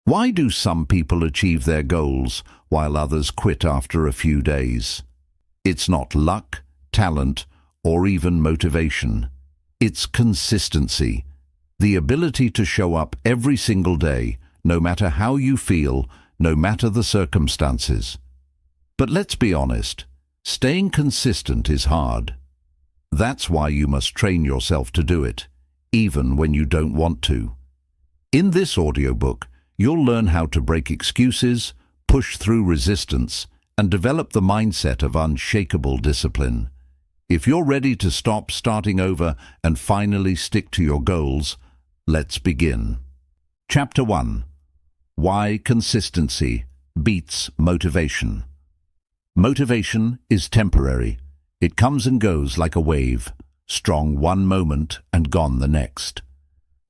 Why do some people achieve their goals while others quit after a few days? It's not luck, talent, or even motivation. It's consistency. The ability to show up every single day, no matter how you feel, no matter the circumstances. But let's be honest, staying consistent is hard. That's why you must train yourself to do it, even when you don't want to. In this audiobook, you'll learn how to break excuses, push through resistance, and develop the mindset of unshakable discipline. If you're ready to stop starting over and finally stick to your goals, let's begin. Chapter 1. Why consistency beats motivation. Motivation is temporary. It comes and goes like a wave, strong one moment and gone the next.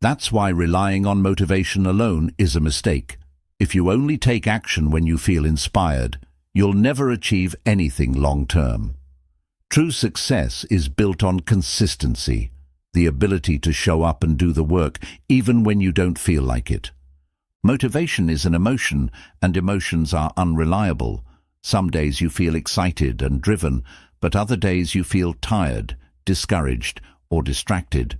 That's why relying on motivation alone is a mistake. If you only take action when you feel inspired, you'll never achieve anything long-term. True success is built on consistency, the ability to show up and do the work even when you don't feel like it. Motivation is an emotion, and emotions are unreliable. Some days you feel excited and driven, but other days you feel tired, discouraged, or distracted.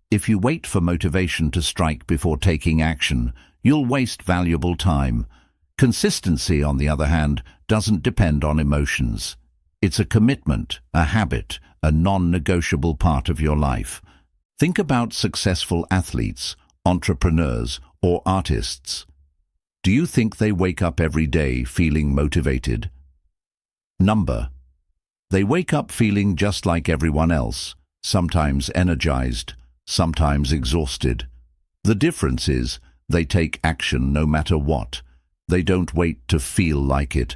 If you wait for motivation to strike before taking action, you'll waste valuable time. Consistency, on the other hand, doesn't depend on emotions. It's a commitment, a habit, a non-negotiable part of your life. Think about successful athletes, entrepreneurs, or artists. Do you think they wake up every day feeling motivated? They wake up feeling just like everyone else, sometimes energized, sometimes exhausted. The difference is they take action no matter what. They don't wait to feel like it.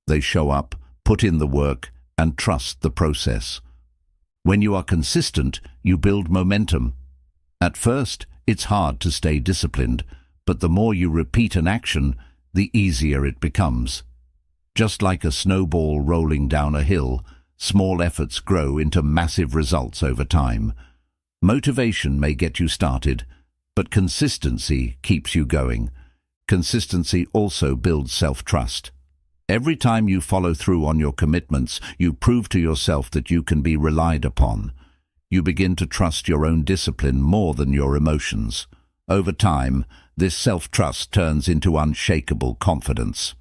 They show up, put in the work, and trust the process. When you are consistent, you build momentum. At first, it's hard to stay disciplined, but the more you repeat an action, the easier it becomes. Just like a snowball rolling down a hill, small efforts grow into massive results over time. Motivation may get you started, but consistency keeps you going. Consistency also builds self-trust. Every time you follow through on your commitments, you prove to yourself that you can be relied upon. You begin to trust your own discipline more than your emotions. Over time, this self-trust turns into unshakable confidence.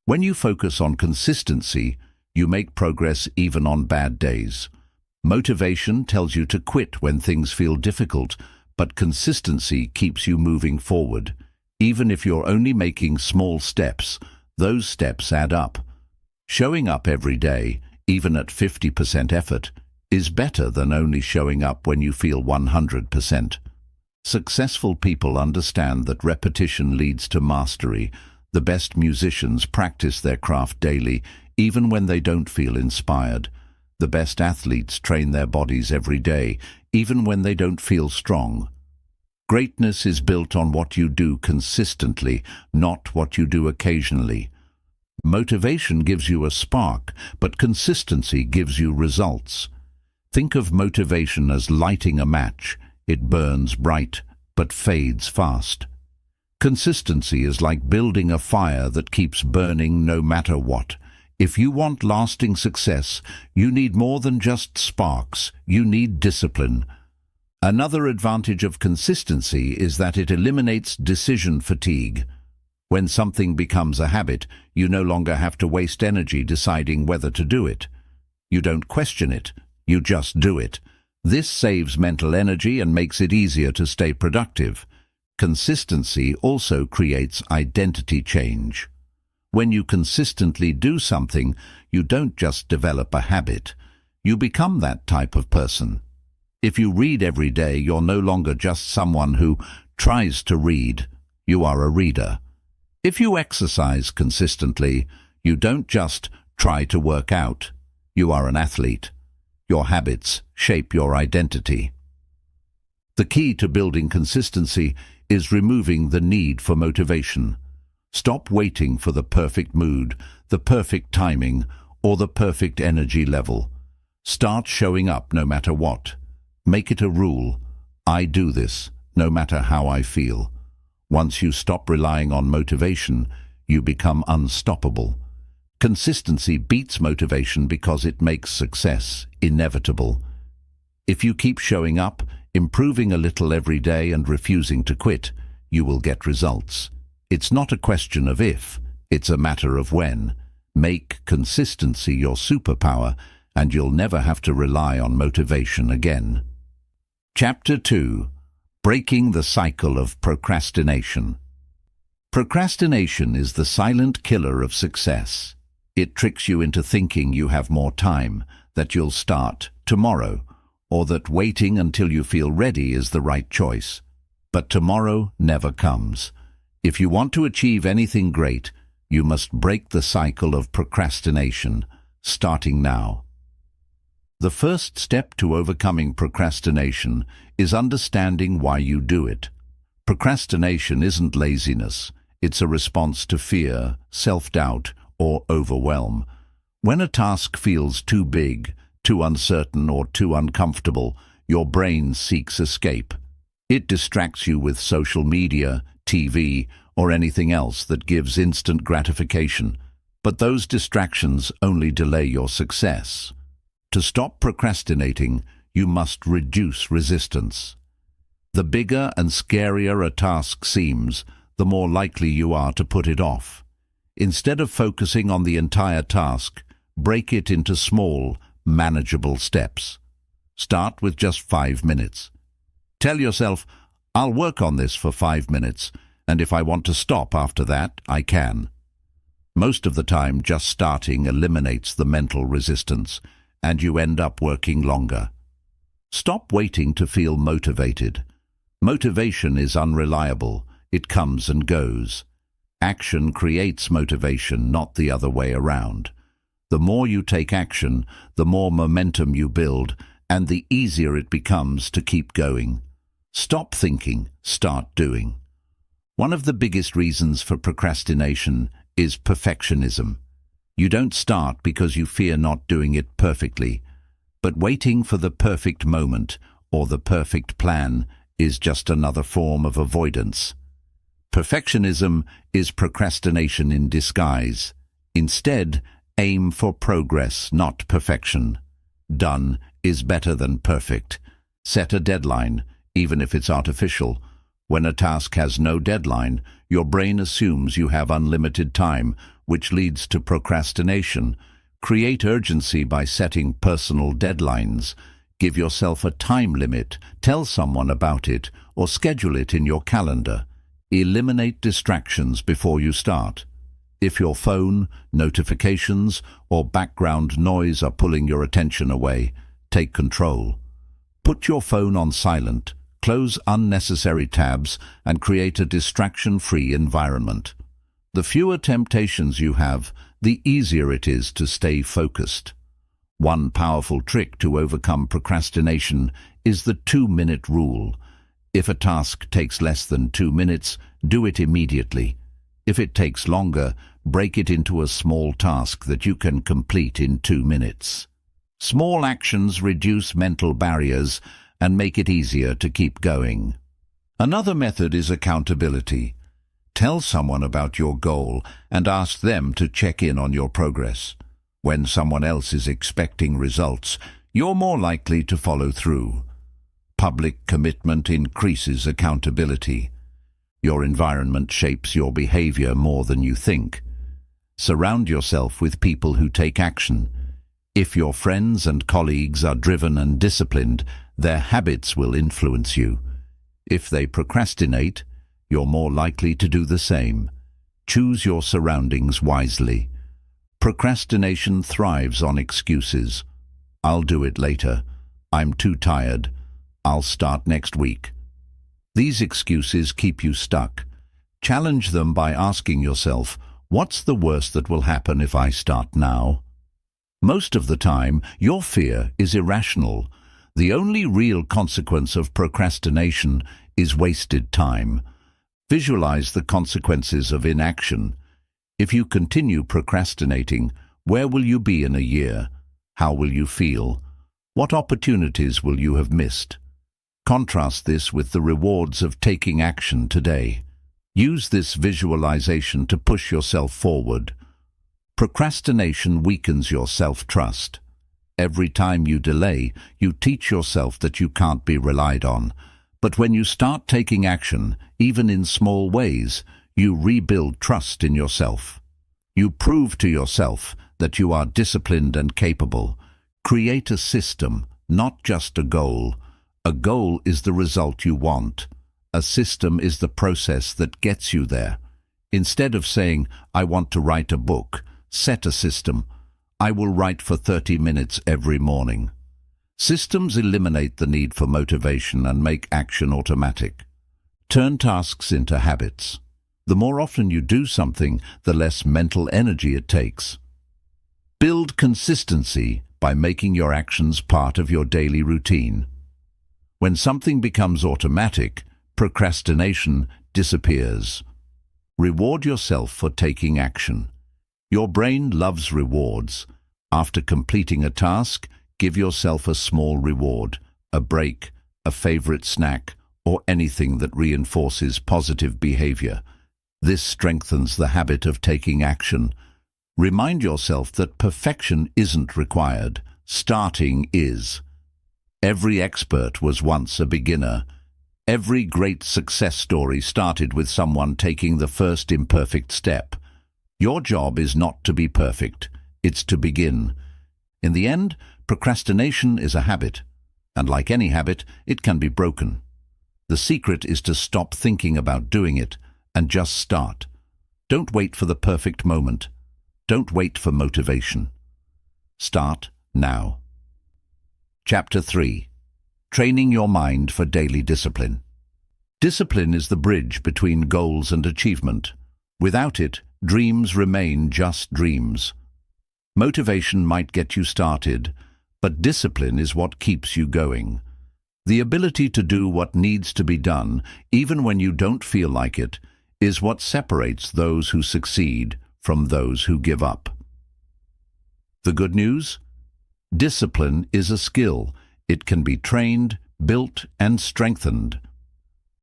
When you focus on consistency, you make progress even on bad days. Motivation tells you to quit when things feel difficult, but consistency keeps you moving forward. Even if you're only making small steps, those steps add up. Showing up every day, even at 50% effort, is better than only showing up when you feel 100%. Successful people understand that repetition leads to mastery. The best musicians practice their craft daily, even when they don't feel inspired. The best athletes train their bodies every day, even when they don't feel strong. Greatness is built on what you do consistently, not what you do occasionally. Motivation gives you a spark, but consistency gives you results. Think of motivation as lighting a match. It burns bright, but fades fast. Consistency is like building a fire that keeps burning no matter what. If you want lasting success, you need more than just sparks. You need discipline. Another advantage of consistency is that it eliminates decision fatigue. When something becomes a habit, you no longer have to waste energy deciding whether to do it. You don't question it, you just do it. This saves mental energy and makes it easier to stay productive. Consistency also creates identity change. When you consistently do something, you don't just develop a habit. You become that type of person. If you read every day, you're no longer just someone who tries to read. You are a reader. If you exercise consistently, you don't just try to work out. You are an athlete. Your habits shape your identity. The key to building consistency is removing the need for motivation. Stop waiting for the perfect mood, the perfect timing, or the perfect energy level. Start showing up no matter what. Make it a rule. I do this, no matter how I feel. Once you stop relying on motivation, you become unstoppable. Consistency beats motivation because it makes success inevitable. If you keep showing up, improving a little every day and refusing to quit, you will get results. It's not a question of if, it's a matter of when. Make consistency your superpower, and you'll never have to rely on motivation again. Chapter 2. Breaking the Cycle of Procrastination. Procrastination is the silent killer of success. It tricks you into thinking you have more time, that you'll start tomorrow, or that waiting until you feel ready is the right choice. But tomorrow never comes. If you want to achieve anything great, you must break the cycle of procrastination, starting now. The first step to overcoming procrastination is understanding why you do it. Procrastination isn't laziness. It's a response to fear, self-doubt, or overwhelm. When a task feels too big, too uncertain, or too uncomfortable, your brain seeks escape. It distracts you with social media, TV, or anything else that gives instant gratification. But those distractions only delay your success. To stop procrastinating, you must reduce resistance. The bigger and scarier a task seems, the more likely you are to put it off. Instead of focusing on the entire task, break it into small, manageable steps. Start with just 5 minutes. Tell yourself, I'll work on this for 5 minutes, and if I want to stop after that, I can. Most of the time, just starting eliminates the mental resistance, and you end up working longer. Stop waiting to feel motivated. Motivation is unreliable. It comes and goes. Action creates motivation, not the other way around. The more you take action, the more momentum you build, and the easier it becomes to keep going. Stop thinking, start doing. One of the biggest reasons for procrastination is perfectionism. You don't start because you fear not doing it perfectly, but waiting for the perfect moment or the perfect plan is just another form of avoidance. Perfectionism is procrastination in disguise. Instead, aim for progress, not perfection. Done is better than perfect. Set a deadline, even if it's artificial. When a task has no deadline, your brain assumes you have unlimited time, which leads to procrastination. Create urgency by setting personal deadlines. Give yourself a time limit, tell someone about it, or schedule it in your calendar. Eliminate distractions before you start. If your phone, notifications, or background noise are pulling your attention away, take control. Put your phone on silent, close unnecessary tabs, and create a distraction-free environment. The fewer temptations you have, the easier it is to stay focused. One powerful trick to overcome procrastination is the 2-minute rule. If a task takes less than 2 minutes, do it immediately. If it takes longer, break it into a small task that you can complete in 2 minutes. Small actions reduce mental barriers and make it easier to keep going. Another method is accountability. Tell someone about your goal and ask them to check in on your progress. When someone else is expecting results, you're more likely to follow through. Public commitment increases accountability. Your environment shapes your behavior more than you think. Surround yourself with people who take action. If your friends and colleagues are driven and disciplined, their habits will influence you. If they procrastinate, you're more likely to do the same. Choose your surroundings wisely. Procrastination thrives on excuses. I'll do it later. I'm too tired. I'll start next week. These excuses keep you stuck. Challenge them by asking yourself, what's the worst that will happen if I start now? Most of the time, your fear is irrational. The only real consequence of procrastination is wasted time. Visualize the consequences of inaction. If you continue procrastinating, where will you be in a year? How will you feel? What opportunities will you have missed? Contrast this with the rewards of taking action today. Use this visualization to push yourself forward. Procrastination weakens your self-trust. Every time you delay, you teach yourself that you can't be relied on. But when you start taking action, even in small ways, you rebuild trust in yourself. You prove to yourself that you are disciplined and capable. Create a system, not just a goal. A goal is the result you want. A system is the process that gets you there. Instead of saying, "I want to write a book," set a system. I will write for 30 minutes every morning. Systems eliminate the need for motivation and make action automatic. Turn tasks into habits. The more often you do something, the less mental energy it takes. Build consistency by making your actions part of your daily routine. When something becomes automatic, procrastination disappears. Reward yourself for taking action. Your brain loves rewards. After completing a task, give yourself a small reward, a break, a favorite snack, or anything that reinforces positive behavior. This strengthens the habit of taking action. Remind yourself that perfection isn't required. Starting is. Every expert was once a beginner. Every great success story started with someone taking the first imperfect step. Your job is not to be perfect, it's to begin. In the end, procrastination is a habit, and like any habit, it can be broken. The secret is to stop thinking about doing it and just start. Don't wait for the perfect moment. Don't wait for motivation. Start now. Chapter 3. Training your mind for daily discipline. Discipline is the bridge between goals and achievement. Without it, dreams remain just dreams. Motivation might get you started, but discipline is what keeps you going. The ability to do what needs to be done, even when you don't feel like it, is what separates those who succeed from those who give up. The good news? Discipline is a skill. It can be trained, built, and strengthened.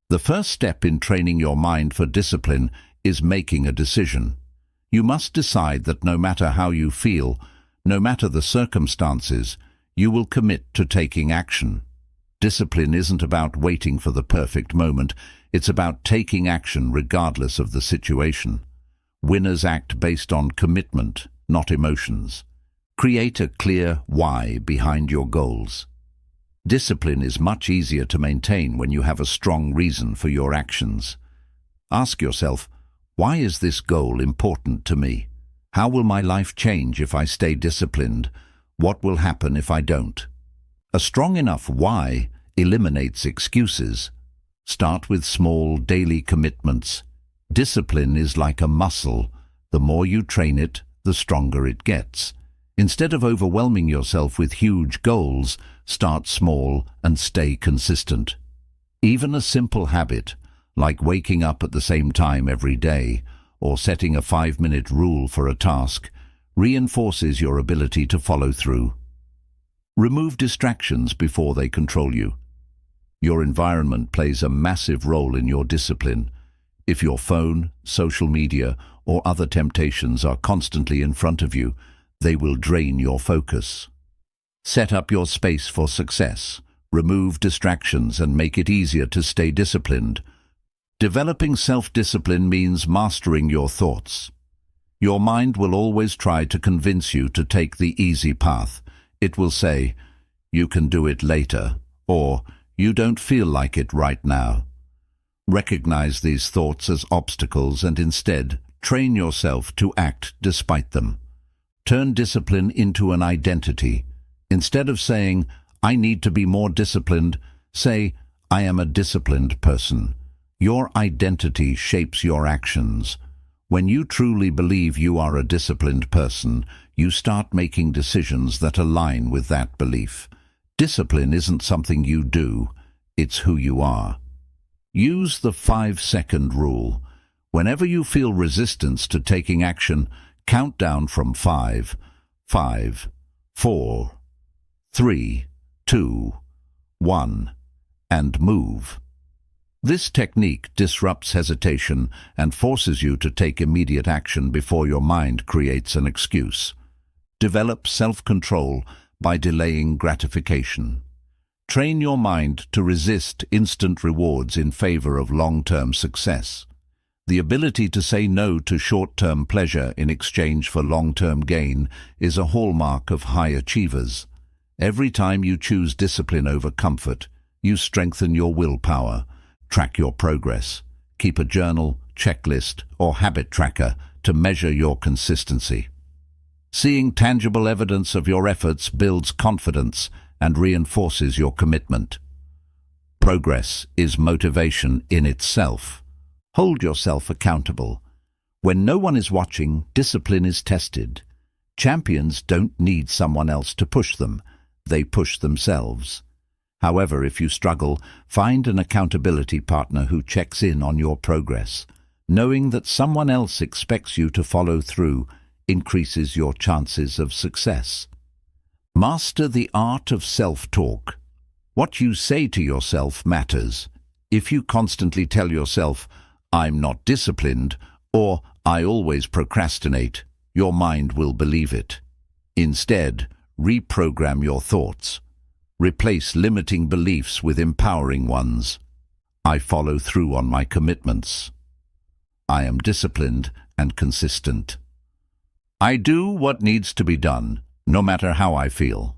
The first step in training your mind for discipline is making a decision. You must decide that no matter how you feel, no matter the circumstances, you will commit to taking action. Discipline isn't about waiting for the perfect moment. It's about taking action regardless of the situation. Winners act based on commitment, not emotions. Create a clear why behind your goals. Discipline is much easier to maintain when you have a strong reason for your actions. Ask yourself, why is this goal important to me? How will my life change if I stay disciplined? What will happen if I don't? A strong enough why eliminates excuses. Start with small daily commitments. Discipline is like a muscle. The more you train it, the stronger it gets. Instead of overwhelming yourself with huge goals, start small and stay consistent. Even a simple habit, like waking up at the same time every day, or setting a 5-minute rule for a task, reinforces your ability to follow through. Remove distractions before they control you. Your environment plays a massive role in your discipline. If your phone, social media, or other temptations are constantly in front of you, they will drain your focus. Set up your space for success. Remove distractions and make it easier to stay disciplined. Developing self-discipline means mastering your thoughts. Your mind will always try to convince you to take the easy path. It will say, "You can do it later," or "You don't feel like it right now." Recognize these thoughts as obstacles and instead train yourself to act despite them. Turn discipline into an identity. Instead of saying, "I need to be more disciplined," say, "I am a disciplined person." Your identity shapes your actions. When you truly believe you are a disciplined person, you start making decisions that align with that belief. Discipline isn't something you do, it's who you are. Use the 5-second rule. Whenever you feel resistance to taking action, count down from 5, 5, 4, 3, 2, 1, and move. This technique disrupts hesitation and forces you to take immediate action before your mind creates an excuse. Develop self-control by delaying gratification. Train your mind to resist instant rewards in favor of long-term success. The ability to say no to short-term pleasure in exchange for long-term gain is a hallmark of high achievers. Every time you choose discipline over comfort, you strengthen your willpower. Track your progress. Keep a journal, checklist, or habit tracker to measure your consistency. Seeing tangible evidence of your efforts builds confidence and reinforces your commitment. Progress is motivation in itself. Hold yourself accountable. When no one is watching, discipline is tested. Champions don't need someone else to push them. They push themselves. However, if you struggle, find an accountability partner who checks in on your progress. Knowing that someone else expects you to follow through increases your chances of success. Master the art of self-talk. What you say to yourself matters. If you constantly tell yourself, "I'm not disciplined," or "I always procrastinate," your mind will believe it. Instead, reprogram your thoughts. Replace limiting beliefs with empowering ones. I follow through on my commitments. I am disciplined and consistent. I do what needs to be done, no matter how I feel.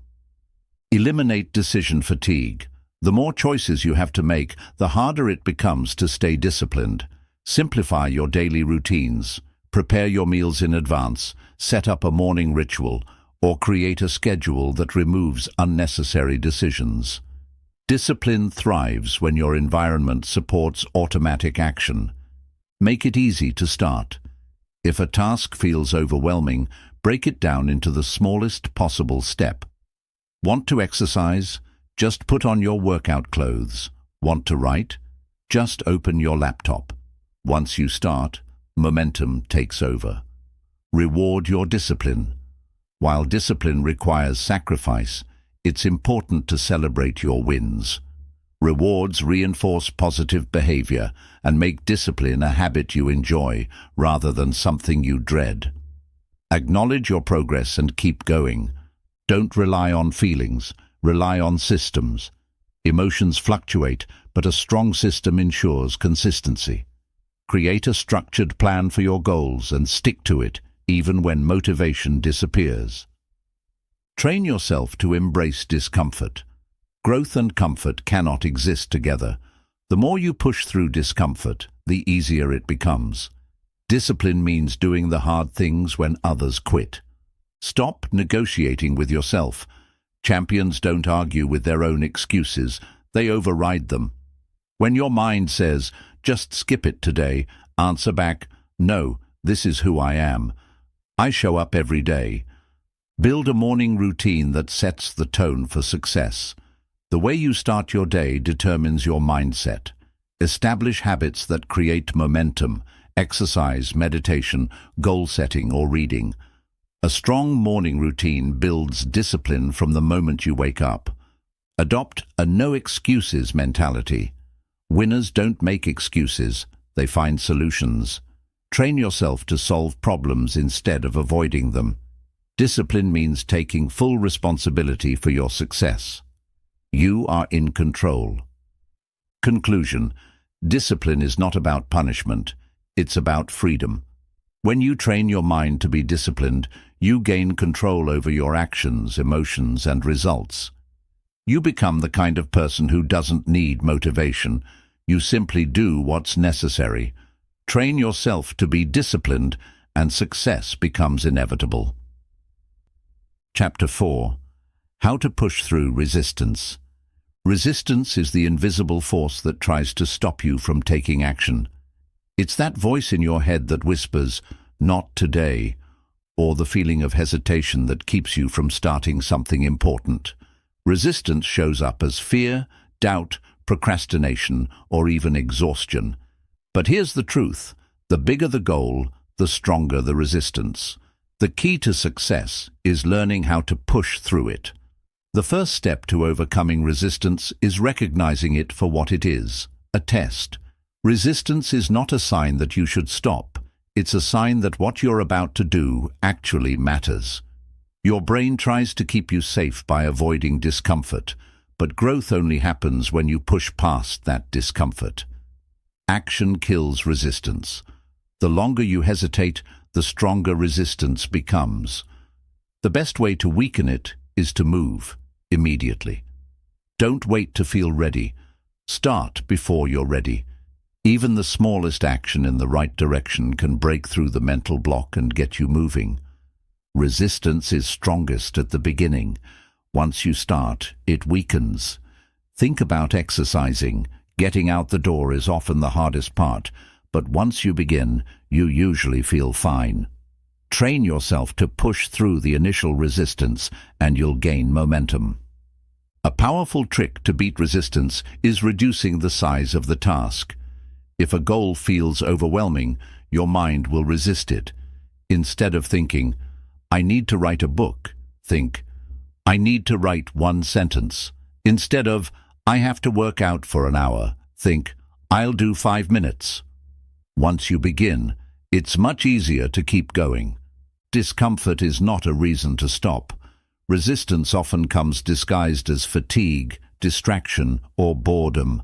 Eliminate decision fatigue. The more choices you have to make, the harder it becomes to stay disciplined. Simplify your daily routines. Prepare your meals in advance. Set up a morning ritual, or create a schedule that removes unnecessary decisions. Discipline thrives when your environment supports automatic action. Make it easy to start. If a task feels overwhelming, break it down into the smallest possible step. Want to exercise? Just put on your workout clothes. Want to write? Just open your laptop. Once you start, momentum takes over. Reward your discipline. While discipline requires sacrifice, it's important to celebrate your wins. Rewards reinforce positive behavior and make discipline a habit you enjoy rather than something you dread. Acknowledge your progress and keep going. Don't rely on feelings, rely on systems. Emotions fluctuate, but a strong system ensures consistency. Create a structured plan for your goals and stick to it, even when motivation disappears. Train yourself to embrace discomfort. Growth and comfort cannot exist together. The more you push through discomfort, the easier it becomes. Discipline means doing the hard things when others quit. Stop negotiating with yourself. Champions don't argue with their own excuses, they override them. When your mind says, "Just skip it today," answer back, "No, this is who I am. I show up every day." Build a morning routine that sets the tone for success. The way you start your day determines your mindset. Establish habits that create momentum: exercise, meditation, goal setting, or reading. A strong morning routine builds discipline from the moment you wake up. Adopt a no-excuses mentality. Winners don't make excuses, they find solutions. Train yourself to solve problems instead of avoiding them. Discipline means taking full responsibility for your success. You are in control. Conclusion: discipline is not about punishment, it's about freedom. When you train your mind to be disciplined, you gain control over your actions, emotions, and results. You become the kind of person who doesn't need motivation. You simply do what's necessary. Train yourself to be disciplined, and success becomes inevitable. Chapter 4. How to push through resistance. Resistance is the invisible force that tries to stop you from taking action. It's that voice in your head that whispers, "Not today," or the feeling of hesitation that keeps you from starting something important. Resistance shows up as fear, doubt, procrastination, or even exhaustion. But here's the truth: the bigger the goal, the stronger the resistance. The key to success is learning how to push through it. The first step to overcoming resistance is recognizing it for what it is: a test. Resistance is not a sign that you should stop. It's a sign that what you're about to do actually matters. Your brain tries to keep you safe by avoiding discomfort, but growth only happens when you push past that discomfort. Action kills resistance. The longer you hesitate, the stronger resistance becomes. The best way to weaken it is to move immediately. Don't wait to feel ready. Start before you're ready. Even the smallest action in the right direction can break through the mental block and get you moving. Resistance is strongest at the beginning. Once you start, it weakens. Think about exercising. Getting out the door is often the hardest part, but once you begin, you usually feel fine. Train yourself to push through the initial resistance, and you'll gain momentum. A powerful trick to beat resistance is reducing the size of the task. If a goal feels overwhelming, your mind will resist it. Instead of thinking, "I need to write a book," think, "I need to write one sentence." Instead of, "I have to work out for an hour," think, "I'll do 5 minutes." Once you begin, it's much easier to keep going. Discomfort is not a reason to stop. Resistance often comes disguised as fatigue, distraction, or boredom.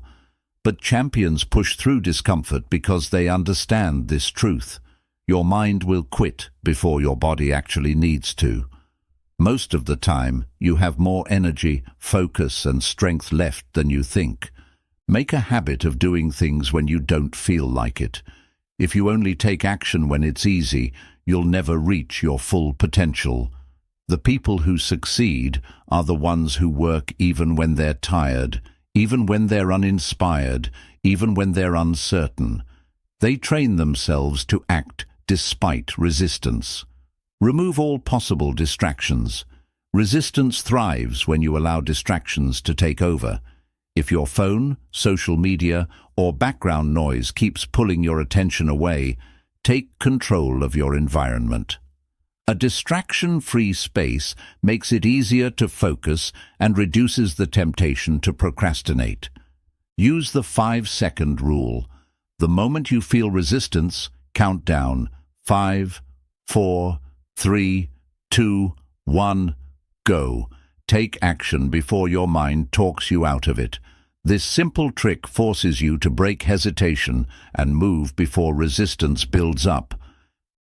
But champions push through discomfort because they understand this truth. Your mind will quit before your body actually needs to. Most of the time, you have more energy, focus, and strength left than you think. Make a habit of doing things when you don't feel like it. If you only take action when it's easy, you'll never reach your full potential. The people who succeed are the ones who work even when they're tired, even when they're uninspired, even when they're uncertain. They train themselves to act despite resistance. Remove all possible distractions. Resistance thrives when you allow distractions to take over. If your phone, social media, or background noise keeps pulling your attention away, take control of your environment. A distraction-free space makes it easier to focus and reduces the temptation to procrastinate. Use the 5-second rule. The moment you feel resistance, count down. 5, 4, 3, 2, 1, go. Take action before your mind talks you out of it. This simple trick forces you to break hesitation and move before resistance builds up.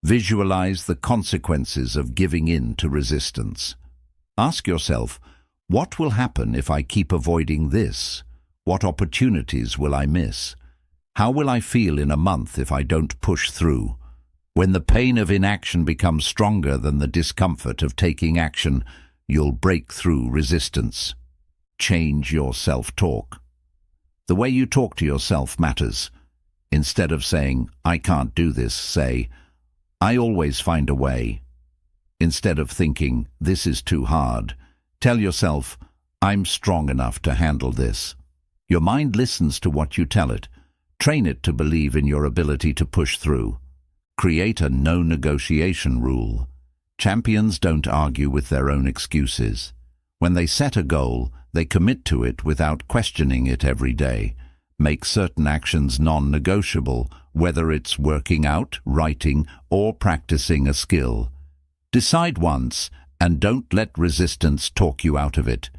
Visualize the consequences of giving in to resistance. Ask yourself, what will happen if I keep avoiding this? What opportunities will I miss? How will I feel in a month if I don't push through? When the pain of inaction becomes stronger than the discomfort of taking action, you'll break through resistance. Change your self-talk. The way you talk to yourself matters. Instead of saying, "I can't do this," say, "I always find a way." Instead of thinking, "This is too hard," tell yourself, "I'm strong enough to handle this." Your mind listens to what you tell it. Train it to believe in your ability to push through. Create a no-negotiation rule. Champions don't argue with their own excuses. When they set a goal, they commit to it without questioning it every day. Make certain actions non-negotiable, whether it's working out, writing, or practicing a skill. Decide once, and don't let resistance talk you out of it.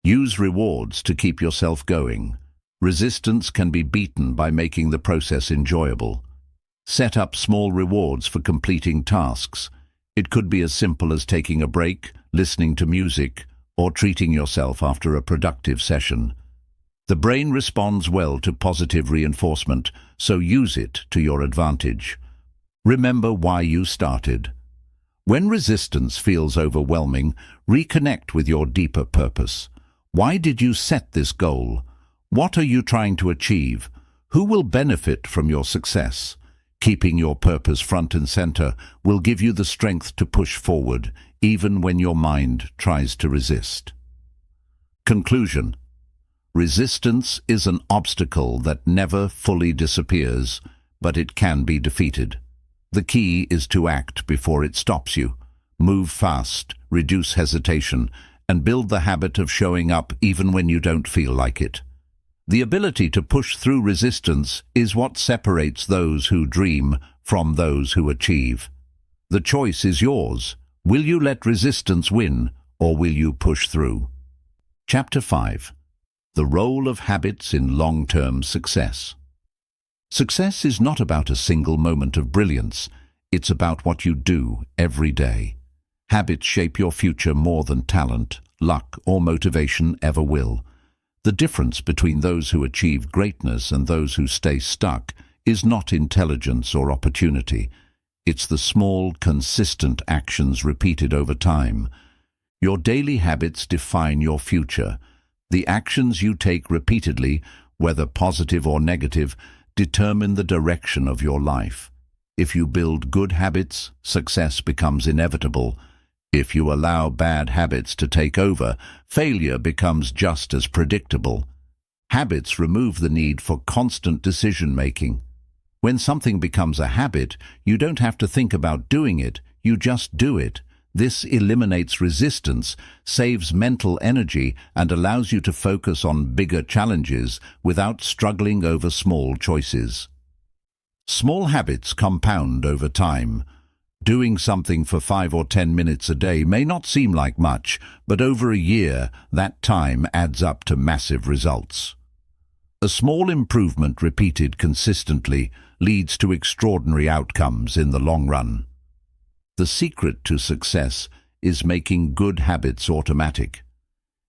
Use rewards to keep yourself going. Resistance can be beaten by making the process enjoyable. Set up small rewards for completing tasks. It could be as simple as taking a break, listening to music, or treating yourself after a productive session. The brain responds well to positive reinforcement, so use it to your advantage. Remember why you started. When resistance feels overwhelming, reconnect with your deeper purpose. Why did you set this goal? What are you trying to achieve? Who will benefit from your success? Keeping your purpose front and center will give you the strength to push forward, even when your mind tries to resist. Conclusion. Resistance is an obstacle that never fully disappears, but it can be defeated. The key is to act before it stops you. Move fast, reduce hesitation, and build the habit of showing up even when you don't feel like it. The ability to push through resistance is what separates those who dream from those who achieve. The choice is yours. Will you let resistance win, or will you push through? Chapter 5. The Role of Habits in Long-Term Success. Success is not about a single moment of brilliance. It's about what you do every day. Habits shape your future more than talent, luck, or motivation ever will. The difference between those who achieve greatness and those who stay stuck is not intelligence or opportunity. It's the small, consistent actions repeated over time. Your daily habits define your future. The actions you take repeatedly, whether positive or negative, determine the direction of your life. If you build good habits, success becomes inevitable. If you allow bad habits to take over, failure becomes just as predictable. Habits remove the need for constant decision-making. When something becomes a habit, you don't have to think about doing it, you just do it. This eliminates resistance, saves mental energy, and allows you to focus on bigger challenges without struggling over small choices. Small habits compound over time. Doing something for 5 or 10 minutes a day may not seem like much, but over a year, that time adds up to massive results. A small improvement repeated consistently leads to extraordinary outcomes in the long run. The secret to success is making good habits automatic.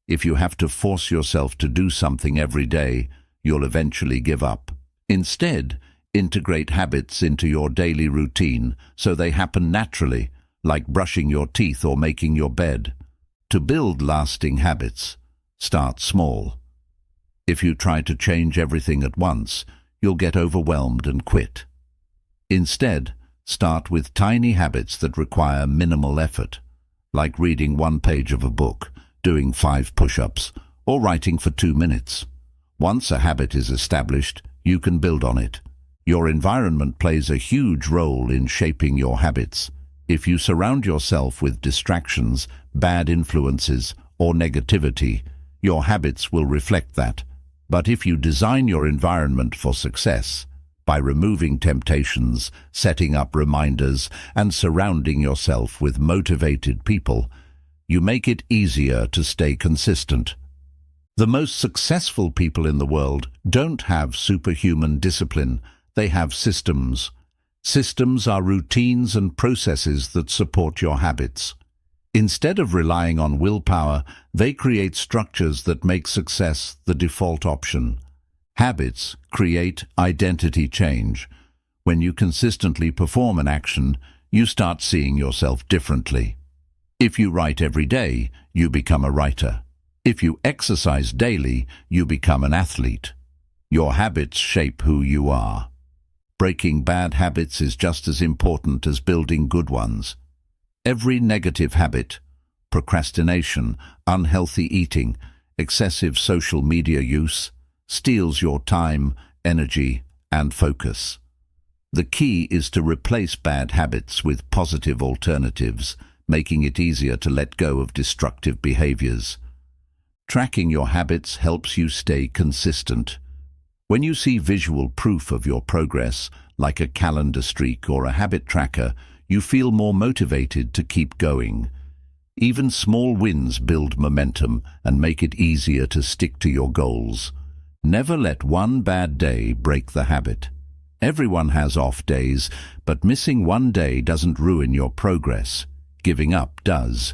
If you have to force yourself to do something every day, you'll eventually give up. Instead, integrate habits into your daily routine so they happen naturally, like brushing your teeth or making your bed. To build lasting habits, start small. If you try to change everything at once, you'll get overwhelmed and quit. Instead, start with tiny habits that require minimal effort, like reading 1 page of a book, doing 5 push-ups, or writing for 2 minutes. Once a habit is established, you can build on it. Your environment plays a huge role in shaping your habits. If you surround yourself with distractions, bad influences, or negativity, your habits will reflect that. But if you design your environment for success, by removing temptations, setting up reminders, and surrounding yourself with motivated people, you make it easier to stay consistent. The most successful people in the world don't have superhuman discipline. They have systems. Systems are routines and processes that support your habits. Instead of relying on willpower, they create structures that make success the default option. Habits create identity change. When you consistently perform an action, you start seeing yourself differently. If you write every day, you become a writer. If you exercise daily, you become an athlete. Your habits shape who you are. Breaking bad habits is just as important as building good ones. Every negative habit, procrastination, unhealthy eating, excessive social media use, steals your time, energy, and focus. The key is to replace bad habits with positive alternatives, making it easier to let go of destructive behaviors. Tracking your habits helps you stay consistent. When you see visual proof of your progress, like a calendar streak or a habit tracker, you feel more motivated to keep going. Even small wins build momentum and make it easier to stick to your goals. Never let one bad day break the habit. Everyone has off days, but missing one day doesn't ruin your progress. Giving up does.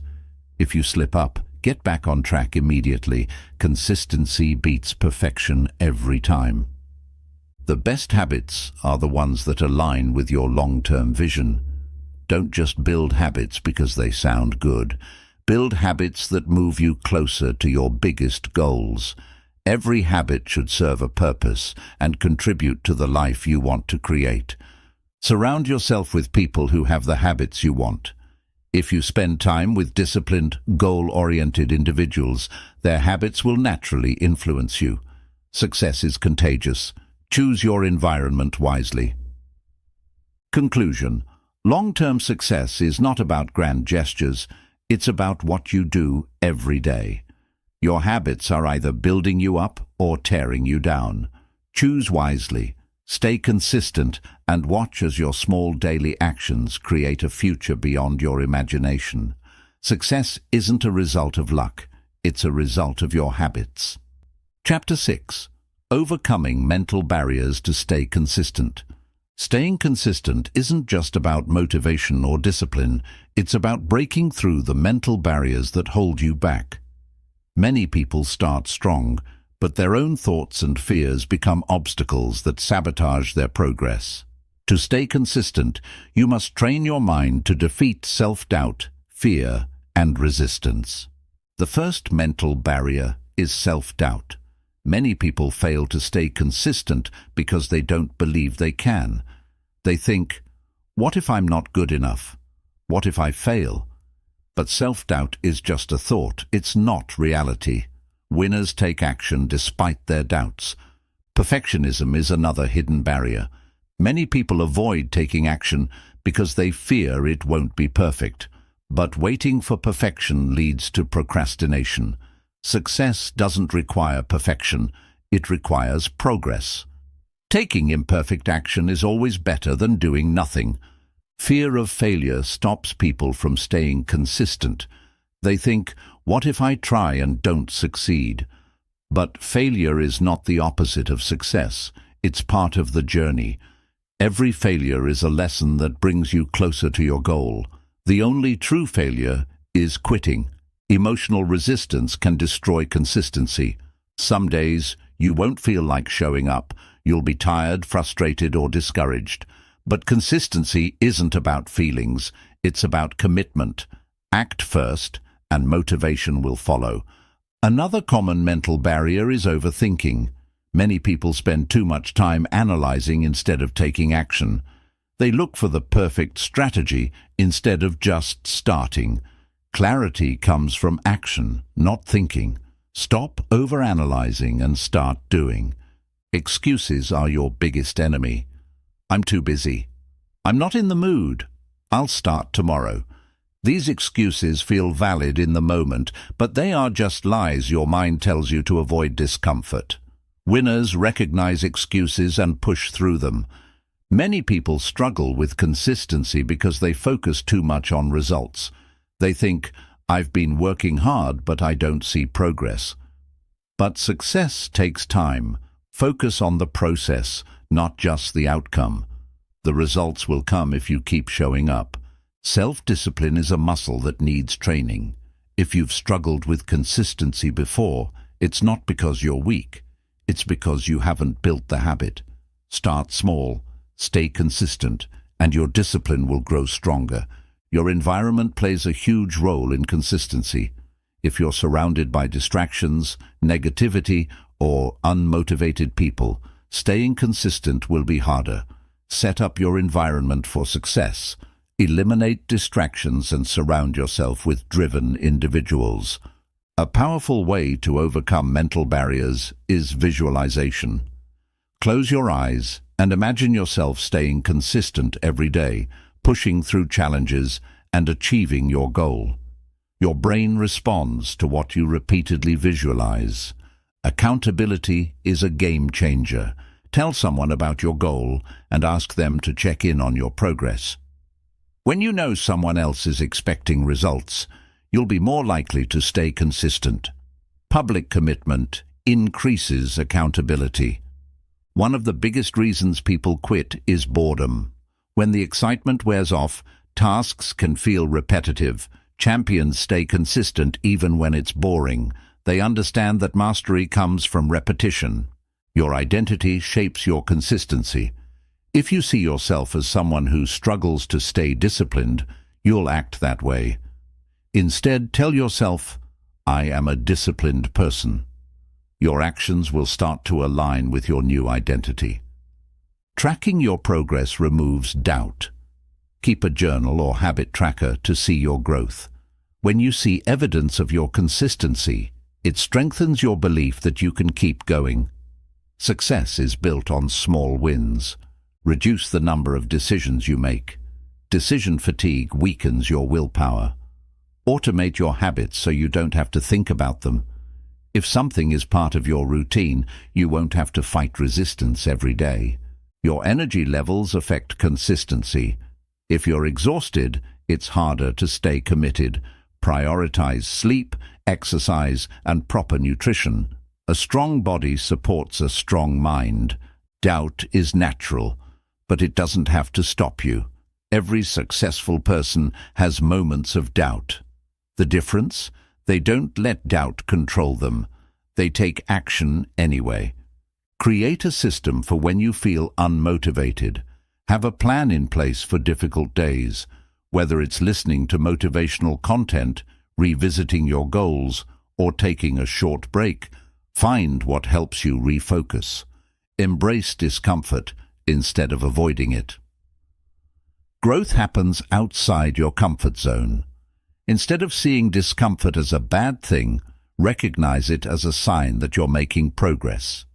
If you slip up, get back on track immediately. Consistency beats perfection every time. The best habits are the ones that align with your long-term vision. Don't just build habits because they sound good. Build habits that move you closer to your biggest goals. Every habit should serve a purpose and contribute to the life you want to create. Surround yourself with people who have the habits you want. If you spend time with disciplined, goal-oriented individuals, their habits will naturally influence you. Success is contagious. Choose your environment wisely. Conclusion. Long-term success is not about grand gestures. It's about what you do every day. Your habits are either building you up or tearing you down. Choose wisely, stay consistent, and watch as your small daily actions create a future beyond your imagination. Success isn't a result of luck, it's a result of your habits. Chapter 6. Overcoming mental barriers to stay consistent. Staying consistent isn't just about motivation or discipline, it's about breaking through the mental barriers that hold you back. Many people start strong, but their own thoughts and fears become obstacles that sabotage their progress. To stay consistent, you must train your mind to defeat self-doubt, fear, and resistance. The first mental barrier is self-doubt. Many people fail to stay consistent because they don't believe they can. They think, "What if I'm not good enough? What if I fail?" But self-doubt is just a thought, it's not reality. Winners take action despite their doubts. Perfectionism is another hidden barrier. Many people avoid taking action because they fear it won't be perfect. But waiting for perfection leads to procrastination. Success doesn't require perfection, it requires progress. Taking imperfect action is always better than doing nothing. Fear of failure stops people from staying consistent. They think, "What if I try and don't succeed?" But failure is not the opposite of success. It's part of the journey. Every failure is a lesson that brings you closer to your goal. The only true failure is quitting. Emotional resistance can destroy consistency. Some days you won't feel like showing up. You'll be tired, frustrated, or discouraged. But consistency isn't about feelings. It's about commitment. Act first, and motivation will follow. Another common mental barrier is overthinking. Many people spend too much time analyzing instead of taking action. They look for the perfect strategy instead of just starting. Clarity comes from action, not thinking. Stop overanalyzing and start doing. Excuses are your biggest enemy. "I'm too busy. I'm not in the mood. I'll start tomorrow." These excuses feel valid in the moment, but they are just lies your mind tells you to avoid discomfort. Winners recognize excuses and push through them. Many people struggle with consistency because they focus too much on results. They think, "I've been working hard, but I don't see progress." But success takes time. Focus on the process, not just the outcome. The results will come if you keep showing up. Self-discipline is a muscle that needs training. If you've struggled with consistency before, it's not because you're weak. It's because you haven't built the habit. Start small, stay consistent, and your discipline will grow stronger. Your environment plays a huge role in consistency. If you're surrounded by distractions, negativity, or unmotivated people, staying consistent will be harder. Set up your environment for success. Eliminate distractions and surround yourself with driven individuals. A powerful way to overcome mental barriers is visualization. Close your eyes and imagine yourself staying consistent every day, pushing through challenges and achieving your goal. Your brain responds to what you repeatedly visualize. Accountability is a game changer. Tell someone about your goal and ask them to check in on your progress. When you know someone else is expecting results, you'll be more likely to stay consistent. Public commitment increases accountability. One of the biggest reasons people quit is boredom. When the excitement wears off, tasks can feel repetitive. Champions stay consistent even when it's boring. They understand that mastery comes from repetition. Your identity shapes your consistency. If you see yourself as someone who struggles to stay disciplined, you'll act that way. Instead, tell yourself, "I am a disciplined person." Your actions will start to align with your new identity. Tracking your progress removes doubt. Keep a journal or habit tracker to see your growth. When you see evidence of your consistency, it strengthens your belief that you can keep going. Success is built on small wins. Reduce the number of decisions you make. Decision fatigue weakens your willpower. Automate your habits so you don't have to think about them. If something is part of your routine, you won't have to fight resistance every day. Your energy levels affect consistency. If you're exhausted, it's harder to stay committed. Prioritize sleep, exercise, and proper nutrition. A strong body supports a strong mind. Doubt is natural, but it doesn't have to stop you. Every successful person has moments of doubt. The difference? They don't let doubt control them. They take action anyway. Create a system for when you feel unmotivated. Have a plan in place for difficult days. Whether it's listening to motivational content, revisiting your goals, or taking a short break, find what helps you refocus. Embrace discomfort instead of avoiding it. Growth happens outside your comfort zone. Instead of seeing discomfort as a bad thing, recognize it as a sign that you're making progress.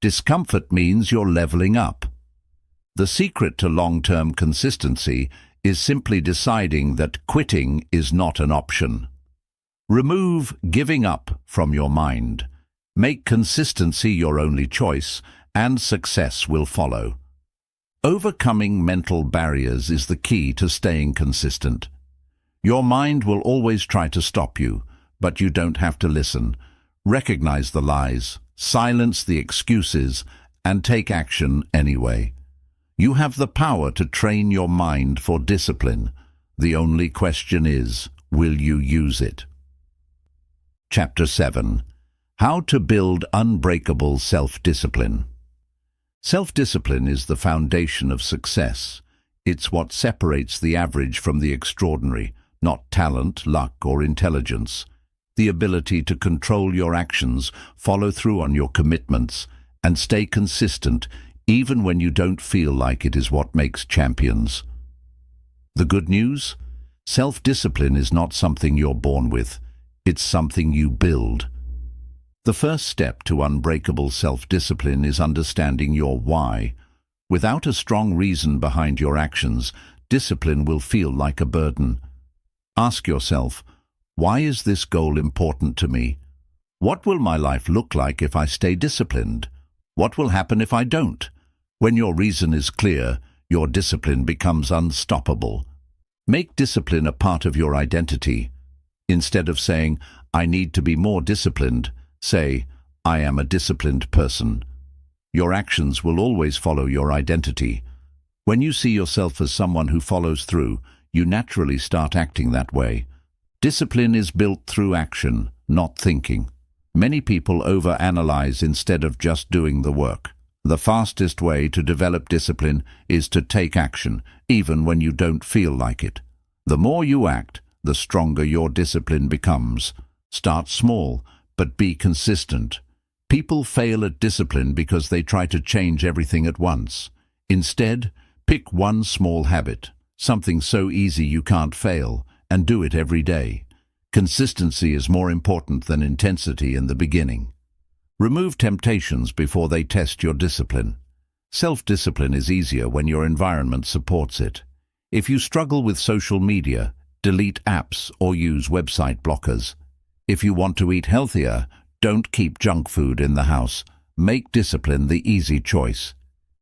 Discomfort means you're leveling up. The secret to long-term consistency is simply deciding that quitting is not an option. Remove giving up from your mind. Make consistency your only choice, and success will follow. Overcoming mental barriers is the key to staying consistent. Your mind will always try to stop you, but you don't have to listen. Recognize the lies, silence the excuses, and take action anyway. You have the power to train your mind for discipline. The only question is, will you use it? Chapter 7. How to build unbreakable self-discipline. Self-discipline is the foundation of success. It's what separates the average from the extraordinary, not talent, luck, or intelligence. The ability to control your actions, follow through on your commitments, and stay consistent even when you don't feel like it is what makes champions. The good news? Self-discipline is not something you're born with. It's something you build. The first step to unbreakable self-discipline is understanding your why. Without a strong reason behind your actions, discipline will feel like a burden. Ask yourself, why is this goal important to me? What will my life look like if I stay disciplined? What will happen if I don't? When your reason is clear, your discipline becomes unstoppable. Make discipline a part of your identity. Instead of saying, I need to be more disciplined, say, I am a disciplined person. Your actions will always follow your identity. When you see yourself as someone who follows through, you naturally start acting that way. Discipline is built through action, not thinking. Many people overanalyze instead of just doing the work. The fastest way to develop discipline is to take action, even when you don't feel like it. The more you act, the stronger your discipline becomes. Start small, but be consistent. People fail at discipline because they try to change everything at once. Instead, pick one small habit, something so easy you can't fail, and do it every day. Consistency is more important than intensity in the beginning. Remove temptations before they test your discipline. Self-discipline is easier when your environment supports it. If you struggle with social media, delete apps or use website blockers. If you want to eat healthier, don't keep junk food in the house. Make discipline the easy choice.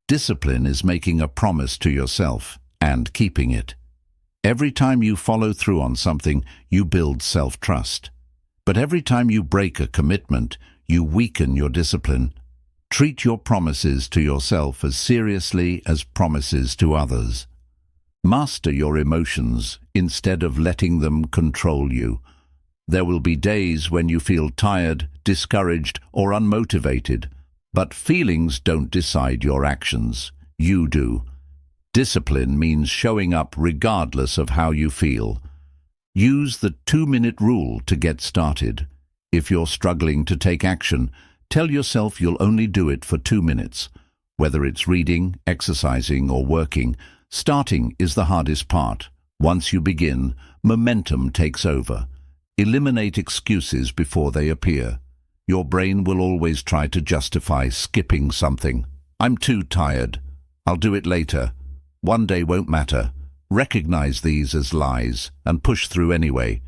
Discipline is making a promise to yourself and keeping it. Every time you follow through on something, you build self-trust. But every time you break a commitment, you weaken your discipline. Treat your promises to yourself as seriously as promises to others. Master your emotions instead of letting them control you. There will be days when you feel tired, discouraged, or unmotivated, but feelings don't decide your actions. You do. Discipline means showing up regardless of how you feel. Use the 2-minute rule to get started. If you're struggling to take action, tell yourself you'll only do it for 2 minutes. Whether it's reading, exercising, or working, starting is the hardest part. Once you begin, momentum takes over. Eliminate excuses before they appear. Your brain will always try to justify skipping something. I'm too tired. I'll do it later. One day won't matter. Recognize these as lies and push through anyway.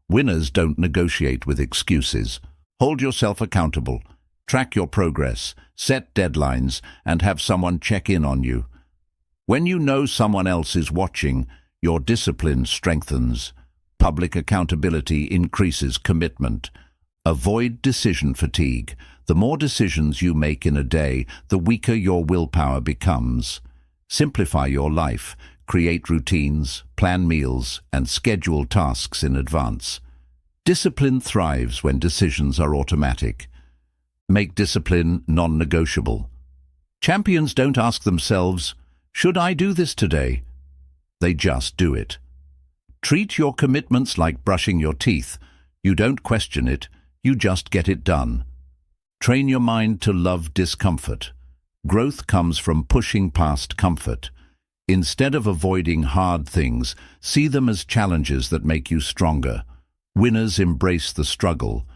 Winners don't negotiate with excuses. Hold yourself accountable. Track your progress, set deadlines, and have someone check in on you. When you know someone else is watching, your discipline strengthens. Public accountability increases commitment. Avoid decision fatigue. The more decisions you make in a day, the weaker your willpower becomes. Simplify your life. Create routines, plan meals, and schedule tasks in advance. Discipline thrives when decisions are automatic. Make discipline non-negotiable. Champions don't ask themselves, "Should I do this today?" They just do it. Treat your commitments like brushing your teeth. You don't question it, you just get it done. Train your mind to love discomfort. Growth comes from pushing past comfort. Instead of avoiding hard things, see them as challenges that make you stronger. Winners embrace the struggle.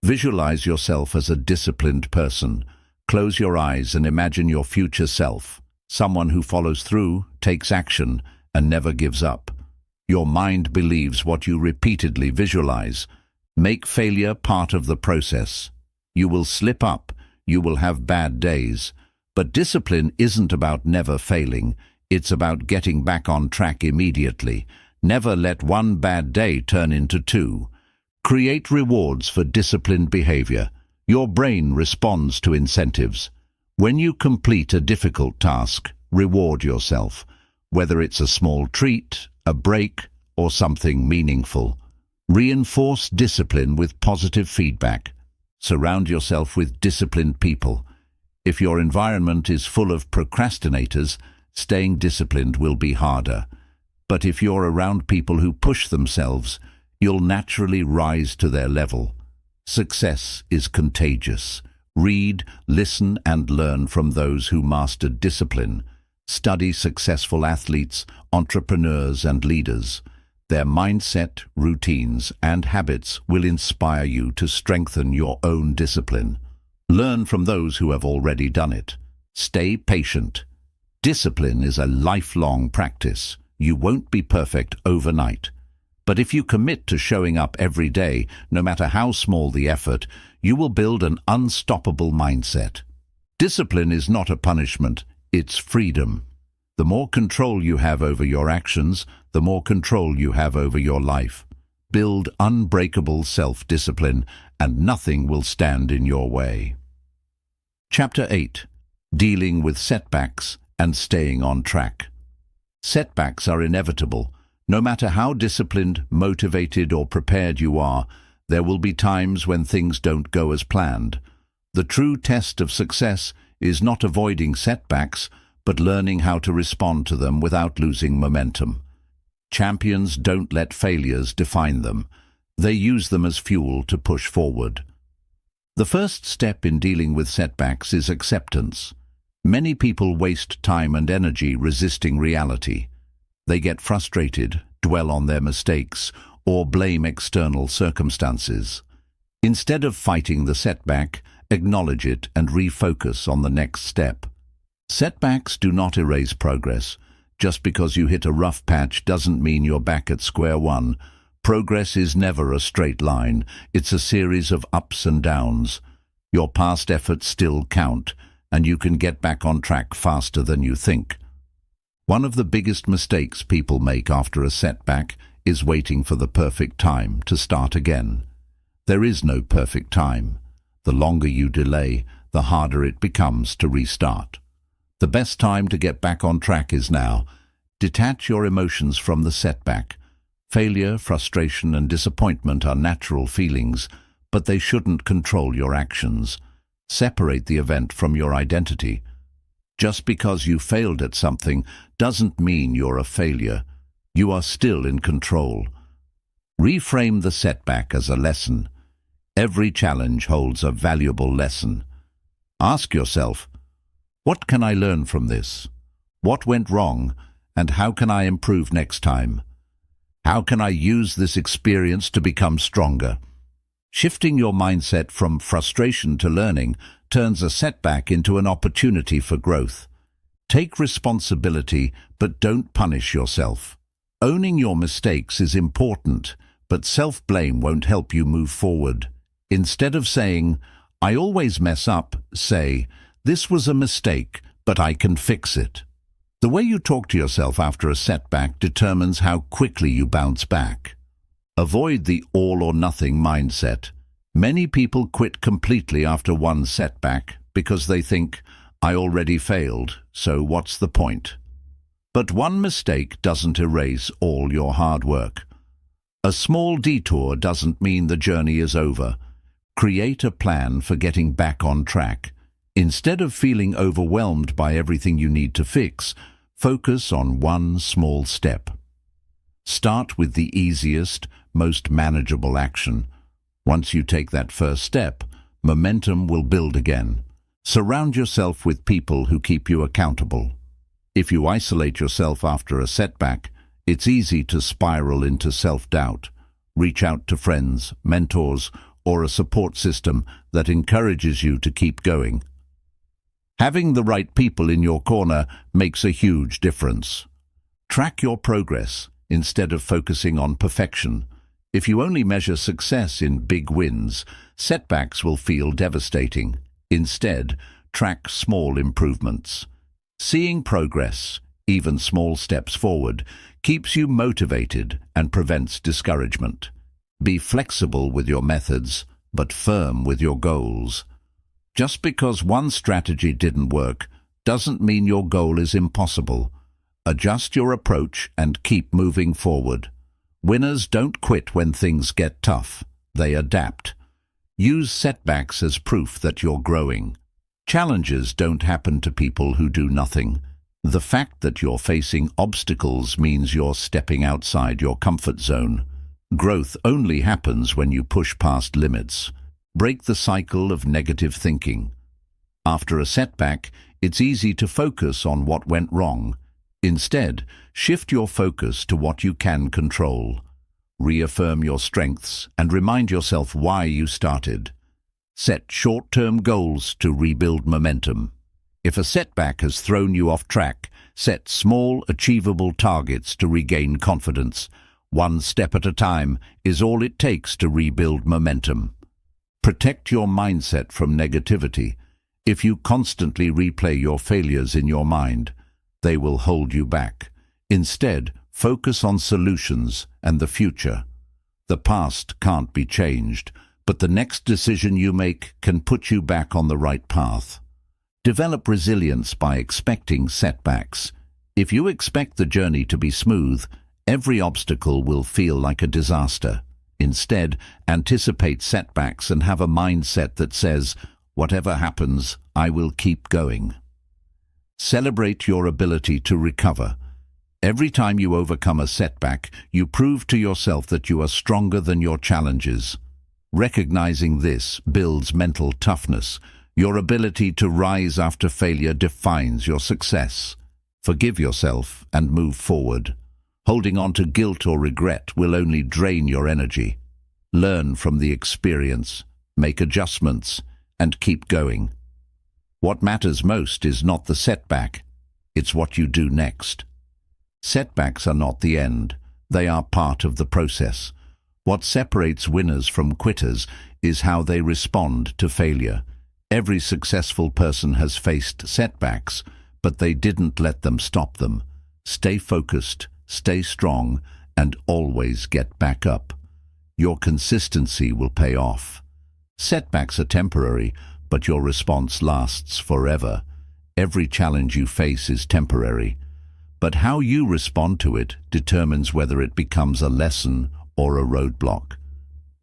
Visualize yourself as a disciplined person. Close your eyes and imagine your future self, someone who follows through, takes action, and never gives up. Your mind believes what you repeatedly visualize. Make failure part of the process. You will slip up, you will have bad days. But discipline isn't about never failing. It's about getting back on track immediately. Never let one bad day turn into two. Create rewards for disciplined behavior. Your brain responds to incentives. When you complete a difficult task, reward yourself, whether it's a small treat, a break, or something meaningful. Reinforce discipline with positive feedback. Surround yourself with disciplined people. If your environment is full of procrastinators, staying disciplined will be harder. But if you're around people who push themselves, you'll naturally rise to their level. Success is contagious. Read, listen, and learn from those who mastered discipline. Study successful athletes, entrepreneurs, and leaders. Their mindset, routines, and habits will inspire you to strengthen your own discipline. Learn from those who have already done it. Stay patient. Discipline is a lifelong practice. You won't be perfect overnight. But if you commit to showing up every day, no matter how small the effort, you will build an unstoppable mindset. Discipline is not a punishment, it's freedom. The more control you have over your actions, the more control you have over your life. Build unbreakable self-discipline, and nothing will stand in your way. Chapter 8. Dealing with setbacks and staying on track. Setbacks are inevitable. No matter how disciplined, motivated, or prepared you are, there will be times when things don't go as planned. The true test of success is not avoiding setbacks, but learning how to respond to them without losing momentum. Champions don't let failures define them. They use them as fuel to push forward. The first step in dealing with setbacks is acceptance. Many people waste time and energy resisting reality. They get frustrated, dwell on their mistakes, or blame external circumstances. Instead of fighting the setback, acknowledge it and refocus on the next step. Setbacks do not erase progress. Just because you hit a rough patch doesn't mean you're back at square one. Progress is never a straight line. It's a series of ups and downs. Your past efforts still count, and you can get back on track faster than you think. One of the biggest mistakes people make after a setback is waiting for the perfect time to start again. There is no perfect time. The longer you delay, the harder it becomes to restart. The best time to get back on track is now. Detach your emotions from the setback. Failure, frustration, and disappointment are natural feelings, but they shouldn't control your actions. Separate the event from your identity. Just because you failed at something doesn't mean you're a failure. You are still in control. Reframe the setback as a lesson. Every challenge holds a valuable lesson. Ask yourself, what can I learn from this? What went wrong, and how can I improve next time? How can I use this experience to become stronger? Shifting your mindset from frustration to learning turns a setback into an opportunity for growth. Take responsibility, but don't punish yourself. Owning your mistakes is important, but self-blame won't help you move forward. Instead of saying, "I always mess up," say, "This was a mistake, but I can fix it." The way you talk to yourself after a setback determines how quickly you bounce back. Avoid the all-or-nothing mindset. Many people quit completely after one setback because they think, "I already failed, so what's the point?" But one mistake doesn't erase all your hard work. A small detour doesn't mean the journey is over. Create a plan for getting back on track. Instead of feeling overwhelmed by everything you need to fix, focus on one small step. Start with the easiest, most manageable action. Once you take that first step, momentum will build again. Surround yourself with people who keep you accountable. If you isolate yourself after a setback, it's easy to spiral into self-doubt. Reach out to friends, mentors, or a support system that encourages you to keep going. Having the right people in your corner makes a huge difference. Track your progress instead of focusing on perfection. If you only measure success in big wins, setbacks will feel devastating. Instead, track small improvements. Seeing progress, even small steps forward, keeps you motivated and prevents discouragement. Be flexible with your methods, but firm with your goals. Just because one strategy didn't work doesn't mean your goal is impossible. Adjust your approach and keep moving forward. Winners don't quit when things get tough. They adapt. Use setbacks as proof that you're growing. Challenges don't happen to people who do nothing. The fact that you're facing obstacles means you're stepping outside your comfort zone. Growth only happens when you push past limits. Break the cycle of negative thinking. After a setback, it's easy to focus on what went wrong. Instead, shift your focus to what you can control. Reaffirm your strengths and remind yourself why you started. Set short-term goals to rebuild momentum. If a setback has thrown you off track, set small, achievable targets to regain confidence. One step at a time is all it takes to rebuild momentum. Protect your mindset from negativity. If you constantly replay your failures in your mind, they will hold you back. Instead, focus on solutions and the future. The past can't be changed, but the next decision you make can put you back on the right path. Develop resilience by expecting setbacks. If you expect the journey to be smooth, every obstacle will feel like a disaster. Instead, anticipate setbacks and have a mindset that says, "Whatever happens, I will keep going." Celebrate your ability to recover. Every time you overcome a setback, you prove to yourself that you are stronger than your challenges. Recognizing this builds mental toughness. Your ability to rise after failure defines your success. Forgive yourself and move forward. Holding on to guilt or regret will only drain your energy. Learn from the experience, make adjustments, and keep going. What matters most is not the setback, it's what you do next. Setbacks are not the end, they are part of the process. What separates winners from quitters is how they respond to failure. Every successful person has faced setbacks, but they didn't let them stop them. Stay focused, stay strong, and always get back up. Your consistency will pay off. Setbacks are temporary, but your response lasts forever. Every challenge you face is temporary, but how you respond to it determines whether it becomes a lesson or a roadblock.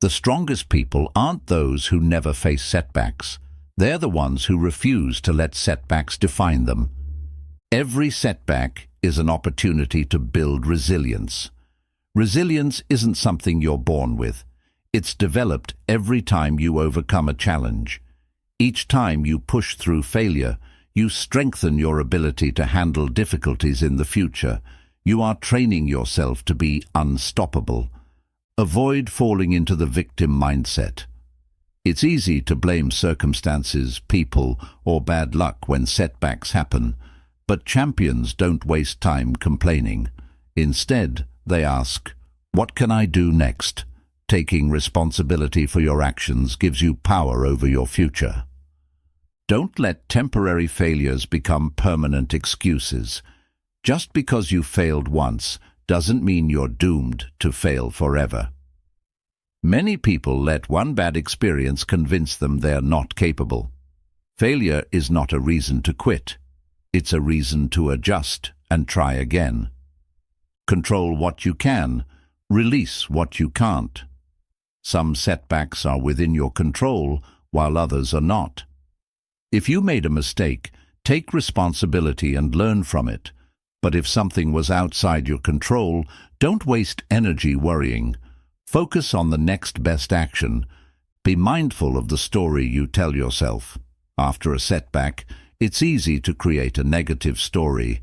The strongest people aren't those who never face setbacks. They're the ones who refuse to let setbacks define them. Every setback is an opportunity to build resilience. Resilience isn't something you're born with. It's developed every time you overcome a challenge. Each time you push through failure, you strengthen your ability to handle difficulties in the future. You are training yourself to be unstoppable. Avoid falling into the victim mindset. It's easy to blame circumstances, people, or bad luck when setbacks happen, but champions don't waste time complaining. Instead, they ask, "What can I do next?" Taking responsibility for your actions gives you power over your future. Don't let temporary failures become permanent excuses. Just because you failed once doesn't mean you're doomed to fail forever. Many people let one bad experience convince them they're not capable. Failure is not a reason to quit. It's a reason to adjust and try again. Control what you can, release what you can't. Some setbacks are within your control, while others are not. If you made a mistake, take responsibility and learn from it. But if something was outside your control, don't waste energy worrying. Focus on the next best action. Be mindful of the story you tell yourself. After a setback, it's easy to create a negative story.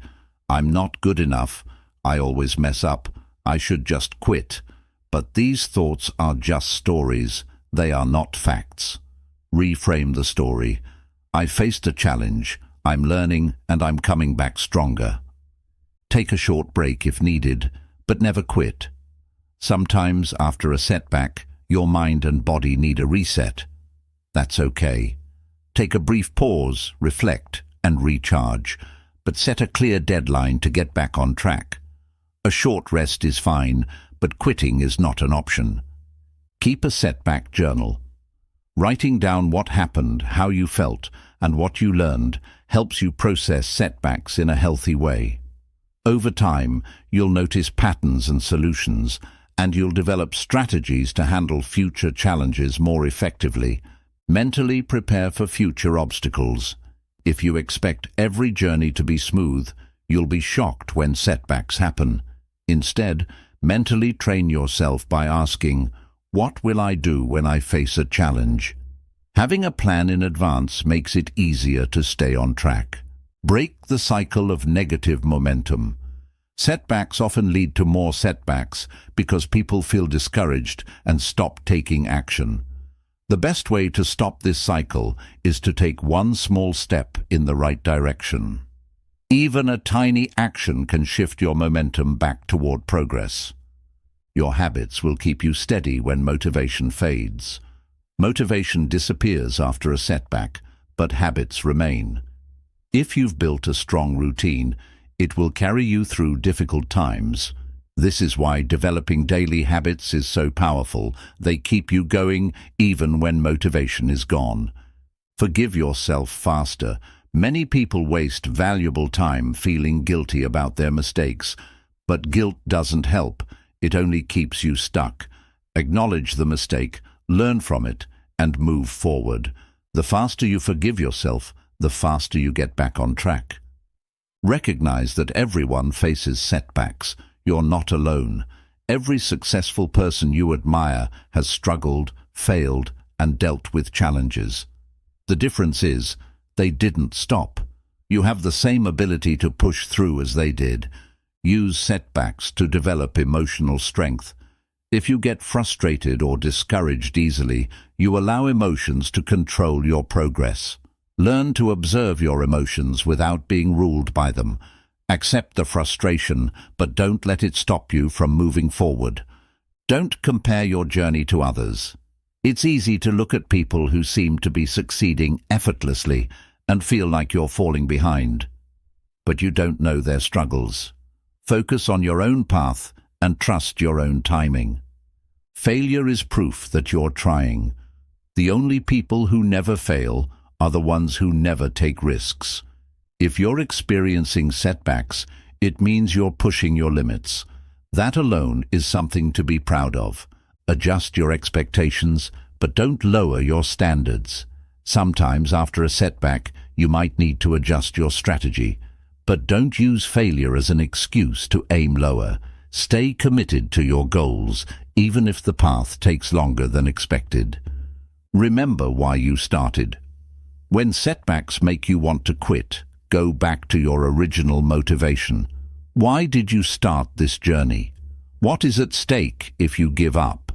I'm not good enough. I always mess up. I should just quit. But these thoughts are just stories. They are not facts. Reframe the story. I faced a challenge. I'm learning and I'm coming back stronger. Take a short break if needed, but never quit. Sometimes after a setback, your mind and body need a reset. That's okay. Take a brief pause, reflect, and recharge, but set a clear deadline to get back on track. A short rest is fine, but quitting is not an option. Keep a setback journal. Writing down what happened, how you felt, and what you learned helps you process setbacks in a healthy way. Over time, you'll notice patterns and solutions, and you'll develop strategies to handle future challenges more effectively. Mentally prepare for future obstacles. If you expect every journey to be smooth, you'll be shocked when setbacks happen. Instead, mentally train yourself by asking, "What will I do when I face a challenge?" Having a plan in advance makes it easier to stay on track. Break the cycle of negative momentum. Setbacks often lead to more setbacks because people feel discouraged and stop taking action. The best way to stop this cycle is to take one small step in the right direction. Even a tiny action can shift your momentum back toward progress. Your habits will keep you steady when motivation fades. Motivation disappears after a setback, but habits remain. If you've built a strong routine, it will carry you through difficult times. This is why developing daily habits is so powerful. They keep you going even when motivation is gone. Forgive yourself faster. Many people waste valuable time feeling guilty about their mistakes, but guilt doesn't help. It only keeps you stuck. Acknowledge the mistake, learn from it, and move forward. The faster you forgive yourself, the faster you get back on track. Recognize that everyone faces setbacks. You're not alone. Every successful person you admire has struggled, failed, and dealt with challenges. The difference is, they didn't stop. You have the same ability to push through as they did. Use setbacks to develop emotional strength. If you get frustrated or discouraged easily, you allow emotions to control your progress. Learn to observe your emotions without being ruled by them. Accept the frustration, but don't let it stop you from moving forward. Don't compare your journey to others. It's easy to look at people who seem to be succeeding effortlessly and feel like you're falling behind. But you don't know their struggles. Focus on your own path and trust your own timing. Failure is proof that you're trying. The only people who never fail are the ones who never take risks. If you're experiencing setbacks, it means you're pushing your limits. That alone is something to be proud of. Adjust your expectations, but don't lower your standards. Sometimes after a setback, you might need to adjust your strategy. But don't use failure as an excuse to aim lower. Stay committed to your goals, even if the path takes longer than expected. Remember why you started. When setbacks make you want to quit, go back to your original motivation. Why did you start this journey? What is at stake if you give up?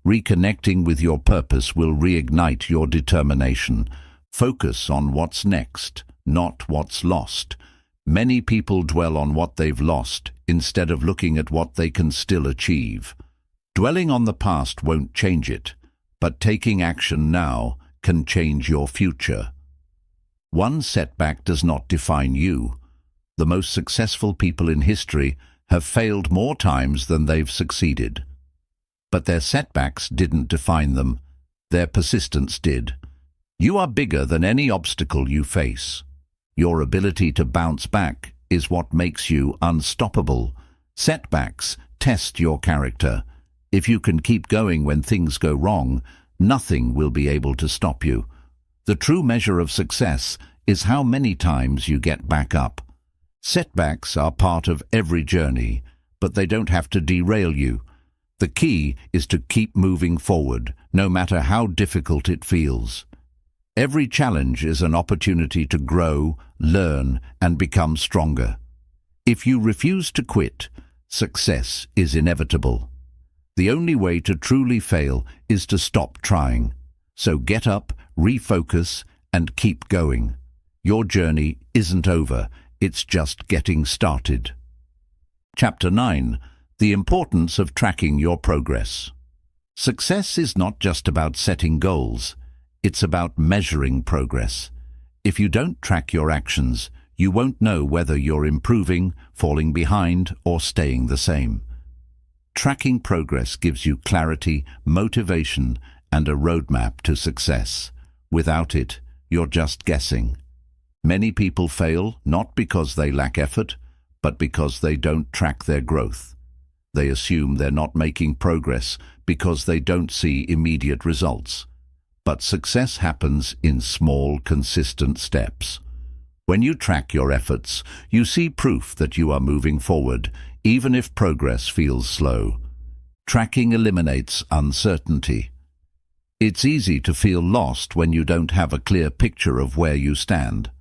Reconnecting with your purpose will reignite your determination. Focus on what's next, not what's lost. Many people dwell on what they've lost instead of looking at what they can still achieve. Dwelling on the past won't change it, but taking action now can change your future. One setback does not define you. The most successful people in history have failed more times than they've succeeded. But their setbacks didn't define them. Their persistence did. You are bigger than any obstacle you face. Your ability to bounce back is what makes you unstoppable. Setbacks test your character. If you can keep going when things go wrong, nothing will be able to stop you. The true measure of success is how many times you get back up. Setbacks are part of every journey, but they don't have to derail you. The key is to keep moving forward, no matter how difficult it feels. Every challenge is an opportunity to grow, learn, and become stronger. If you refuse to quit, success is inevitable. The only way to truly fail is to stop trying. So get up, refocus, and keep going. Your journey isn't over, it's just getting started. Chapter 9. The importance of tracking your progress. Success is not just about setting goals. It's about measuring progress. If you don't track your actions, you won't know whether you're improving, falling behind, or staying the same. Tracking progress gives you clarity, motivation, and a roadmap to success. Without it, you're just guessing. Many people fail not because they lack effort, but because they don't track their growth. They assume they're not making progress because they don't see immediate results. But success happens in small, consistent steps. When you track your efforts, you see proof that you are moving forward, even if progress feels slow. Tracking eliminates uncertainty. It's easy to feel lost when you don't have a clear picture of where you stand.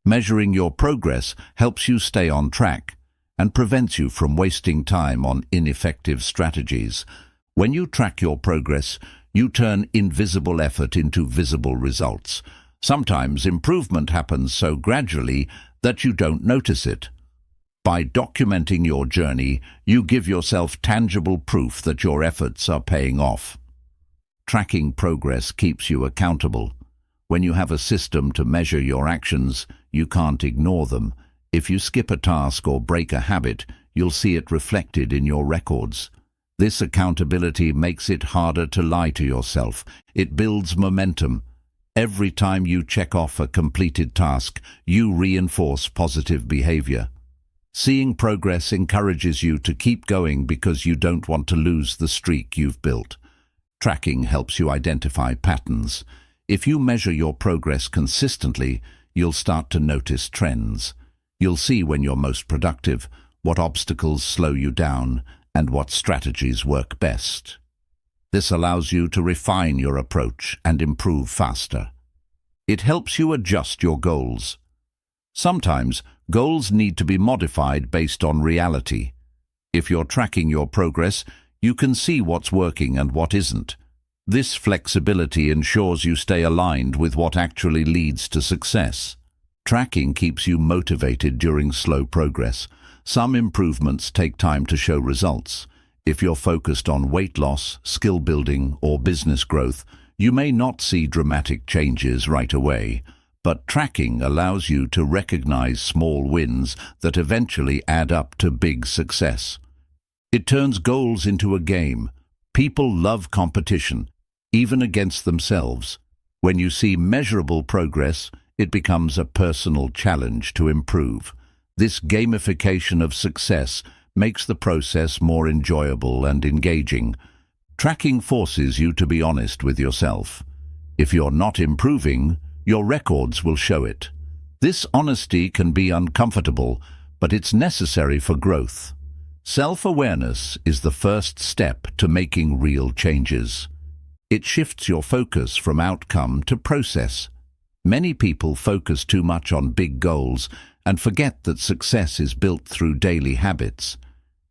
Measuring your progress helps you stay on track and prevents you from wasting time on ineffective strategies. When you track your progress, you turn invisible effort into visible results. Sometimes improvement happens so gradually that you don't notice it. By documenting your journey, you give yourself tangible proof that your efforts are paying off. Tracking progress keeps you accountable. When you have a system to measure your actions, you can't ignore them. If you skip a task or break a habit, you'll see it reflected in your records. This accountability makes it harder to lie to yourself. It builds momentum. Every time you check off a completed task, you reinforce positive behavior. Seeing progress encourages you to keep going because you don't want to lose the streak you've built. Tracking helps you identify patterns. If you measure your progress consistently, you'll start to notice trends. You'll see when you're most productive, what obstacles slow you down, and what strategies work best. This allows you to refine your approach and improve faster. It helps you adjust your goals. Sometimes, goals need to be modified based on reality. If you're tracking your progress, you can see what's working and what isn't. This flexibility ensures you stay aligned with what actually leads to success. Tracking keeps you motivated during slow progress. Some improvements take time to show results. If you're focused on weight loss, skill building, or business growth, you may not see dramatic changes right away. But tracking allows you to recognize small wins that eventually add up to big success. It turns goals into a game. People love competition, even against themselves. When you see measurable progress, it becomes a personal challenge to improve. This gamification of success makes the process more enjoyable and engaging. Tracking forces you to be honest with yourself. If you're not improving, your records will show it. This honesty can be uncomfortable, but it's necessary for growth. Self-awareness is the first step to making real changes. It shifts your focus from outcome to process. Many people focus too much on big goals and forget that success is built through daily habits.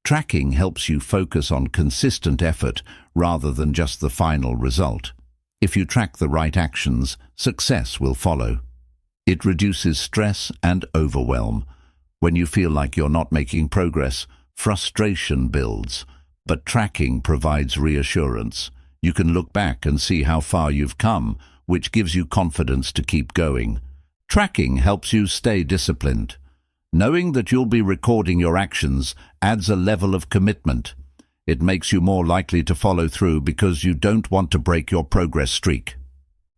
Tracking helps you focus on consistent effort rather than just the final result. If you track the right actions, success will follow. It reduces stress and overwhelm. When you feel like you're not making progress, frustration builds. But tracking provides reassurance. You can look back and see how far you've come, which gives you confidence to keep going. Tracking helps you stay disciplined. Knowing that you'll be recording your actions adds a level of commitment. It makes you more likely to follow through because you don't want to break your progress streak.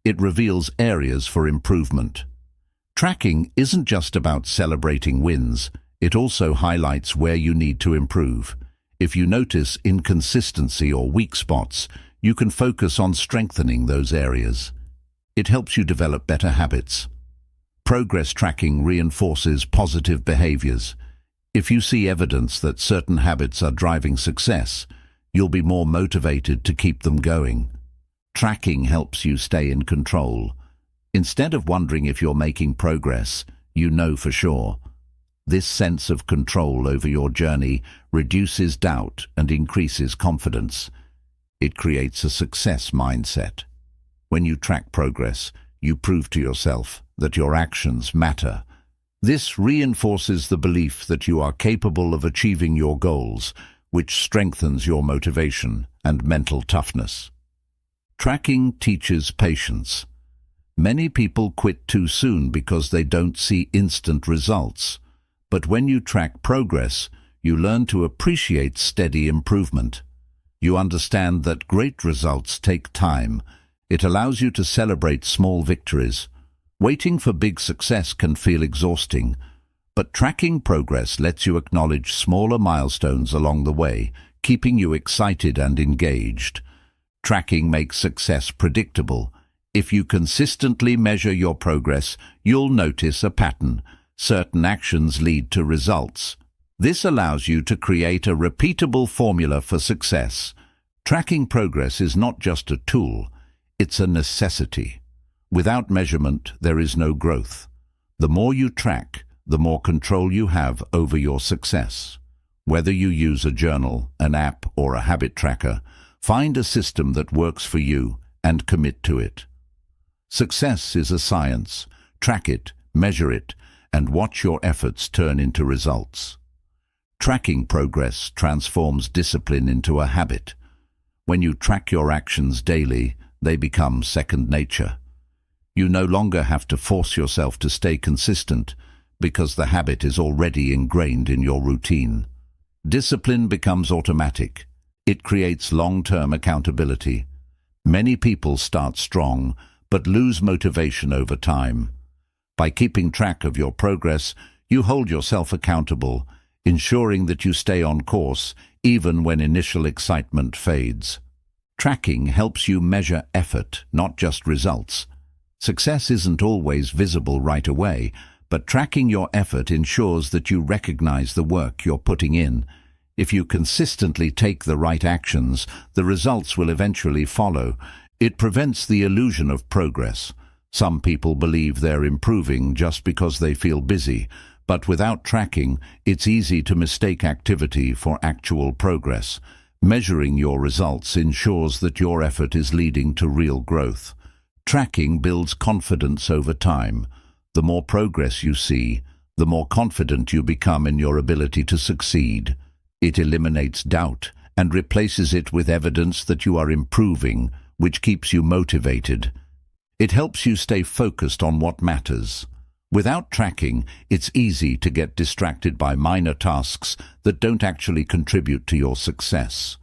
It reveals areas for improvement. Tracking isn't just about celebrating wins, it also highlights where you need to improve. If you notice inconsistency or weak spots, you can focus on strengthening those areas. It helps you develop better habits. Progress tracking reinforces positive behaviors. If you see evidence that certain habits are driving success, you'll be more motivated to keep them going. Tracking helps you stay in control. Instead of wondering if you're making progress, you know for sure. This sense of control over your journey reduces doubt and increases confidence. It creates a success mindset. When you track progress, you prove to yourself that your actions matter. This reinforces the belief that you are capable of achieving your goals, which strengthens your motivation and mental toughness. Tracking teaches patience. Many people quit too soon because they don't see instant results. But when you track progress, you learn to appreciate steady improvement. You understand that great results take time. It allows you to celebrate small victories. Waiting for big success can feel exhausting, but tracking progress lets you acknowledge smaller milestones along the way, keeping you excited and engaged. Tracking makes success predictable. If you consistently measure your progress, you'll notice a pattern. Certain actions lead to results. This allows you to create a repeatable formula for success. Tracking progress is not just a tool, it's a necessity. Without measurement, there is no growth. The more you track, the more control you have over your success. Whether you use a journal, an app, or a habit tracker, find a system that works for you and commit to it. Success is a science. Track it, measure it, and watch your efforts turn into results. Tracking progress transforms discipline into a habit. When you track your actions daily, they become second nature. You no longer have to force yourself to stay consistent because the habit is already ingrained in your routine. Discipline becomes automatic. It creates long-term accountability. Many people start strong but lose motivation over time. By keeping track of your progress, you hold yourself accountable, ensuring that you stay on course even when initial excitement fades. Tracking helps you measure effort, not just results. Success isn't always visible right away, but tracking your effort ensures that you recognize the work you're putting in. If you consistently take the right actions, the results will eventually follow. It prevents the illusion of progress. Some people believe they're improving just because they feel busy, but without tracking, it's easy to mistake activity for actual progress. Measuring your results ensures that your effort is leading to real growth. Tracking builds confidence over time. The more progress you see, the more confident you become in your ability to succeed. It eliminates doubt and replaces it with evidence that you are improving, which keeps you motivated. It helps you stay focused on what matters. Without tracking, it's easy to get distracted by minor tasks that don't actually contribute to your success.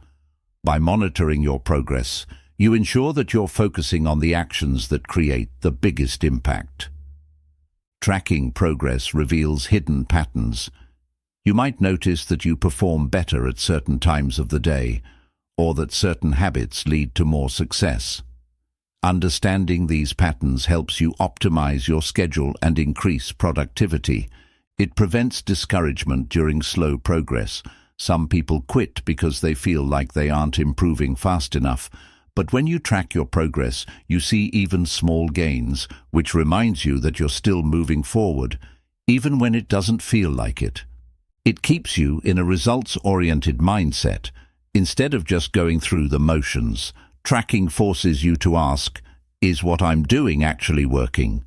By monitoring your progress, you ensure that you're focusing on the actions that create the biggest impact. Tracking progress reveals hidden patterns. You might notice that you perform better at certain times of the day, or that certain habits lead to more success. Understanding these patterns helps you optimize your schedule and increase productivity. It prevents discouragement during slow progress. Some people quit because they feel like they aren't improving fast enough. But when you track your progress, you see even small gains, which reminds you that you're still moving forward, even when it doesn't feel like it. It keeps you in a results-oriented mindset. Instead of just going through the motions, tracking forces you to ask, is what I'm doing actually working?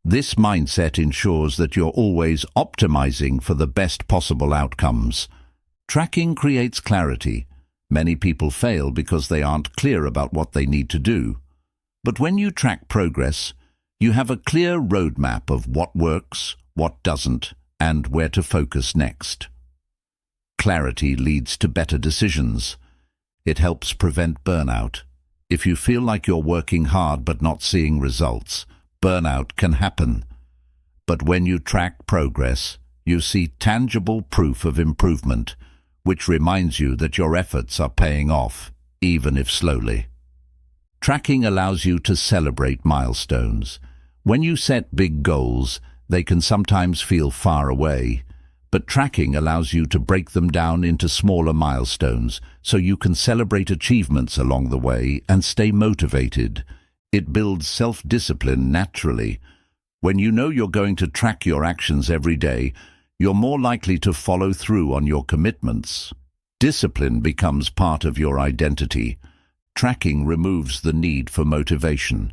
This mindset ensures that you're always optimizing for the best possible outcomes. Tracking creates clarity. Many people fail because they aren't clear about what they need to do. But when you track progress, you have a clear roadmap of what works, what doesn't, and where to focus next. Clarity leads to better decisions. It helps prevent burnout. If you feel like you're working hard but not seeing results, burnout can happen. But when you track progress, you see tangible proof of improvement, which reminds you that your efforts are paying off, even if slowly. Tracking allows you to celebrate milestones. When you set big goals, they can sometimes feel far away, but tracking allows you to break them down into smaller milestones so you can celebrate achievements along the way and stay motivated. It builds self-discipline naturally. When you know you're going to track your actions every day, you're more likely to follow through on your commitments. Discipline becomes part of your identity. Tracking removes the need for motivation.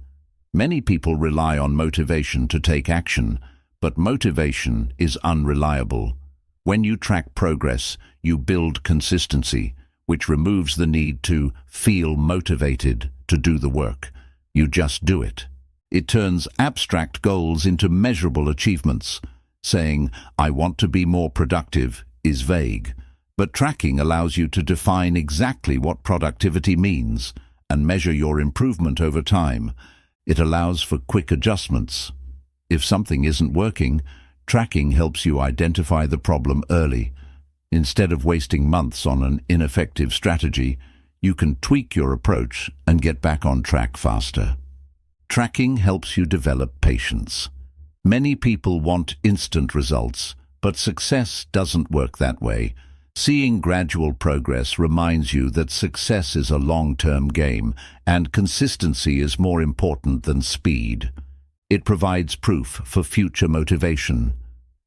Many people rely on motivation to take action, but motivation is unreliable. When you track progress, you build consistency, which removes the need to feel motivated to do the work. You just do it. It turns abstract goals into measurable achievements. Saying, "I want to be more productive," is vague, but tracking allows you to define exactly what productivity means and measure your improvement over time. It allows for quick adjustments. If something isn't working, tracking helps you identify the problem early. Instead of wasting months on an ineffective strategy, you can tweak your approach and get back on track faster. Tracking helps you develop patience. Many people want instant results, but success doesn't work that way. Seeing gradual progress reminds you that success is a long-term game, and consistency is more important than speed. It provides proof for future motivation.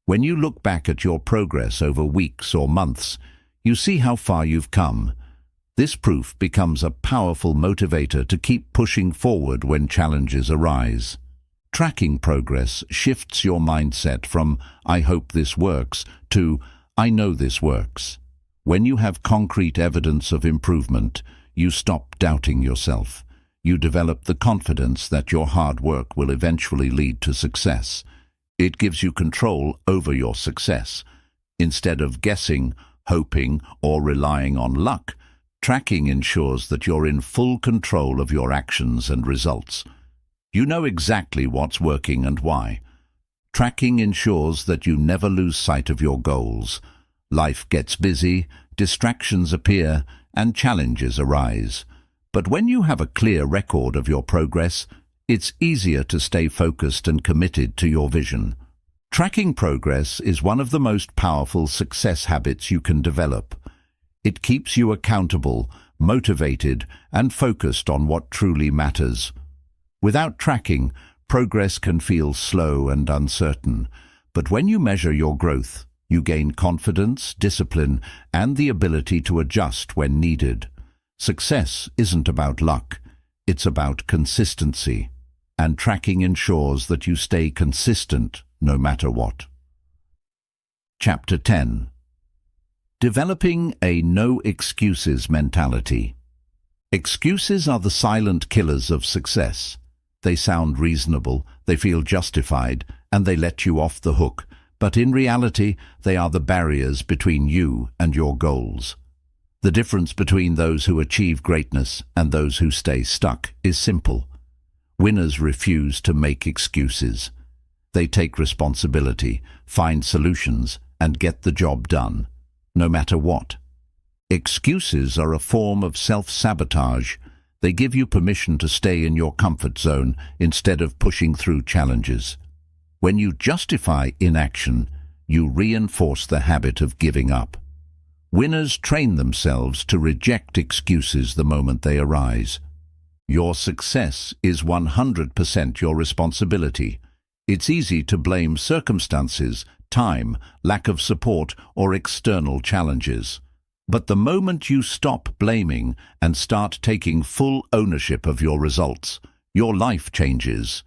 When you look back at your progress over weeks or months, you see how far you've come. This proof becomes a powerful motivator to keep pushing forward when challenges arise. Tracking progress shifts your mindset from "I hope this works" to "I know this works." When you have concrete evidence of improvement, you stop doubting yourself. You develop the confidence that your hard work will eventually lead to success. It gives you control over your success. Instead of guessing, hoping, or relying on luck, tracking ensures that you're in full control of your actions and results. You know exactly what's working and why. Tracking ensures that you never lose sight of your goals. Life gets busy, distractions appear, and challenges arise. But when you have a clear record of your progress, it's easier to stay focused and committed to your vision. Tracking progress is one of the most powerful success habits you can develop. It keeps you accountable, motivated, and focused on what truly matters. Without tracking, progress can feel slow and uncertain, but when you measure your growth, you gain confidence, discipline, and the ability to adjust when needed. Success isn't about luck, it's about consistency, and tracking ensures that you stay consistent no matter what. Chapter 10. Developing a no excuses mentality. Excuses are the silent killers of success. They sound reasonable, they feel justified, and they let you off the hook, but in reality, they are the barriers between you and your goals. The difference between those who achieve greatness and those who stay stuck is simple. Winners refuse to make excuses. They take responsibility, find solutions, and get the job done, no matter what. Excuses are a form of self-sabotage. They give you permission to stay in your comfort zone instead of pushing through challenges. When you justify inaction, you reinforce the habit of giving up. Winners train themselves to reject excuses the moment they arise. Your success is 100% your responsibility. It's easy to blame circumstances, time, lack of support, or external challenges. But the moment you stop blaming and start taking full ownership of your results, your life changes.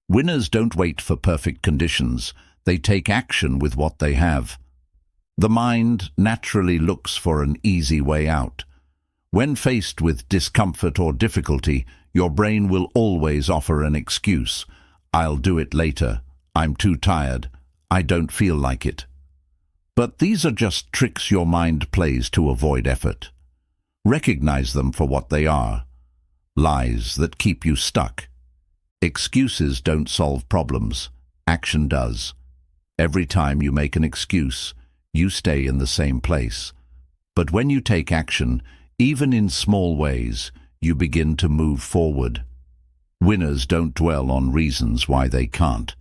Winners don't wait for perfect conditions. They take action with what they have. The mind naturally looks for an easy way out. When faced with discomfort or difficulty, your brain will always offer an excuse. I'll do it later. I'm too tired. I don't feel like it. But these are just tricks your mind plays to avoid effort. Recognize them for what they are: lies that keep you stuck. Excuses don't solve problems. Action does. Every time you make an excuse, you stay in the same place. But when you take action, even in small ways, you begin to move forward. Winners don't dwell on reasons why they can't.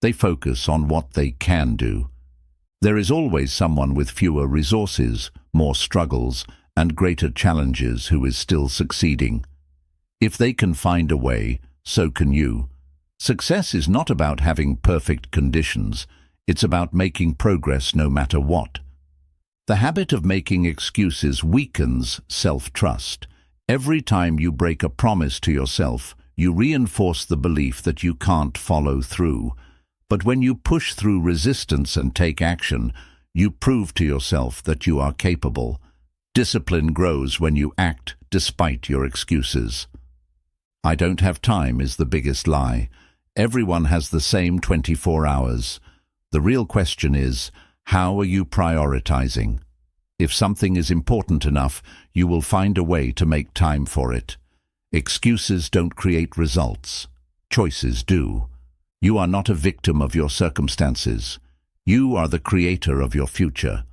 They focus on what they can do. There is always someone with fewer resources, more struggles, and greater challenges who is still succeeding. If they can find a way, so can you. Success is not about having perfect conditions. It's about making progress no matter what. The habit of making excuses weakens self-trust. Every time you break a promise to yourself, you reinforce the belief that you can't follow through. But when you push through resistance and take action, you prove to yourself that you are capable. Discipline grows when you act despite your excuses. I don't have time is the biggest lie. Everyone has the same 24 hours. The real question is, how are you prioritizing? If something is important enough, you will find a way to make time for it. Excuses don't create results. Choices do. You are not a victim of your circumstances. You are the creator of your future.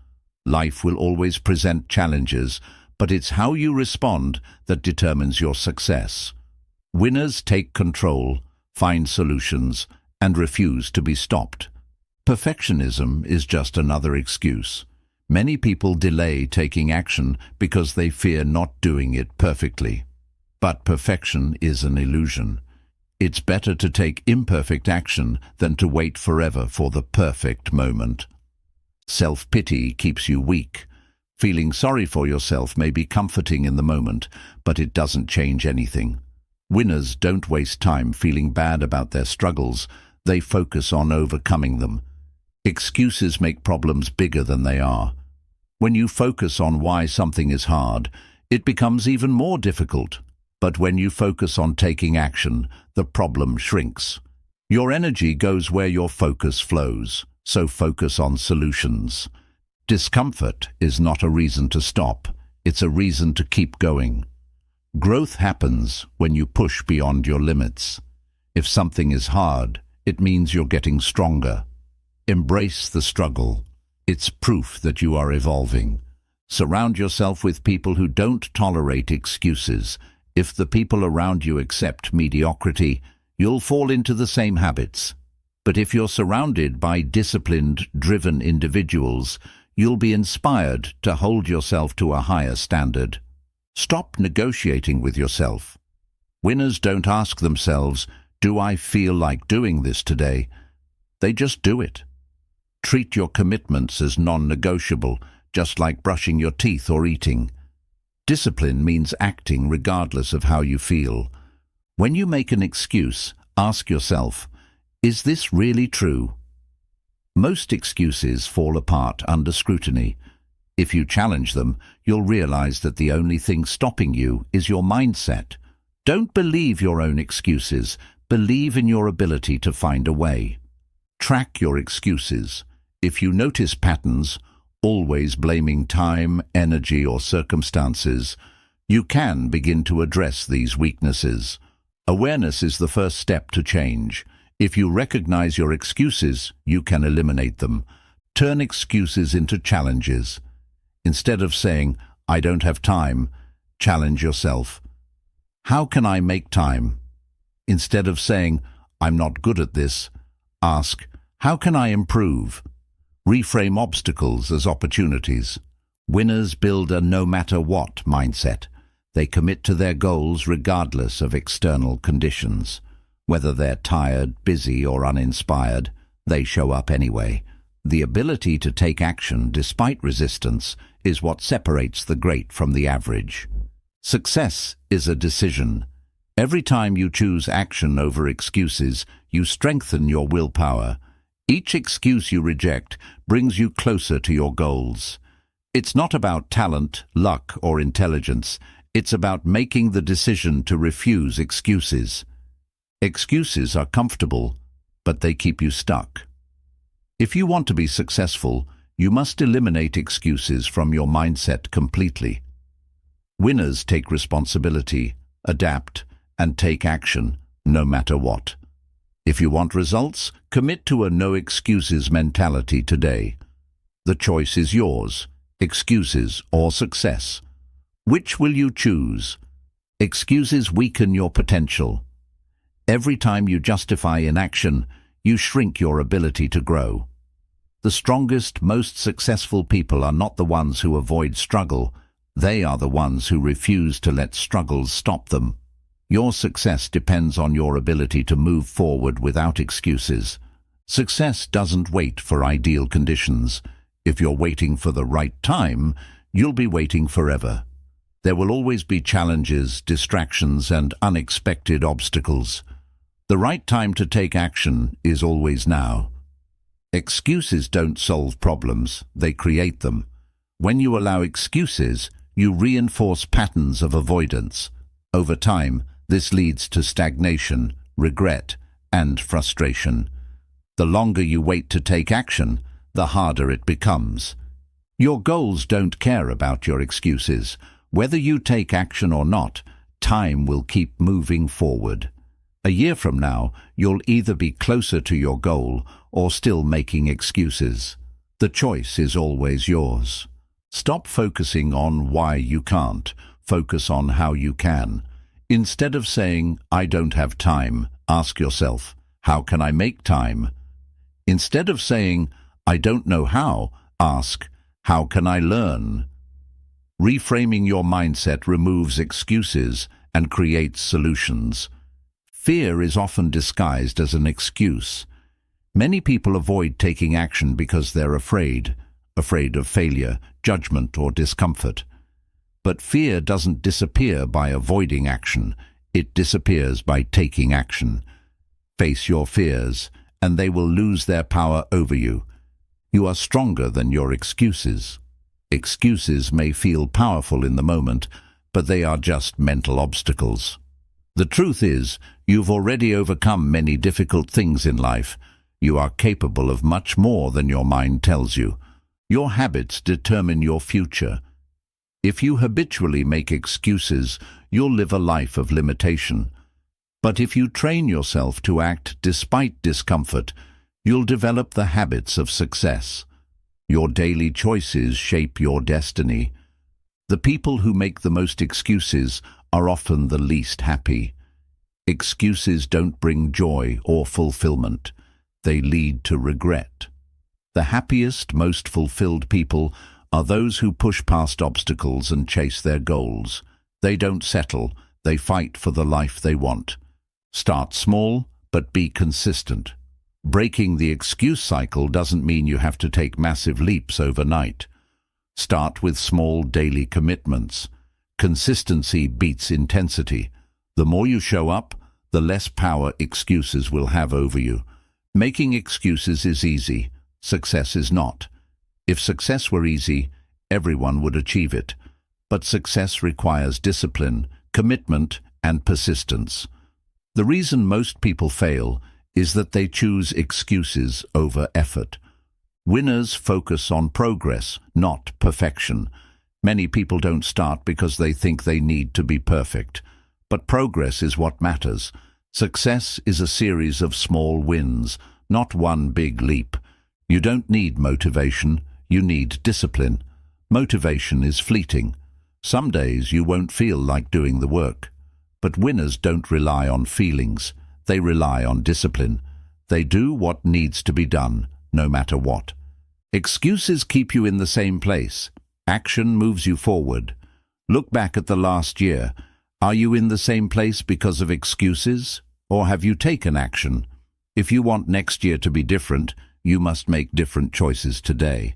Life will always present challenges, but it's how you respond that determines your success. Winners take control, find solutions, and refuse to be stopped. Perfectionism is just another excuse. Many people delay taking action because they fear not doing it perfectly. But perfection is an illusion. It's better to take imperfect action than to wait forever for the perfect moment. Self-pity keeps you weak. Feeling sorry for yourself may be comforting in the moment, but it doesn't change anything. Winners don't waste time feeling bad about their struggles. They focus on overcoming them. Excuses make problems bigger than they are. When you focus on why something is hard, it becomes even more difficult. But when you focus on taking action, the problem shrinks. Your energy goes where your focus flows, so focus on solutions. Discomfort is not a reason to stop, it's a reason to keep going. Growth happens when you push beyond your limits. If something is hard, it means you're getting stronger. Embrace the struggle. It's proof that you are evolving. Surround yourself with people who don't tolerate excuses. If the people around you accept mediocrity, you'll fall into the same habits. But if you're surrounded by disciplined, driven individuals, you'll be inspired to hold yourself to a higher standard. Stop negotiating with yourself. Winners don't ask themselves, "Do I feel like doing this today?" They just do it. Treat your commitments as non-negotiable, just like brushing your teeth or eating. Discipline means acting regardless of how you feel. When you make an excuse, ask yourself, is this really true? Most excuses fall apart under scrutiny. If you challenge them, you'll realize that the only thing stopping you is your mindset. Don't believe your own excuses. Believe in your ability to find a way. Track your excuses. If you notice patterns, always blaming time, energy, or circumstances, you can begin to address these weaknesses. Awareness is the first step to change. If you recognize your excuses, you can eliminate them. Turn excuses into challenges. Instead of saying, "I don't have time," challenge yourself. How can I make time? Instead of saying, "I'm not good at this," ask, "How can I improve?" Reframe obstacles as opportunities. Winners build a no-matter-what mindset. They commit to their goals regardless of external conditions. Whether they're tired, busy, or uninspired, they show up anyway. The ability to take action despite resistance is what separates the great from the average. Success is a decision. Every time you choose action over excuses, you strengthen your willpower. Each excuse you reject brings you closer to your goals. It's not about talent, luck, or intelligence. It's about making the decision to refuse excuses. Excuses are comfortable, but they keep you stuck. If you want to be successful, you must eliminate excuses from your mindset completely. Winners take responsibility, adapt, and take action, no matter what. If you want results, commit to a no excuses mentality today. The choice is yours, excuses or success. Which will you choose? Excuses weaken your potential. Every time you justify inaction, you shrink your ability to grow. The strongest, most successful people are not the ones who avoid struggle. They are the ones who refuse to let struggles stop them. Your success depends on your ability to move forward without excuses. Success doesn't wait for ideal conditions. If you're waiting for the right time, you'll be waiting forever. There will always be challenges, distractions, and unexpected obstacles. The right time to take action is always now. Excuses don't solve problems, they create them. When you allow excuses, you reinforce patterns of avoidance. Over time, this leads to stagnation, regret, and frustration. The longer you wait to take action, the harder it becomes. Your goals don't care about your excuses. Whether you take action or not, time will keep moving forward. A year from now, you'll either be closer to your goal or still making excuses. The choice is always yours. Stop focusing on why you can't. Focus on how you can. Instead of saying, "I don't have time," ask yourself, "How can I make time?" Instead of saying, "I don't know how," ask, "How can I learn?" Reframing your mindset removes excuses and creates solutions. Fear is often disguised as an excuse. Many people avoid taking action because they're afraid of failure, judgment, or discomfort. But fear doesn't disappear by avoiding action. It disappears by taking action. Face your fears, and they will lose their power over you. You are stronger than your excuses. Excuses may feel powerful in the moment, but they are just mental obstacles. The truth is, you've already overcome many difficult things in life. You are capable of much more than your mind tells you. Your habits determine your future. If you habitually make excuses, you'll live a life of limitation. But if you train yourself to act despite discomfort, you'll develop the habits of success. Your daily choices shape your destiny. The people who make the most excuses are often the least happy. Excuses don't bring joy or fulfillment. They lead to regret. The happiest, most fulfilled people are those who push past obstacles and chase their goals. They don't settle, they fight for the life they want. Start small, but be consistent. Breaking the excuse cycle doesn't mean you have to take massive leaps overnight. Start with small daily commitments. Consistency beats intensity. The more you show up, the less power excuses will have over you. Making excuses is easy. Success is not. If success were easy, everyone would achieve it. But success requires discipline, commitment, and persistence. The reason most people fail is that they choose excuses over effort. Winners focus on progress, not perfection. Many people don't start because they think they need to be perfect. But progress is what matters. Success is a series of small wins, not one big leap. You don't need motivation. You need discipline. Motivation is fleeting. Some days you won't feel like doing the work. But winners don't rely on feelings. They rely on discipline. They do what needs to be done, no matter what. Excuses keep you in the same place. Action moves you forward. Look back at the last year. Are you in the same place because of excuses? Or have you taken action? If you want next year to be different, you must make different choices today.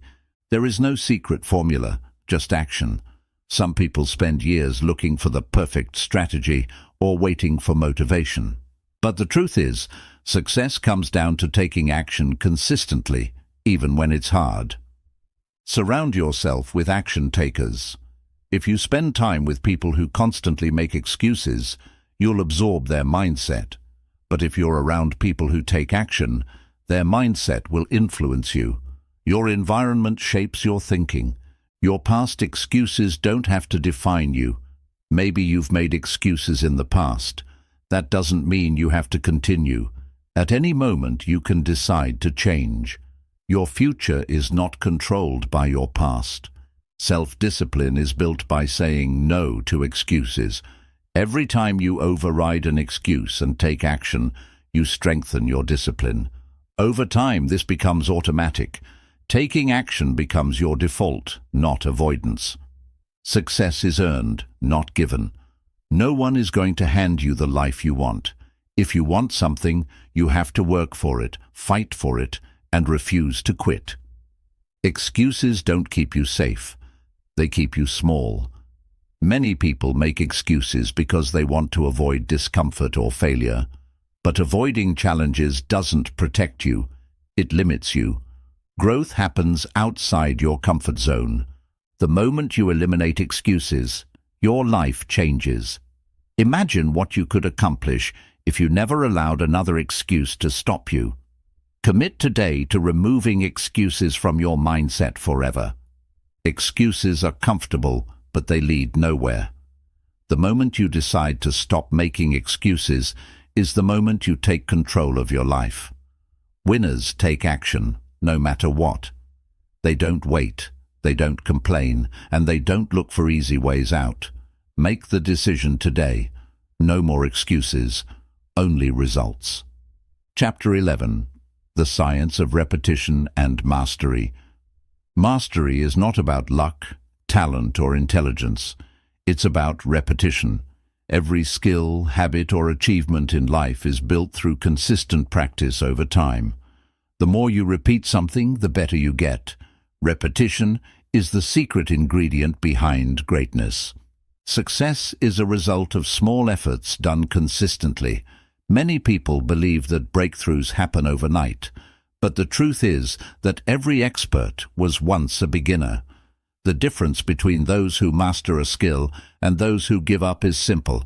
There is no secret formula, just action. Some people spend years looking for the perfect strategy or waiting for motivation. But the truth is, success comes down to taking action consistently, even when it's hard. Surround yourself with action takers. If you spend time with people who constantly make excuses, you'll absorb their mindset. But if you're around people who take action, their mindset will influence you. Your environment shapes your thinking. Your past excuses don't have to define you. Maybe you've made excuses in the past. That doesn't mean you have to continue. At any moment, you can decide to change. Your future is not controlled by your past. Self-discipline is built by saying no to excuses. Every time you override an excuse and take action, you strengthen your discipline. Over time, this becomes automatic. Taking action becomes your default, not avoidance. Success is earned, not given. No one is going to hand you the life you want. If you want something, you have to work for it, fight for it, and refuse to quit. Excuses don't keep you safe. They keep you small. Many people make excuses because they want to avoid discomfort or failure. But avoiding challenges doesn't protect you. It limits you. Growth happens outside your comfort zone. The moment you eliminate excuses, your life changes. Imagine what you could accomplish if you never allowed another excuse to stop you. Commit today to removing excuses from your mindset forever. Excuses are comfortable, but they lead nowhere. The moment you decide to stop making excuses is the moment you take control of your life. Winners take action, no matter what. They don't wait, they don't complain, and they don't look for easy ways out. Make the decision today. No more excuses, only results. Chapter 11. The Science of Repetition and Mastery. Mastery is not about luck, talent, or intelligence. It's about repetition. Every skill, habit, or achievement in life is built through consistent practice over time. The more you repeat something, the better you get. Repetition is the secret ingredient behind greatness. Success is a result of small efforts done consistently. Many people believe that breakthroughs happen overnight, but the truth is that every expert was once a beginner. The difference between those who master a skill and those who give up is simple.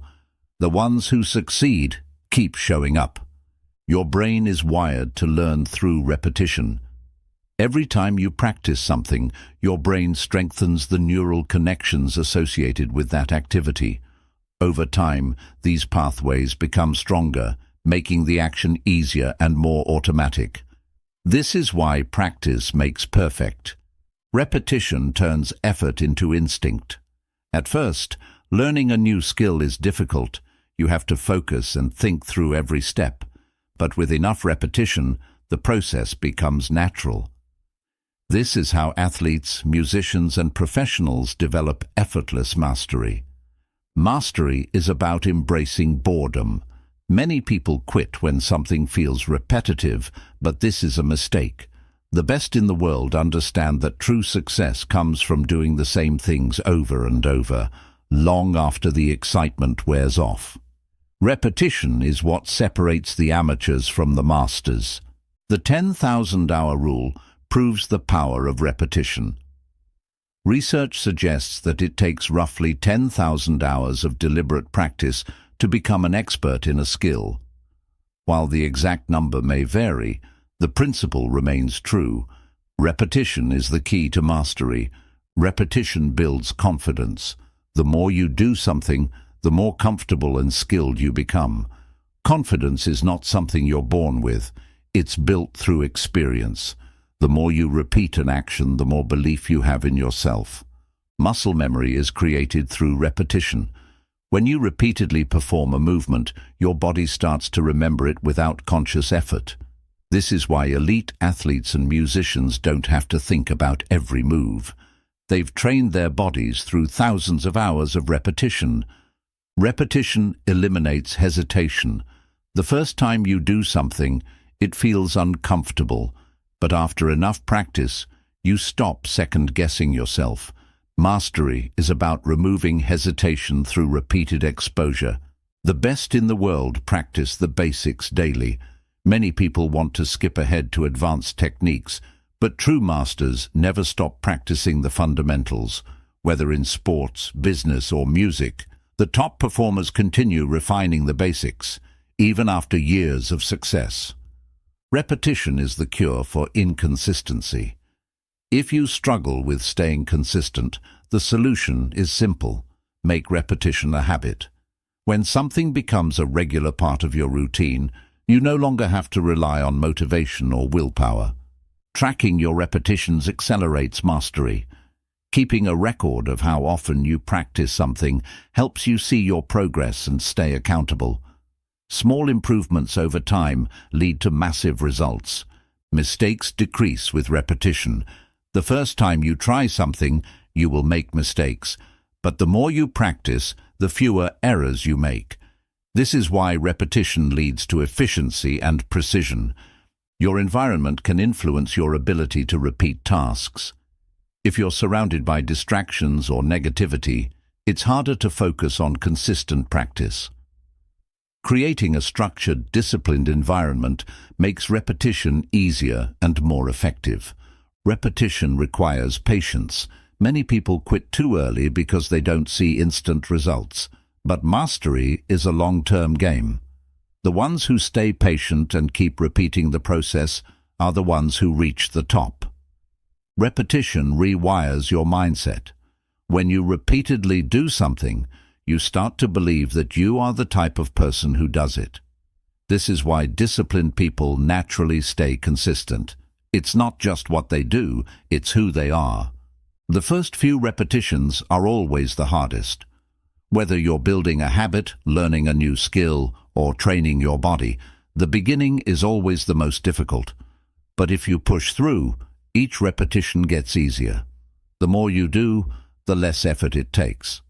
The ones who succeed keep showing up. Your brain is wired to learn through repetition. Every time you practice something, your brain strengthens the neural connections associated with that activity. Over time, these pathways become stronger, making the action easier and more automatic. This is why practice makes perfect. Repetition turns effort into instinct. At first, learning a new skill is difficult. You have to focus and think through every step. But with enough repetition, the process becomes natural. This is how athletes, musicians, and professionals develop effortless mastery. Mastery is about embracing boredom. Many people quit when something feels repetitive, but this is a mistake. The best in the world understand that true success comes from doing the same things over and over, long after the excitement wears off. Repetition is what separates the amateurs from the masters. The 10,000-hour rule proves the power of repetition. Research suggests that it takes roughly 10,000 hours of deliberate practice to become an expert in a skill. While the exact number may vary, the principle remains true. Repetition is the key to mastery. Repetition builds confidence. The more you do something, the more comfortable and skilled you become. Confidence is not something you're born with. It's built through experience. The more you repeat an action, the more belief you have in yourself. Muscle memory is created through repetition. When you repeatedly perform a movement, your body starts to remember it without conscious effort. This is why elite athletes and musicians don't have to think about every move. They've trained their bodies through thousands of hours of repetition. Repetition eliminates hesitation. The first time you do something, it feels uncomfortable, but after enough practice, you stop second-guessing yourself. Mastery is about removing hesitation through repeated exposure. The best in the world practice the basics daily. Many people want to skip ahead to advanced techniques, but true masters never stop practicing the fundamentals. Whether in sports, business, or music, the top performers continue refining the basics, even after years of success. Repetition is the cure for inconsistency. If you struggle with staying consistent, the solution is simple. Make repetition a habit. When something becomes a regular part of your routine, you no longer have to rely on motivation or willpower. Tracking your repetitions accelerates mastery. Keeping a record of how often you practice something helps you see your progress and stay accountable. Small improvements over time lead to massive results. Mistakes decrease with repetition. The first time you try something, you will make mistakes, but the more you practice, the fewer errors you make. This is why repetition leads to efficiency and precision. Your environment can influence your ability to repeat tasks. If you're surrounded by distractions or negativity, it's harder to focus on consistent practice. Creating a structured, disciplined environment makes repetition easier and more effective. Repetition requires patience. Many people quit too early because they don't see instant results. But mastery is a long-term game. The ones who stay patient and keep repeating the process are the ones who reach the top. Repetition rewires your mindset. When you repeatedly do something, you start to believe that you are the type of person who does it. This is why disciplined people naturally stay consistent. It's not just what they do, it's who they are. The first few repetitions are always the hardest. Whether you're building a habit, learning a new skill, or training your body, the beginning is always the most difficult. But if you push through, each repetition gets easier. The more you do, the less effort it takes.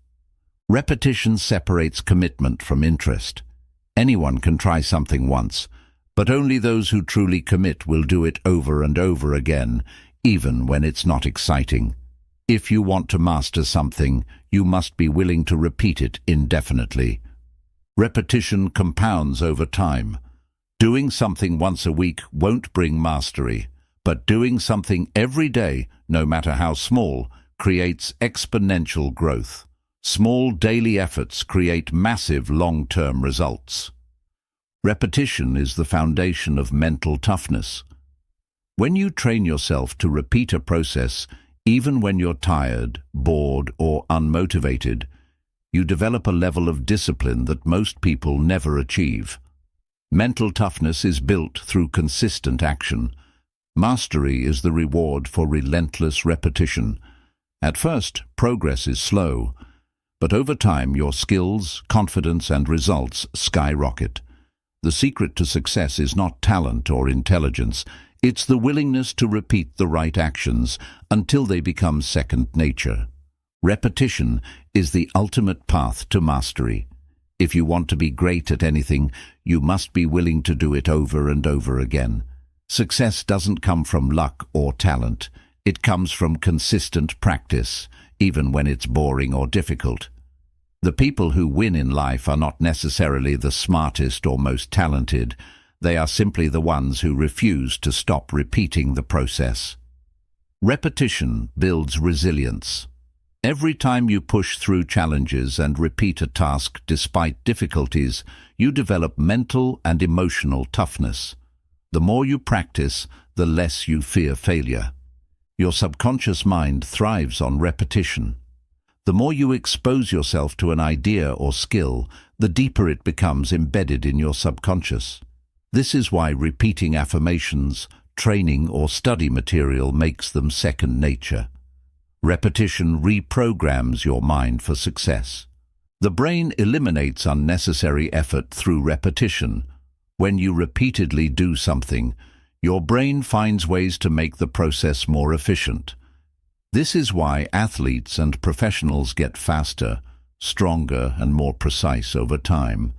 Repetition separates commitment from interest. Anyone can try something once, but only those who truly commit will do it over and over again, even when it's not exciting. If you want to master something, you must be willing to repeat it indefinitely. Repetition compounds over time. Doing something once a week won't bring mastery, but doing something every day, no matter how small, creates exponential growth. Small daily efforts create massive long-term results. Repetition is the foundation of mental toughness. When you train yourself to repeat a process, even when you're tired, bored, or unmotivated, you develop a level of discipline that most people never achieve. Mental toughness is built through consistent action. Mastery is the reward for relentless repetition. At first, progress is slow, but over time your skills, confidence, and results skyrocket. The secret to success is not talent or intelligence. It's the willingness to repeat the right actions until they become second nature. Repetition is the ultimate path to mastery. If you want to be great at anything, you must be willing to do it over and over again. Success doesn't come from luck or talent. It comes from consistent practice, even when it's boring or difficult. The people who win in life are not necessarily the smartest or most talented. They are simply the ones who refuse to stop repeating the process. Repetition builds resilience. Every time you push through challenges and repeat a task despite difficulties, you develop mental and emotional toughness. The more you practice, the less you fear failure. Your subconscious mind thrives on repetition. The more you expose yourself to an idea or skill, the deeper it becomes embedded in your subconscious. This is why repeating affirmations, training, or study material makes them second nature. Repetition reprograms your mind for success. The brain eliminates unnecessary effort through repetition. When you repeatedly do something, your brain finds ways to make the process more efficient. This is why athletes and professionals get faster, stronger, and more precise over time.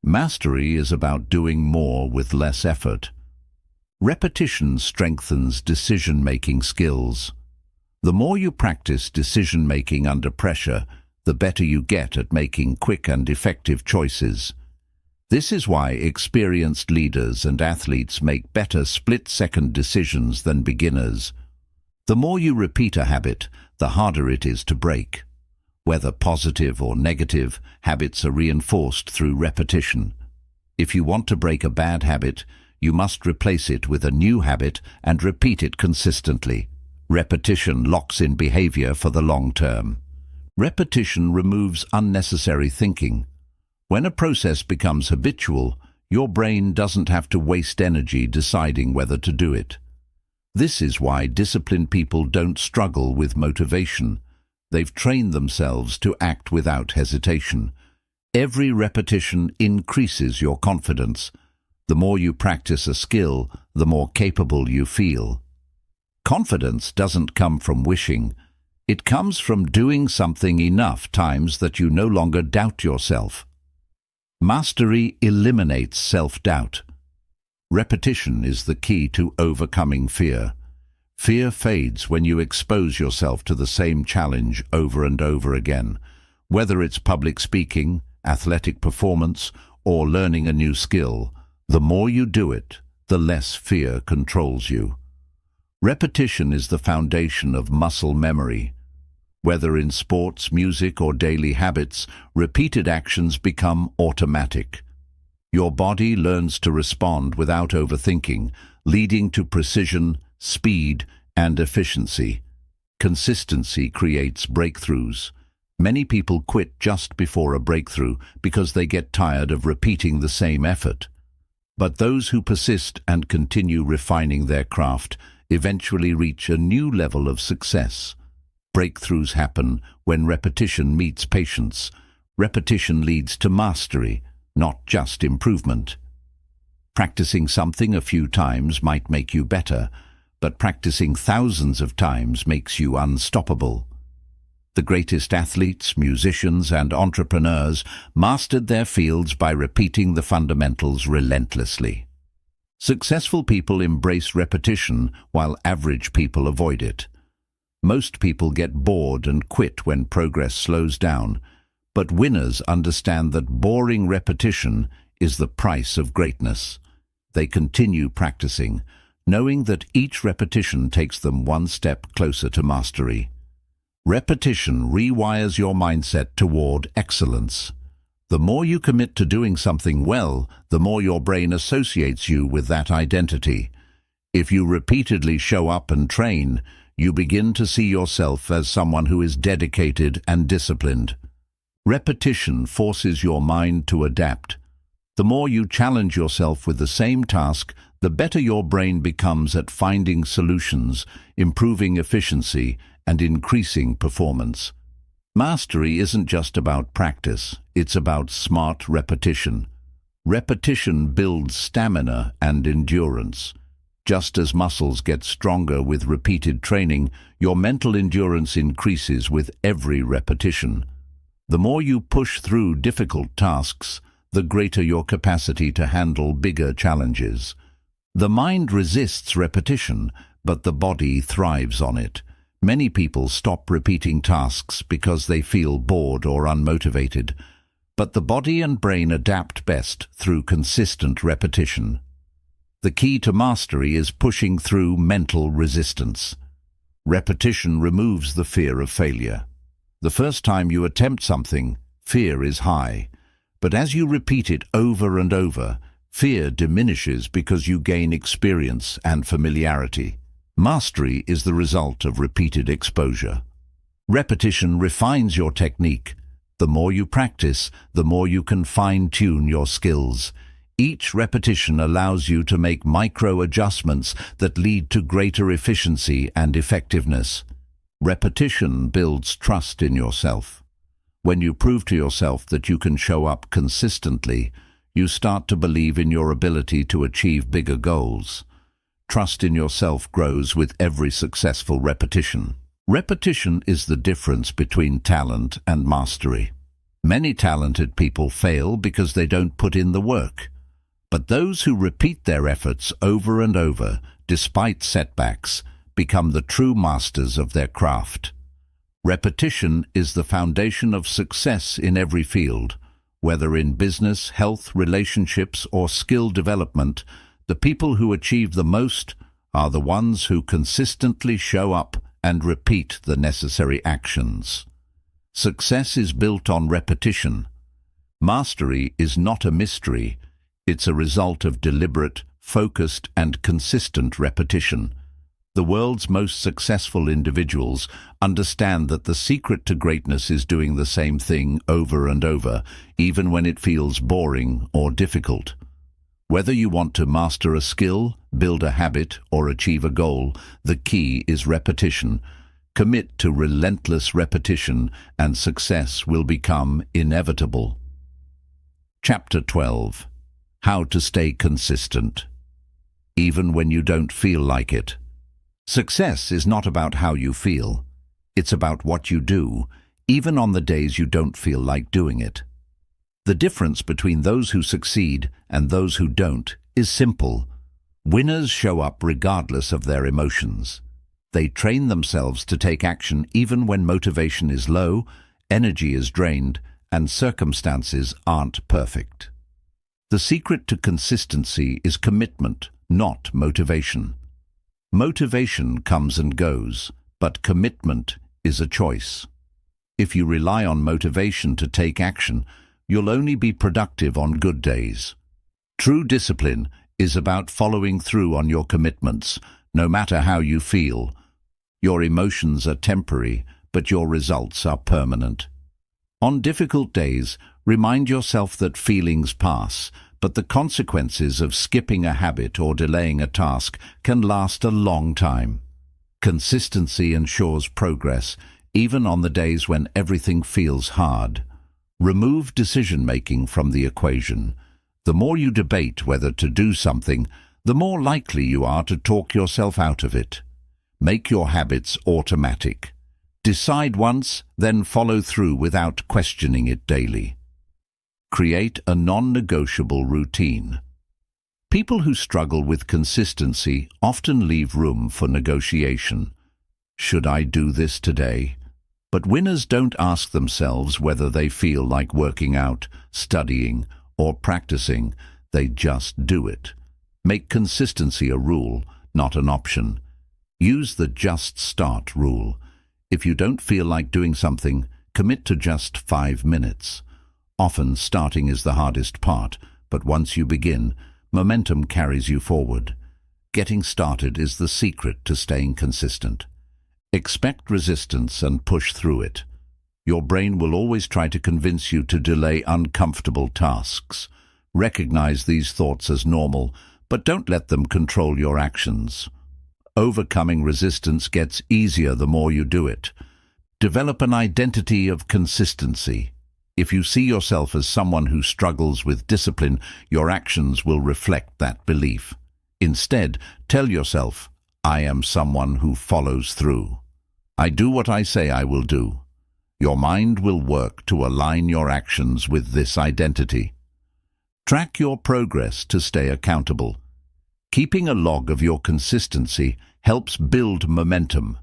Mastery is about doing more with less effort. Repetition strengthens decision-making skills. The more you practice decision-making under pressure, the better you get at making quick and effective choices. This is why experienced leaders and athletes make better split-second decisions than beginners. The more you repeat a habit, the harder it is to break. Whether positive or negative, habits are reinforced through repetition. If you want to break a bad habit, you must replace it with a new habit and repeat it consistently. Repetition locks in behavior for the long term. Repetition removes unnecessary thinking. When a process becomes habitual, your brain doesn't have to waste energy deciding whether to do it. This is why disciplined people don't struggle with motivation. They've trained themselves to act without hesitation. Every repetition increases your confidence. The more you practice a skill, the more capable you feel. Confidence doesn't come from wishing. It comes from doing something enough times that you no longer doubt yourself. Mastery eliminates self-doubt. Repetition is the key to overcoming fear. Fear fades when you expose yourself to the same challenge over and over again. Whether it's public speaking, athletic performance, or learning a new skill, the more you do it, the less fear controls you. Repetition is the foundation of muscle memory. Whether in sports, music, or daily habits, repeated actions become automatic. Your body learns to respond without overthinking, leading to precision, speed, and efficiency. Consistency creates breakthroughs. Many people quit just before a breakthrough because they get tired of repeating the same effort. But those who persist and continue refining their craft eventually reach a new level of success. Breakthroughs happen when repetition meets patience. Repetition leads to mastery, not just improvement. Practicing something a few times might make you better, but practicing thousands of times makes you unstoppable. The greatest athletes, musicians, and entrepreneurs mastered their fields by repeating the fundamentals relentlessly. Successful people embrace repetition while average people avoid it. Most people get bored and quit when progress slows down, but winners understand that boring repetition is the price of greatness. They continue practicing, knowing that each repetition takes them one step closer to mastery. Repetition rewires your mindset toward excellence. The more you commit to doing something well, the more your brain associates you with that identity. If you repeatedly show up and train, you begin to see yourself as someone who is dedicated and disciplined. Repetition forces your mind to adapt. The more you challenge yourself with the same task, the better your brain becomes at finding solutions, improving efficiency, and increasing performance. Mastery isn't just about practice, it's about smart repetition. Repetition builds stamina and endurance. Just as muscles get stronger with repeated training, your mental endurance increases with every repetition. The more you push through difficult tasks, the greater your capacity to handle bigger challenges. The mind resists repetition, but the body thrives on it. Many people stop repeating tasks because they feel bored or unmotivated, but the body and brain adapt best through consistent repetition. The key to mastery is pushing through mental resistance. Repetition removes the fear of failure. The first time you attempt something, fear is high, but as you repeat it over and over, fear diminishes because you gain experience and familiarity. Mastery is the result of repeated exposure. Repetition refines your technique. The more you practice, the more you can fine-tune your skills. Each repetition allows you to make micro-adjustments that lead to greater efficiency and effectiveness. Repetition builds trust in yourself. When you prove to yourself that you can show up consistently, you start to believe in your ability to achieve bigger goals. Trust in yourself grows with every successful repetition. Repetition is the difference between talent and mastery. Many talented people fail because they don't put in the work. But those who repeat their efforts over and over, despite setbacks, become the true masters of their craft. Repetition is the foundation of success in every field. Whether in business, health, relationships, or skill development, the people who achieve the most are the ones who consistently show up and repeat the necessary actions. Success is built on repetition. Mastery is not a mystery. It's a result of deliberate, focused, and consistent repetition. The world's most successful individuals understand that the secret to greatness is doing the same thing over and over, even when it feels boring or difficult. Whether you want to master a skill, build a habit, or achieve a goal, the key is repetition. Commit to relentless repetition, and success will become inevitable. Chapter 12. How to stay consistent, even when you don't feel like it. Success is not about how you feel. It's about what you do, even on the days you don't feel like doing it. The difference between those who succeed and those who don't is simple. Winners show up regardless of their emotions. They train themselves to take action even when motivation is low, energy is drained, and circumstances aren't perfect. The secret to consistency is commitment, not motivation. Motivation comes and goes, but commitment is a choice. If you rely on motivation to take action, you'll only be productive on good days. True discipline is about following through on your commitments, no matter how you feel. Your emotions are temporary, but your results are permanent. On difficult days, remind yourself that feelings pass, but the consequences of skipping a habit or delaying a task can last a long time. Consistency ensures progress, even on the days when everything feels hard. Remove decision-making from the equation. The more you debate whether to do something, the more likely you are to talk yourself out of it. Make your habits automatic. Decide once, then follow through without questioning it daily. Create a non-negotiable routine. People who struggle with consistency often leave room for negotiation. Should I do this today? But winners don't ask themselves whether they feel like working out, studying, or practicing. They just do it. Make consistency a rule, not an option. Use the just start rule. If you don't feel like doing something, commit to just 5 minutes. Often starting is the hardest part, but once you begin, momentum carries you forward. Getting started is the secret to staying consistent. Expect resistance and push through it. Your brain will always try to convince you to delay uncomfortable tasks. Recognize these thoughts as normal, but don't let them control your actions. Overcoming resistance gets easier the more you do it. Develop an identity of consistency. If you see yourself as someone who struggles with discipline, your actions will reflect that belief. Instead, tell yourself, I am someone who follows through. I do what I say I will do. Your mind will work to align your actions with this identity. Track your progress to stay accountable. Keeping a log of your consistency helps build momentum.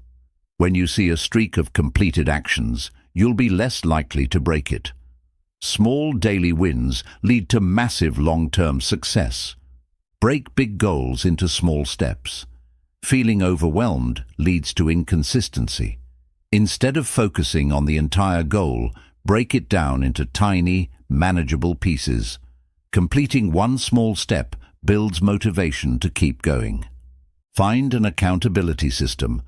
When you see a streak of completed actions, you'll be less likely to break it. Small daily wins lead to massive long-term success. Break big goals into small steps. Feeling overwhelmed leads to inconsistency. Instead of focusing on the entire goal, break it down into tiny, manageable pieces. Completing one small step builds motivation to keep going. Find an accountability system.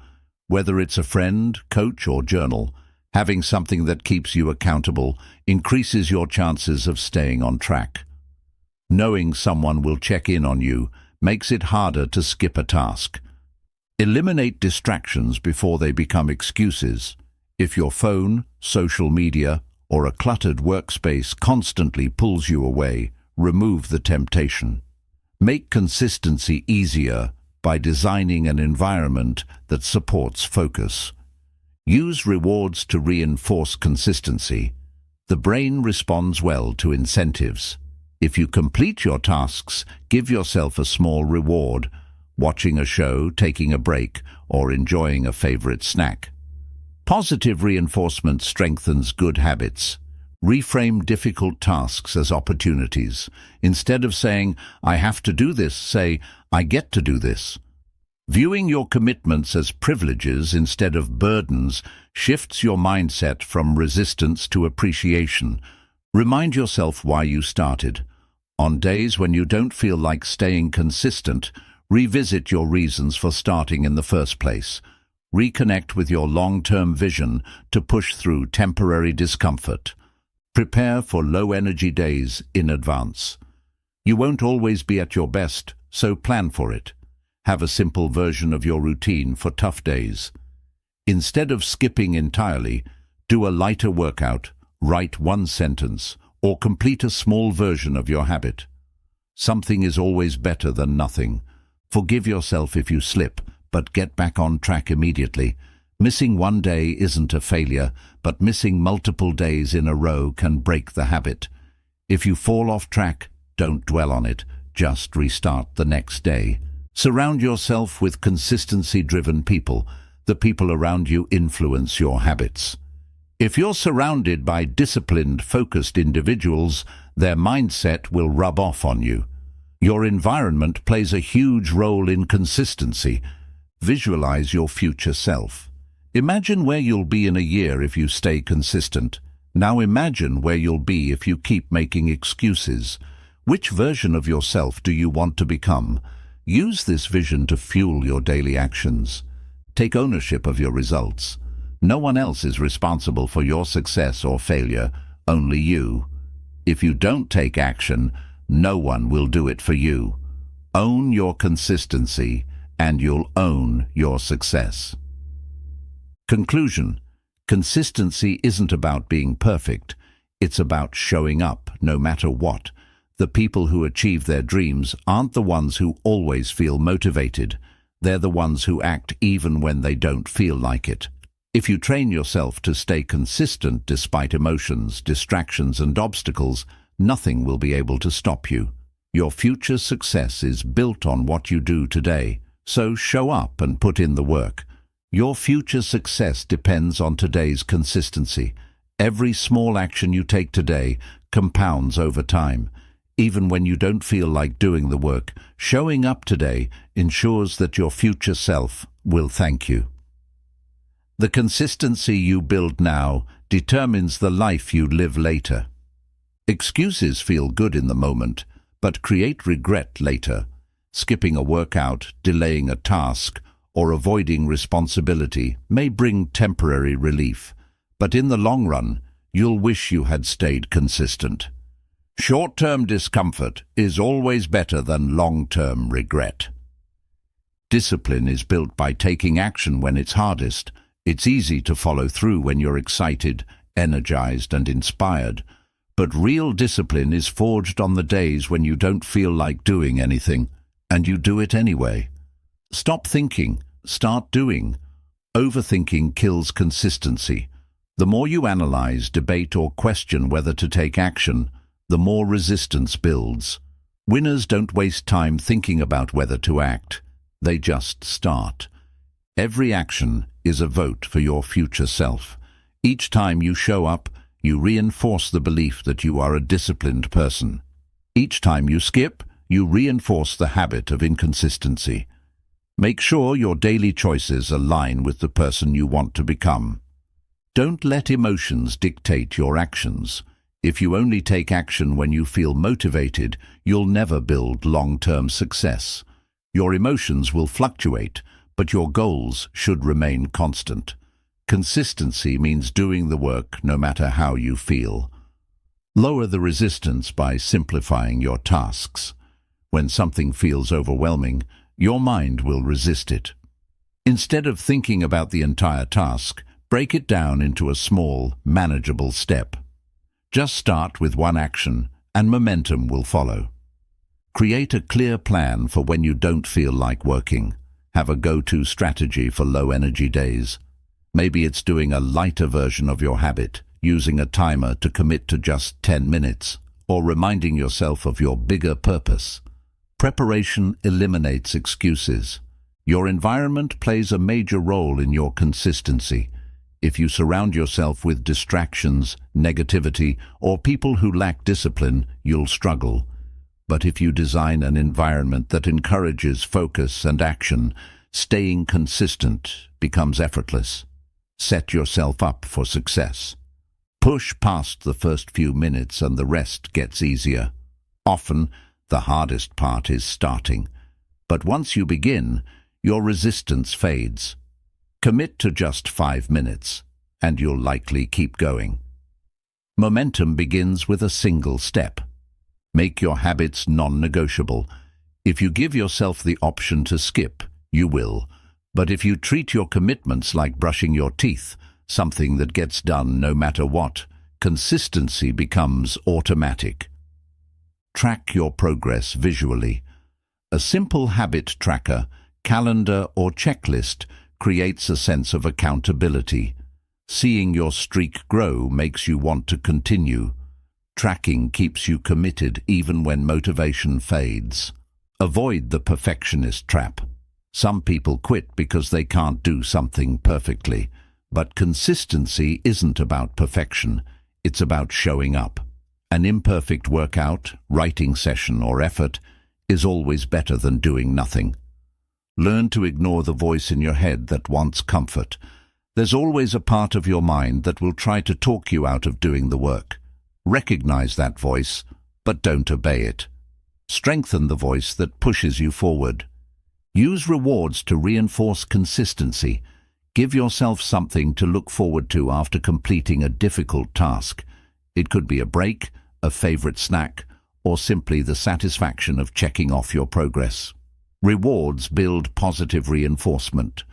Whether it's a friend, coach, or journal, having something that keeps you accountable increases your chances of staying on track. Knowing someone will check in on you makes it harder to skip a task. Eliminate distractions before they become excuses. If your phone, social media, or a cluttered workspace constantly pulls you away, remove the temptation. Make consistency easier by designing an environment that supports focus. Use rewards to reinforce consistency. The brain responds well to incentives. If you complete your tasks, give yourself a small reward, watching a show, taking a break, or enjoying a favorite snack. Positive reinforcement strengthens good habits. Reframe difficult tasks as opportunities. Instead of saying, I have to do this, say, I get to do this. Viewing your commitments as privileges instead of burdens shifts your mindset from resistance to appreciation. Remind yourself why you started. On days when you don't feel like staying consistent, revisit your reasons for starting in the first place. Reconnect with your long-term vision to push through temporary discomfort. Prepare for low-energy days in advance. You won't always be at your best, so plan for it. Have a simple version of your routine for tough days. Instead of skipping entirely, do a lighter workout, write one sentence, or complete a small version of your habit. Something is always better than nothing. Forgive yourself if you slip, but get back on track immediately. Missing one day isn't a failure, but missing multiple days in a row can break the habit. If you fall off track, don't dwell on it. Just restart the next day. Surround yourself with consistency-driven people. The people around you influence your habits. If you're surrounded by disciplined, focused individuals, their mindset will rub off on you. Your environment plays a huge role in consistency. Visualize your future self. Imagine where you'll be in a year if you stay consistent. Now imagine where you'll be if you keep making excuses. Which version of yourself do you want to become? Use this vision to fuel your daily actions. Take ownership of your results. No one else is responsible for your success or failure, only you. If you don't take action, no one will do it for you. Own your consistency, and you'll own your success. Conclusion: consistency isn't about being perfect. It's about showing up, no matter what. The people who achieve their dreams aren't the ones who always feel motivated. They're the ones who act even when they don't feel like it. If you train yourself to stay consistent despite emotions, distractions, and obstacles, nothing will be able to stop you. Your future success is built on what you do today, so show up and put in the work. Your future success depends on today's consistency. Every small action you take today compounds over time. Even when you don't feel like doing the work, showing up today ensures that your future self will thank you. The consistency you build now determines the life you live later. Excuses feel good in the moment, but create regret later. Skipping a workout, delaying a task, or avoiding responsibility may bring temporary relief, but in the long run, you'll wish you had stayed consistent. Short-term discomfort is always better than long-term regret. Discipline is built by taking action when it's hardest. It's easy to follow through when you're excited, energized, and inspired. But real discipline is forged on the days when you don't feel like doing anything, and you do it anyway. Stop thinking, start doing. Overthinking kills consistency. The more you analyze, debate, or question whether to take action, the more resistance builds. Winners don't waste time thinking about whether to act. They just start. Every action is a vote for your future self. Each time you show up, you reinforce the belief that you are a disciplined person. Each time you skip, you reinforce the habit of inconsistency. Make sure your daily choices align with the person you want to become. Don't let emotions dictate your actions. If you only take action when you feel motivated, you'll never build long-term success. Your emotions will fluctuate, but your goals should remain constant. Consistency means doing the work no matter how you feel. Lower the resistance by simplifying your tasks. When something feels overwhelming, your mind will resist it. Instead of thinking about the entire task, break it down into a small, manageable step. Just start with one action, and momentum will follow. Create a clear plan for when you don't feel like working. Have a go-to strategy for low-energy days. Maybe it's doing a lighter version of your habit, using a timer to commit to just 10 minutes, or reminding yourself of your bigger purpose. Preparation eliminates excuses. Your environment plays a major role in your consistency. If you surround yourself with distractions, negativity, or people who lack discipline, you'll struggle. But if you design an environment that encourages focus and action, Staying consistent becomes effortless. Set yourself up for success. Push past the first few minutes and the rest gets easier. Often, the hardest part is starting. But once you begin, your resistance fades. Commit to just 5 minutes, and you'll likely keep going. Momentum begins with a single step. Make your habits non-negotiable. If you give yourself the option to skip, you will. But if you treat your commitments like brushing your teeth, something that gets done no matter what, consistency becomes automatic. Track your progress visually. A simple habit tracker, calendar or checklist creates a sense of accountability. Seeing your streak grow makes you want to continue. Tracking keeps you committed even when motivation fades. Avoid the perfectionist trap. Some people quit because they can't do something perfectly. But consistency isn't about perfection. It's about showing up. An imperfect workout, writing session, or effort is always better than doing nothing. Learn to ignore the voice in your head that wants comfort. There's always a part of your mind that will try to talk you out of doing the work. Recognize that voice, but don't obey it. Strengthen the voice that pushes you forward. Use rewards to reinforce consistency. Give yourself something to look forward to after completing a difficult task. It could be a break, a favorite snack, or simply the satisfaction of checking off your progress. Rewards build positive reinforcement.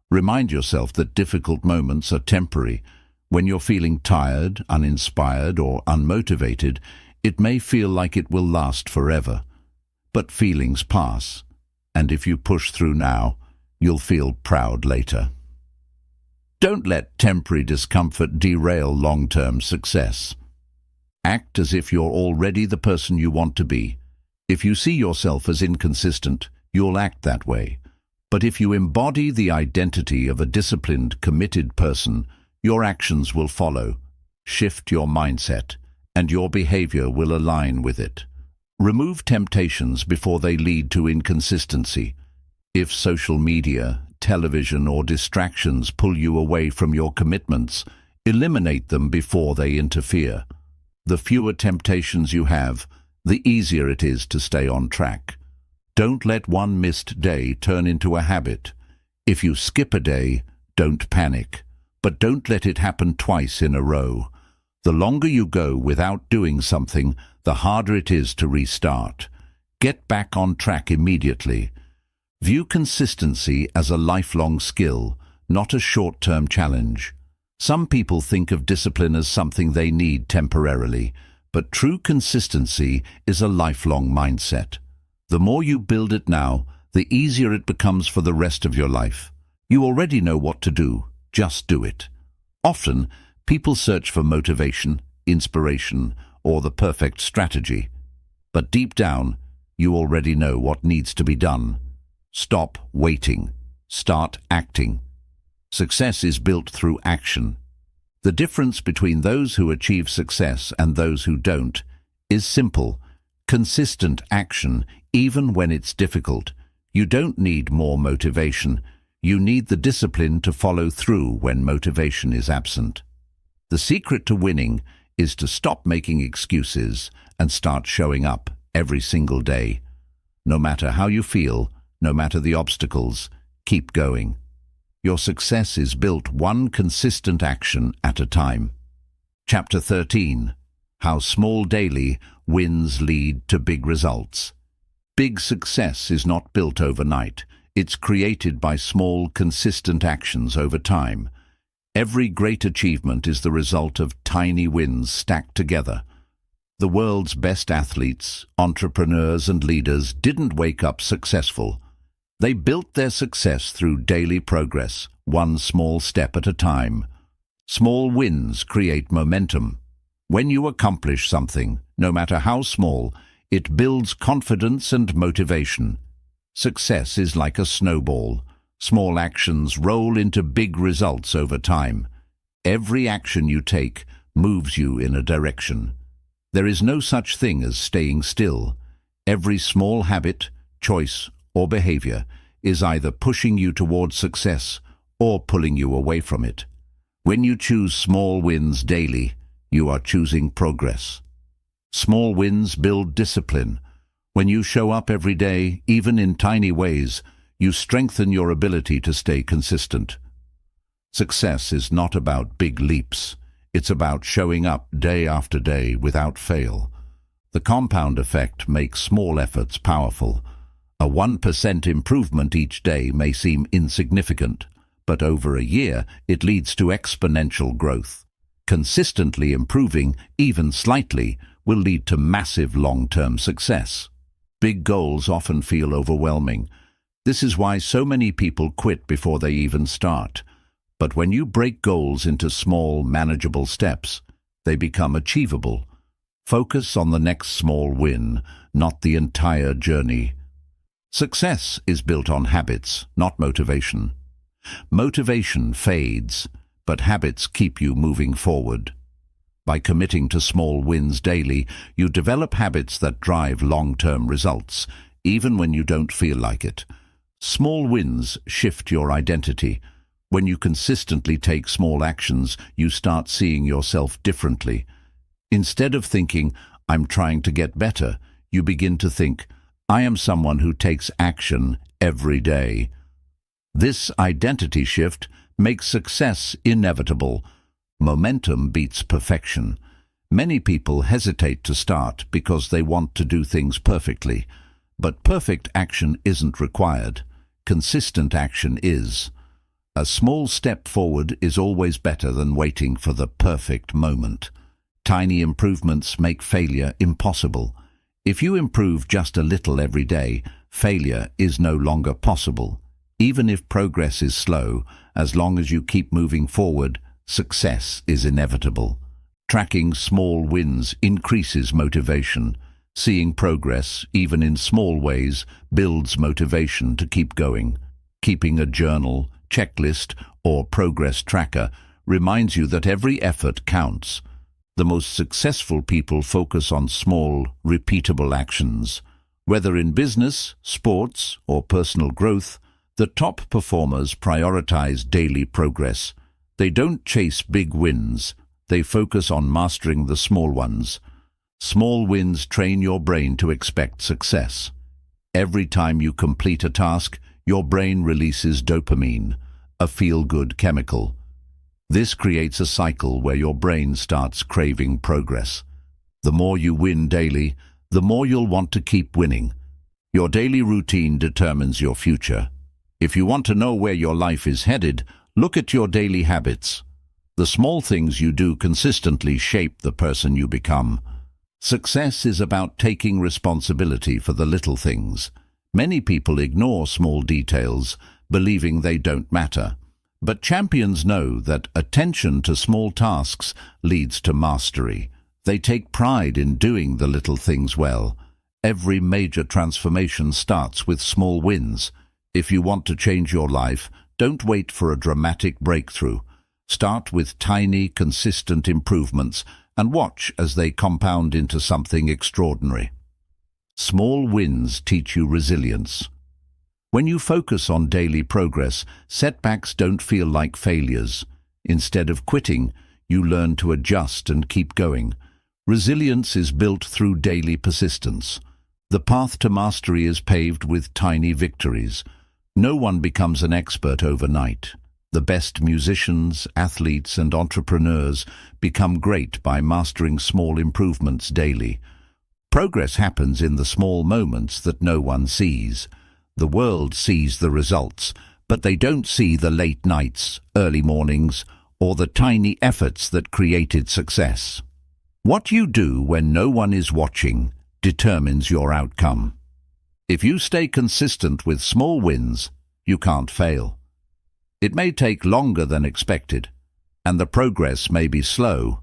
Remind yourself that difficult moments are temporary. When you're feeling tired, uninspired, or unmotivated, it may feel like it will last forever. But feelings pass, and if you push through now, you'll feel proud later. Don't let temporary discomfort derail long-term success. Act as if you're already the person you want to be. If you see yourself as inconsistent, you'll act that way. But if you embody the identity of a disciplined, committed person, your actions will follow. Shift your mindset, and your behavior will align with it. Remove temptations before they lead to inconsistency. If social media, television, or distractions pull you away from your commitments, eliminate them before they interfere. The fewer temptations you have, the easier it is to stay on track. Don't let one missed day turn into a habit. If you skip a day, don't panic. But don't let it happen twice in a row. The longer you go without doing something, the harder it is to restart. Get back on track immediately. View consistency as a lifelong skill, not a short-term challenge. Some people think of discipline as something they need temporarily, but true consistency is a lifelong mindset. The more you build it now, the easier it becomes for the rest of your life. You already know what to do, just do it. Often, people search for motivation, inspiration, or the perfect strategy. But deep down, you already know what needs to be done. Stop waiting. Start acting. Success is built through action. The difference between those who achieve success and those who don't is simple. Consistent action, even when it's difficult. You don't need more motivation. You need the discipline to follow through when motivation is absent. The secret to winning is to stop making excuses and start showing up every single day. No matter how you feel, no matter the obstacles, keep going. Your success is built one consistent action at a time. Chapter 13. How small daily wins lead to big results. Big success is not built overnight. It's created by small, consistent actions over time. Every great achievement is the result of tiny wins stacked together. The world's best athletes, entrepreneurs, and leaders didn't wake up successful. They built their success through daily progress, one small step at a time. Small wins create momentum. When you accomplish something, no matter how small, it builds confidence and motivation. Success is like a snowball. Small actions roll into big results over time. Every action you take moves you in a direction. There is no such thing as staying still. Every small habit, choice, or behavior is either pushing you towards success or pulling you away from it. When you choose small wins daily, you are choosing progress. Small wins build discipline. When you show up every day, even in tiny ways, you strengthen your ability to stay consistent. Success is not about big leaps. It's about showing up day after day without fail. The compound effect makes small efforts powerful. A 1% improvement each day may seem insignificant, but over a year it leads to exponential growth. Consistently improving, even slightly, will lead to massive long-term success. Big goals often feel overwhelming. This is why so many people quit before they even start. But when you break goals into small, manageable steps, they become achievable. Focus on the next small win, not the entire journey. Success is built on habits, not motivation. Motivation fades, but habits keep you moving forward. By committing to small wins daily, you develop habits that drive long-term results, even when you don't feel like it. Small wins shift your identity. When you consistently take small actions, you start seeing yourself differently. Instead of thinking, "I'm trying to get better," you begin to think, "I am someone who takes action every day." This identity shift makes success inevitable. Momentum beats perfection. Many people hesitate to start because they want to do things perfectly. But perfect action isn't required. Consistent action is. A small step forward is always better than waiting for the perfect moment. Tiny improvements make failure impossible. If you improve just a little every day, failure is no longer possible. Even if progress is slow, as long as you keep moving forward, success is inevitable. Tracking small wins increases motivation. Seeing progress, even in small ways, builds motivation to keep going. Keeping a journal, checklist, or progress tracker reminds you that every effort counts. The most successful people focus on small, repeatable actions. Whether in business, sports, or personal growth, the top performers prioritize daily progress. They don't chase big wins. They focus on mastering the small ones. Small wins train your brain to expect success. Every time you complete a task, your brain releases dopamine, a feel-good chemical. This creates a cycle where your brain starts craving progress. The more you win daily, the more you'll want to keep winning. Your daily routine determines your future. If you want to know where your life is headed, look at your daily habits. The small things you do consistently shape the person you become. Success is about taking responsibility for the little things. Many people ignore small details, believing they don't matter. But champions know that attention to small tasks leads to mastery. They take pride in doing the little things well. Every major transformation starts with small wins. If you want to change your life, don't wait for a dramatic breakthrough. Start with tiny, consistent improvements and watch as they compound into something extraordinary. Small wins teach you resilience. When you focus on daily progress, setbacks don't feel like failures. Instead of quitting, you learn to adjust and keep going. Resilience is built through daily persistence. The path to mastery is paved with tiny victories. No one becomes an expert overnight. The best musicians, athletes, and entrepreneurs become great by mastering small improvements daily. Progress happens in the small moments that no one sees. The world sees the results, but they don't see the late nights, early mornings, or the tiny efforts that created success. What you do when no one is watching determines your outcome. If you stay consistent with small wins, you can't fail. It may take longer than expected, and the progress may be slow,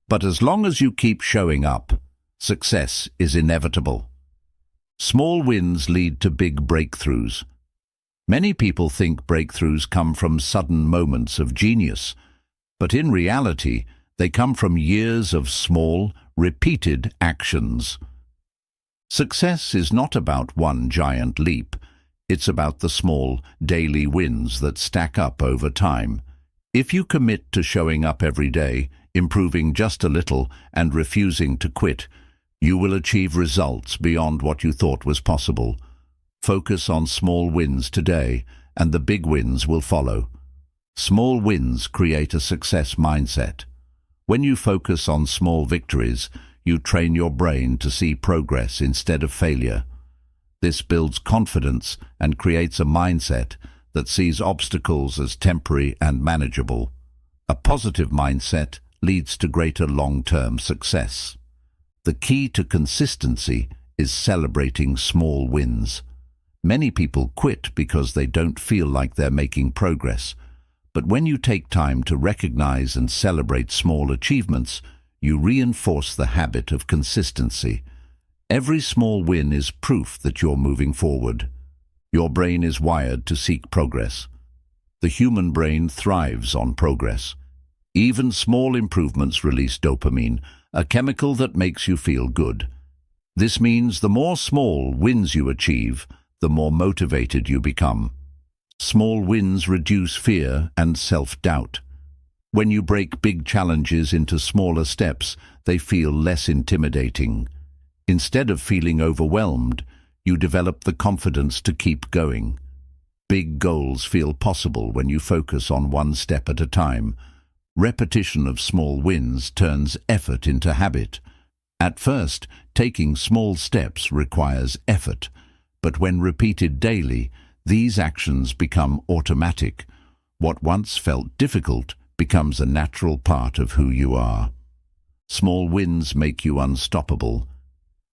but as long as you keep showing up, success is inevitable. Small wins lead to big breakthroughs. Many people think breakthroughs come from sudden moments of genius, but in reality, they come from years of small, repeated actions. Success is not about one giant leap. It's about the small, daily wins that stack up over time. If you commit to showing up every day, improving just a little, and refusing to quit, you will achieve results beyond what you thought was possible. Focus on small wins today, and the big wins will follow. Small wins create a success mindset. When you focus on small victories, you train your brain to see progress instead of failure. This builds confidence and creates a mindset that sees obstacles as temporary and manageable. A positive mindset leads to greater long-term success. The key to consistency is celebrating small wins. Many people quit because they don't feel like they're making progress. But when you take time to recognize and celebrate small achievements, you reinforce the habit of consistency. Every small win is proof that you're moving forward. Your brain is wired to seek progress. The human brain thrives on progress. Even small improvements release dopamine, a chemical that makes you feel good. This means the more small wins you achieve, the more motivated you become. Small wins reduce fear and self-doubt. When you break big challenges into smaller steps, they feel less intimidating. Instead of feeling overwhelmed, you develop the confidence to keep going. Big goals feel possible when you focus on one step at a time. Repetition of small wins turns effort into habit. At first, taking small steps requires effort, but when repeated daily, these actions become automatic. What once felt difficult becomes a natural part of who you are. Small wins make you unstoppable.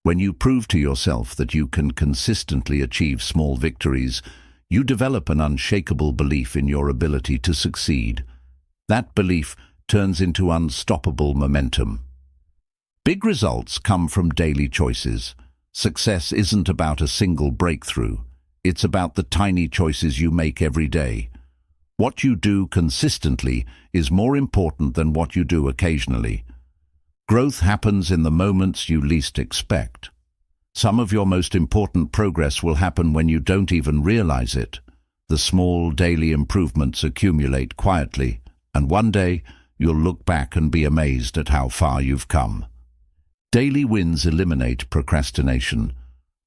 When you prove to yourself that you can consistently achieve small victories, you develop an unshakable belief in your ability to succeed. That belief turns into unstoppable momentum. Big results come from daily choices. Success isn't about a single breakthrough. It's about the tiny choices you make every day. What you do consistently is more important than what you do occasionally. Growth happens in the moments you least expect. Some of your most important progress will happen when you don't even realize it. The small daily improvements accumulate quietly, and one day you'll look back and be amazed at how far you've come. Daily wins eliminate procrastination.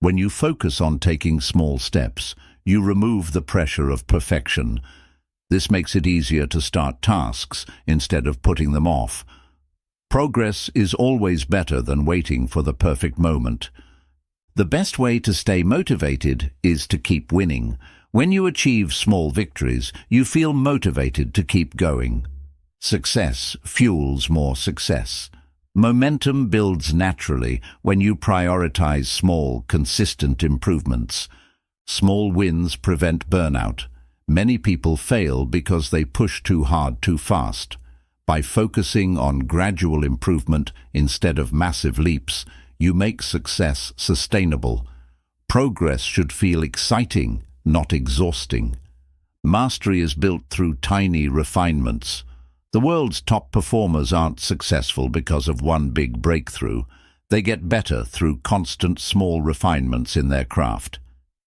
When you focus on taking small steps, you remove the pressure of perfection. This makes it easier to start tasks instead of putting them off. Progress is always better than waiting for the perfect moment. The best way to stay motivated is to keep winning. When you achieve small victories, you feel motivated to keep going. Success fuels more success. Momentum builds naturally when you prioritize small, consistent improvements. Small wins prevent burnout. Many people fail because they push too hard too fast. By focusing on gradual improvement instead of massive leaps, you make success sustainable. Progress should feel exciting, not exhausting. Mastery is built through tiny refinements. The world's top performers aren't successful because of one big breakthrough. They get better through constant small refinements in their craft.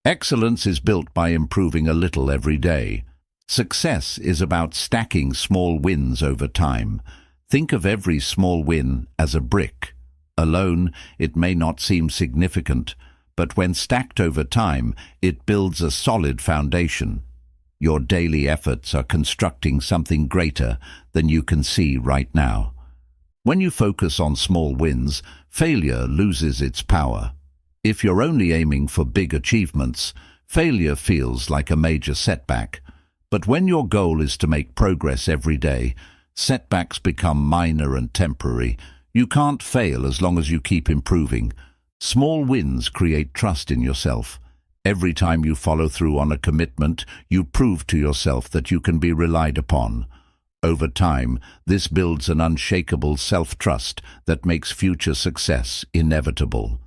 Excellence is built by improving a little every day. Success is about stacking small wins over time. Think of every small win as a brick. Alone, it may not seem significant, but when stacked over time, it builds a solid foundation. Your daily efforts are constructing something greater than you can see right now. When you focus on small wins, failure loses its power. If you're only aiming for big achievements, failure feels like a major setback. But when your goal is to make progress every day, setbacks become minor and temporary. You can't fail as long as you keep improving. Small wins create trust in yourself. Every time you follow through on a commitment, you prove to yourself that you can be relied upon. Over time, this builds an unshakable self-trust that makes future success inevitable.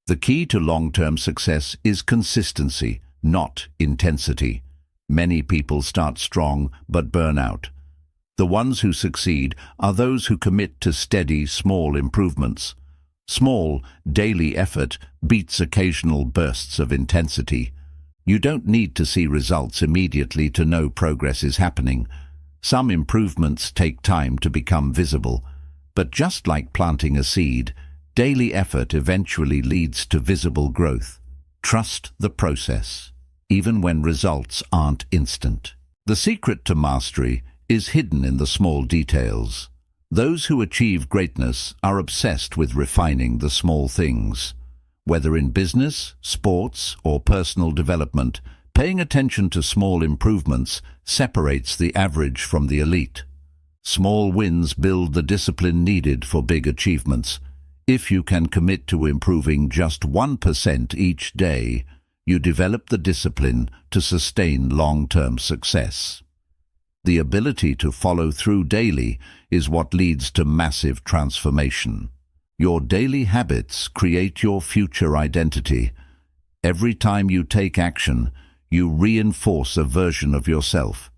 The key to long-term success is consistency, not intensity. Many people start strong but burn out. The ones who succeed are those who commit to steady, small improvements. Small, daily effort beats occasional bursts of intensity. You don't need to see results immediately to know progress is happening. Some improvements take time to become visible, but just like planting a seed, daily effort eventually leads to visible growth. Trust the process, even when results aren't instant. The secret to mastery is hidden in the small details. Those who achieve greatness are obsessed with refining the small things. Whether in business, sports, or personal development, paying attention to small improvements separates the average from the elite. Small wins build the discipline needed for big achievements. If you can commit to improving just 1% each day, you develop the discipline to sustain long-term success. The ability to follow through daily is what leads to massive transformation. Your daily habits create your future identity. Every time you take action, you reinforce a version of yourself.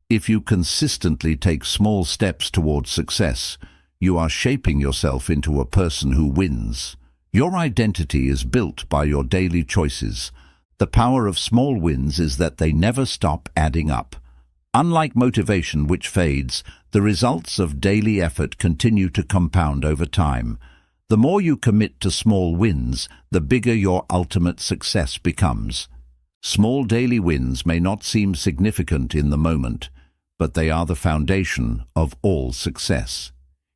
If you consistently take small steps towards success, you are shaping yourself into a person who wins. Your identity is built by your daily choices. The power of small wins is that they never stop adding up. Unlike motivation, which fades, the results of daily effort continue to compound over time. The more you commit to small wins, the bigger your ultimate success becomes. Small daily wins may not seem significant in the moment, but they are the foundation of all success.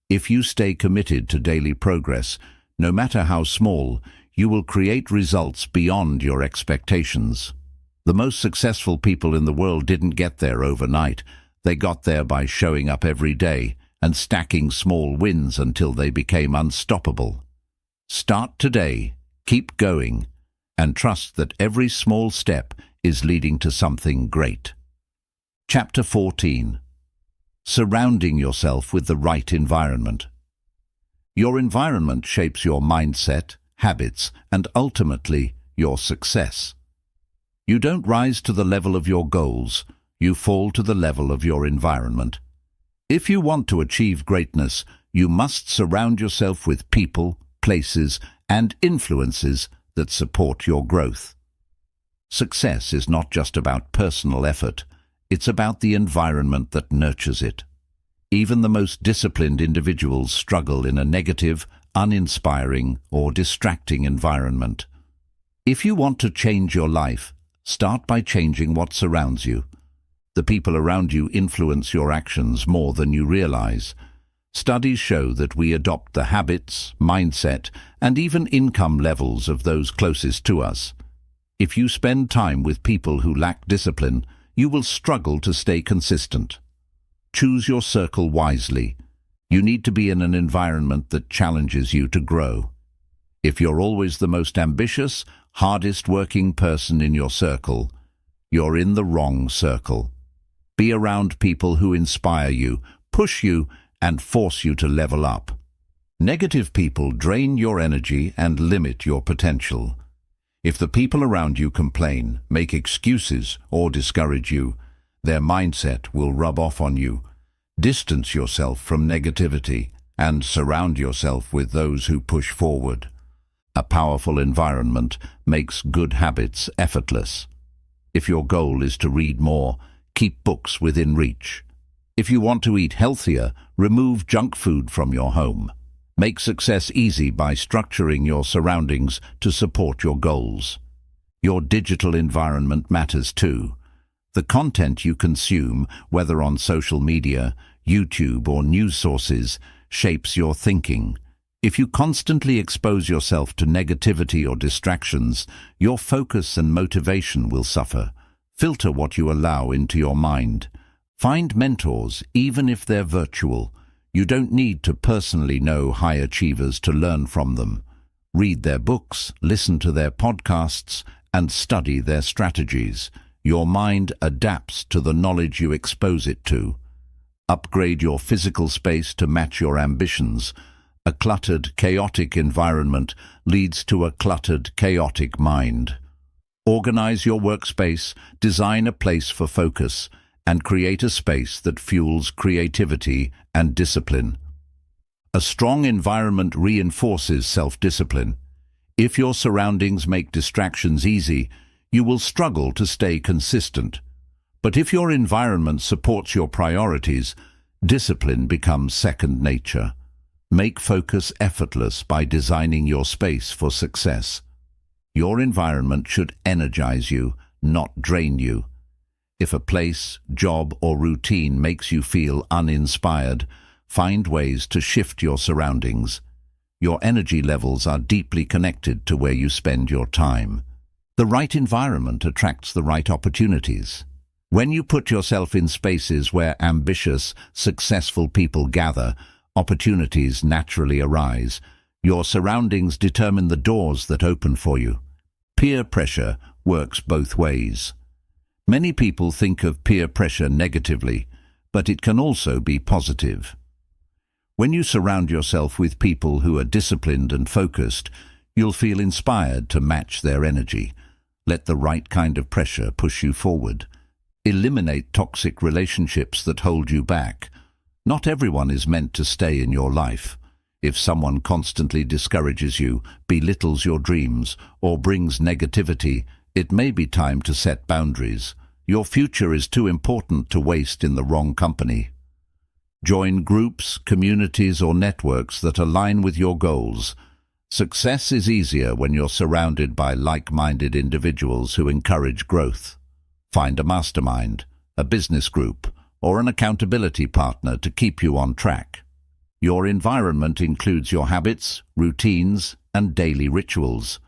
If you stay committed to daily progress, no matter how small, you will create results beyond your expectations. The most successful people in the world didn't get there overnight. They got there by showing up every day and stacking small wins until they became unstoppable. Start today, keep going, and trust that every small step is leading to something great. Chapter 14. Surrounding yourself with the right environment. Your environment shapes your mindset, habits, and ultimately your success. You don't rise to the level of your goals, you fall to the level of your environment. If you want to achieve greatness, you must surround yourself with people, places, and influences that support your growth. Success is not just about personal effort, it's about the environment that nurtures it. Even the most disciplined individuals struggle in a negative, uninspiring, or distracting environment. If you want to change your life, start by changing what surrounds you. The people around you influence your actions more than you realize. Studies show that we adopt the habits, mindset, and even income levels of those closest to us. If you spend time with people who lack discipline, you will struggle to stay consistent. Choose your circle wisely. You need to be in an environment that challenges you to grow. If you're always the most ambitious, hardest working person in your circle, you're in the wrong circle. Be around people who inspire you, push you, and force you to level up. Negative people drain your energy and limit your potential. If the people around you complain, make excuses, or discourage you, their mindset will rub off on you. Distance yourself from negativity and surround yourself with those who push forward. A powerful environment makes good habits effortless. If your goal is to read more, keep books within reach. If you want to eat healthier, remove junk food from your home. Make success easy by structuring your surroundings to support your goals. Your digital environment matters too. The content you consume, whether on social media, YouTube, or news sources, shapes your thinking. If you constantly expose yourself to negativity or distractions, your focus and motivation will suffer. Filter what you allow into your mind. Find mentors, even if they're virtual. You don't need to personally know high achievers to learn from them. Read their books, listen to their podcasts, and study their strategies. Your mind adapts to the knowledge you expose it to. Upgrade your physical space to match your ambitions. A cluttered, chaotic environment leads to a cluttered, chaotic mind. Organize your workspace, design a place for focus, and create a space that fuels creativity and discipline. A strong environment reinforces self-discipline. If your surroundings make distractions easy, you will struggle to stay consistent. But if your environment supports your priorities, discipline becomes second nature. Make focus effortless by designing your space for success. Your environment should energize you, not drain you. If a place, job, or routine makes you feel uninspired, find ways to shift your surroundings. Your energy levels are deeply connected to where you spend your time. The right environment attracts the right opportunities. When you put yourself in spaces where ambitious, successful people gather, opportunities naturally arise. Your surroundings determine the doors that open for you. Peer pressure works both ways. Many people think of peer pressure negatively, but it can also be positive. When you surround yourself with people who are disciplined and focused, you'll feel inspired to match their energy. Let the right kind of pressure push you forward. Eliminate toxic relationships that hold you back. Not everyone is meant to stay in your life. If someone constantly discourages you, belittles your dreams, or brings negativity, it may be time to set boundaries. Your future is too important to waste in the wrong company. Join groups, communities, or networks that align with your goals. Success is easier when you're surrounded by like-minded individuals who encourage growth. Find a mastermind, a business group, or an accountability partner to keep you on track. Your environment includes your habits, routines, and daily rituals.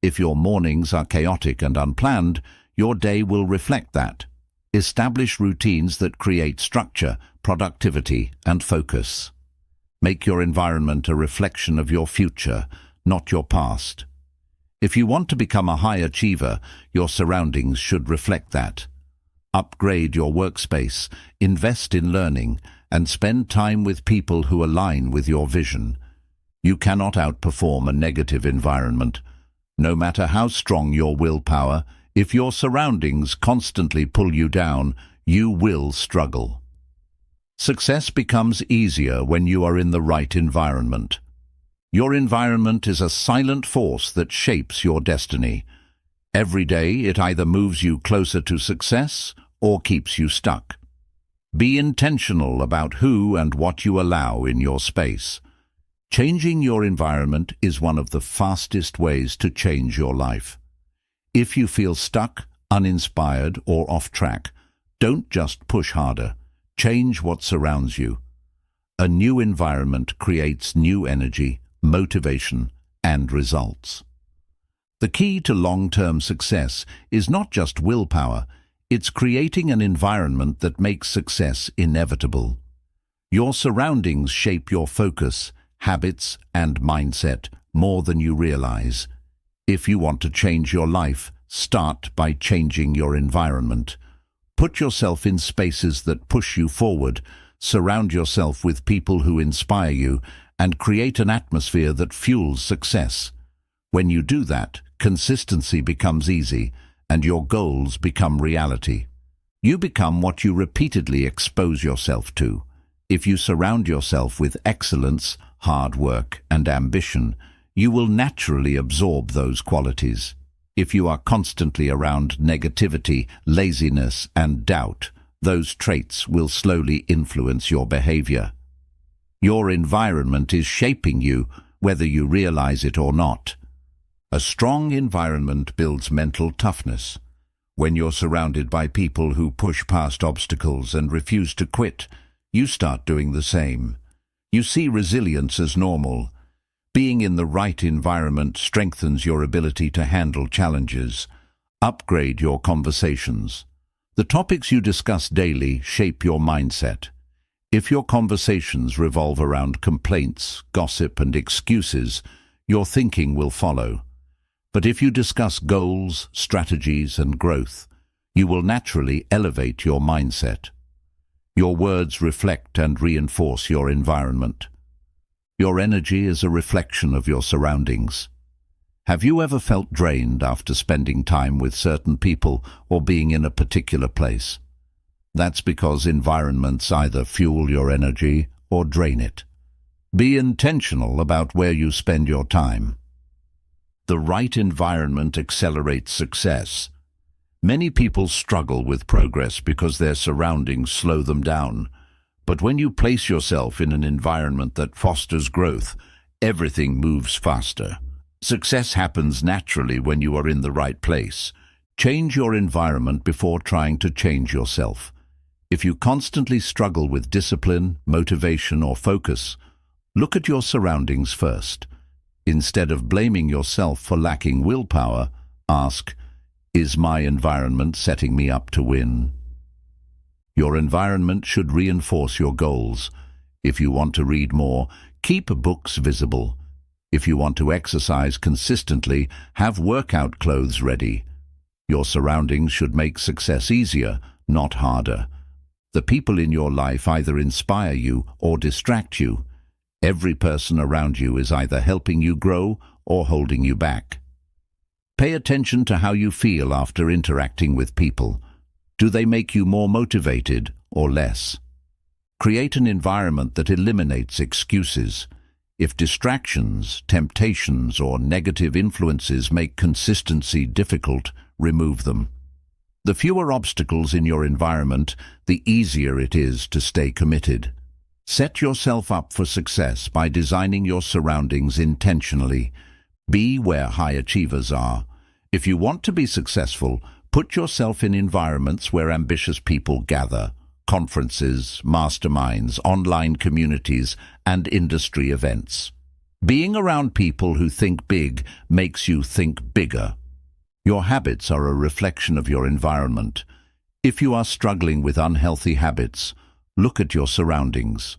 If your mornings are chaotic and unplanned, your day will reflect that. Establish routines that create structure, productivity, and focus. Make your environment a reflection of your future, not your past. If you want to become a high achiever, your surroundings should reflect that. Upgrade your workspace, invest in learning, and spend time with people who align with your vision. You cannot outperform a negative environment. No matter how strong your willpower, if your surroundings constantly pull you down, you will struggle. Success becomes easier when you are in the right environment. Your environment is a silent force that shapes your destiny. Every day it either moves you closer to success or keeps you stuck. Be intentional about who and what you allow in your space. Changing your environment is one of the fastest ways to change your life. If you feel stuck, uninspired, or off track, don't just push harder. Change what surrounds you. A new environment creates new energy, motivation, and results. The key to long-term success is not just willpower, it's creating an environment that makes success inevitable. Your surroundings shape your focus, habits, and mindset more than you realize. If you want to change your life, start by changing your environment. Put yourself in spaces that push you forward, surround yourself with people who inspire you, and create an atmosphere that fuels success. When you do that, consistency becomes easy, and your goals become reality. You become what you repeatedly expose yourself to. If you surround yourself with excellence, hard work, and ambition, you will naturally absorb those qualities. If you are constantly around negativity, laziness, and doubt, those traits will slowly influence your behavior. Your environment is shaping you, whether you realize it or not. A strong environment builds mental toughness. When you're surrounded by people who push past obstacles and refuse to quit, you start doing the same. You see resilience as normal. Being in the right environment strengthens your ability to handle challenges. Upgrade your conversations. The topics you discuss daily shape your mindset. If your conversations revolve around complaints, gossip, and excuses, your thinking will follow. But if you discuss goals, strategies, and growth, you will naturally elevate your mindset. Your words reflect and reinforce your environment. Your energy is a reflection of your surroundings. Have you ever felt drained after spending time with certain people or being in a particular place? That's because environments either fuel your energy or drain it. Be intentional about where you spend your time. The right environment accelerates success. Many people struggle with progress because their surroundings slow them down. But when you place yourself in an environment that fosters growth, everything moves faster. Success happens naturally when you are in the right place. Change your environment before trying to change yourself. If you constantly struggle with discipline, motivation, or focus, look at your surroundings first. Instead of blaming yourself for lacking willpower, ask, is my environment setting me up to win? Your environment should reinforce your goals. If you want to read more, keep books visible. If you want to exercise consistently, have workout clothes ready. Your surroundings should make success easier, not harder. The people in your life either inspire you or distract you. Every person around you is either helping you grow or holding you back. Pay attention to how you feel after interacting with people. Do they make you more motivated or less? Create an environment that eliminates excuses. If distractions, temptations, or negative influences make consistency difficult, remove them. The fewer obstacles in your environment, the easier it is to stay committed. Set yourself up for success by designing your surroundings intentionally. Be where high achievers are. If you want to be successful, put yourself in environments where ambitious people gather. Conferences, masterminds, online communities, and industry events. Being around people who think big makes you think bigger. Your habits are a reflection of your environment. If you are struggling with unhealthy habits, look at your surroundings.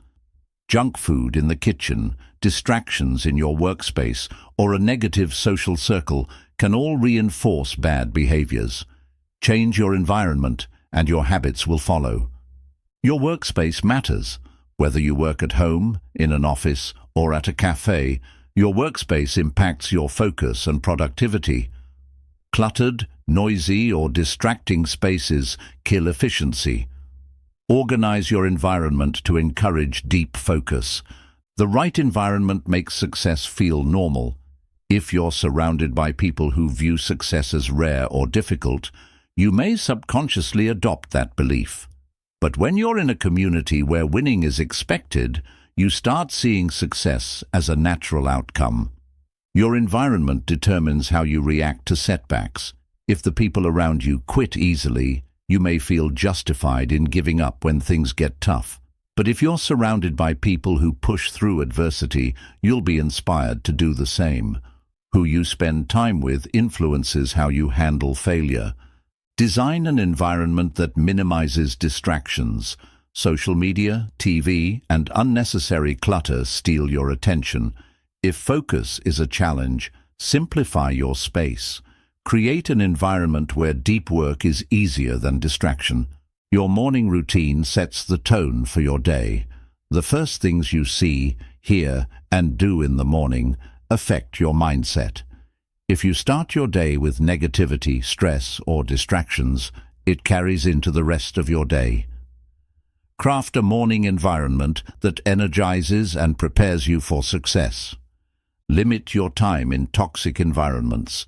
Junk food in the kitchen, distractions in your workspace, or a negative social circle can all reinforce bad behaviors. Change your environment, and your habits will follow. Your workspace matters. Whether you work at home, in an office, or at a cafe, your workspace impacts your focus and productivity. Cluttered, noisy, or distracting spaces kill efficiency. Organize your environment to encourage deep focus. The right environment makes success feel normal. If you're surrounded by people who view success as rare or difficult, you may subconsciously adopt that belief. But when you're in a community where winning is expected, you start seeing success as a natural outcome. Your environment determines how you react to setbacks. If the people around you quit easily, you may feel justified in giving up when things get tough. But if you're surrounded by people who push through adversity, you'll be inspired to do the same. Who you spend time with influences how you handle failure. Design an environment that minimizes distractions. Social media, TV, and unnecessary clutter steal your attention. If focus is a challenge, simplify your space. Create an environment where deep work is easier than distraction. Your morning routine sets the tone for your day. The first things you see, hear, and do in the morning affect your mindset. If you start your day with negativity, stress, or distractions, it carries into the rest of your day. Craft a morning environment that energizes and prepares you for success. Limit your time in toxic environments.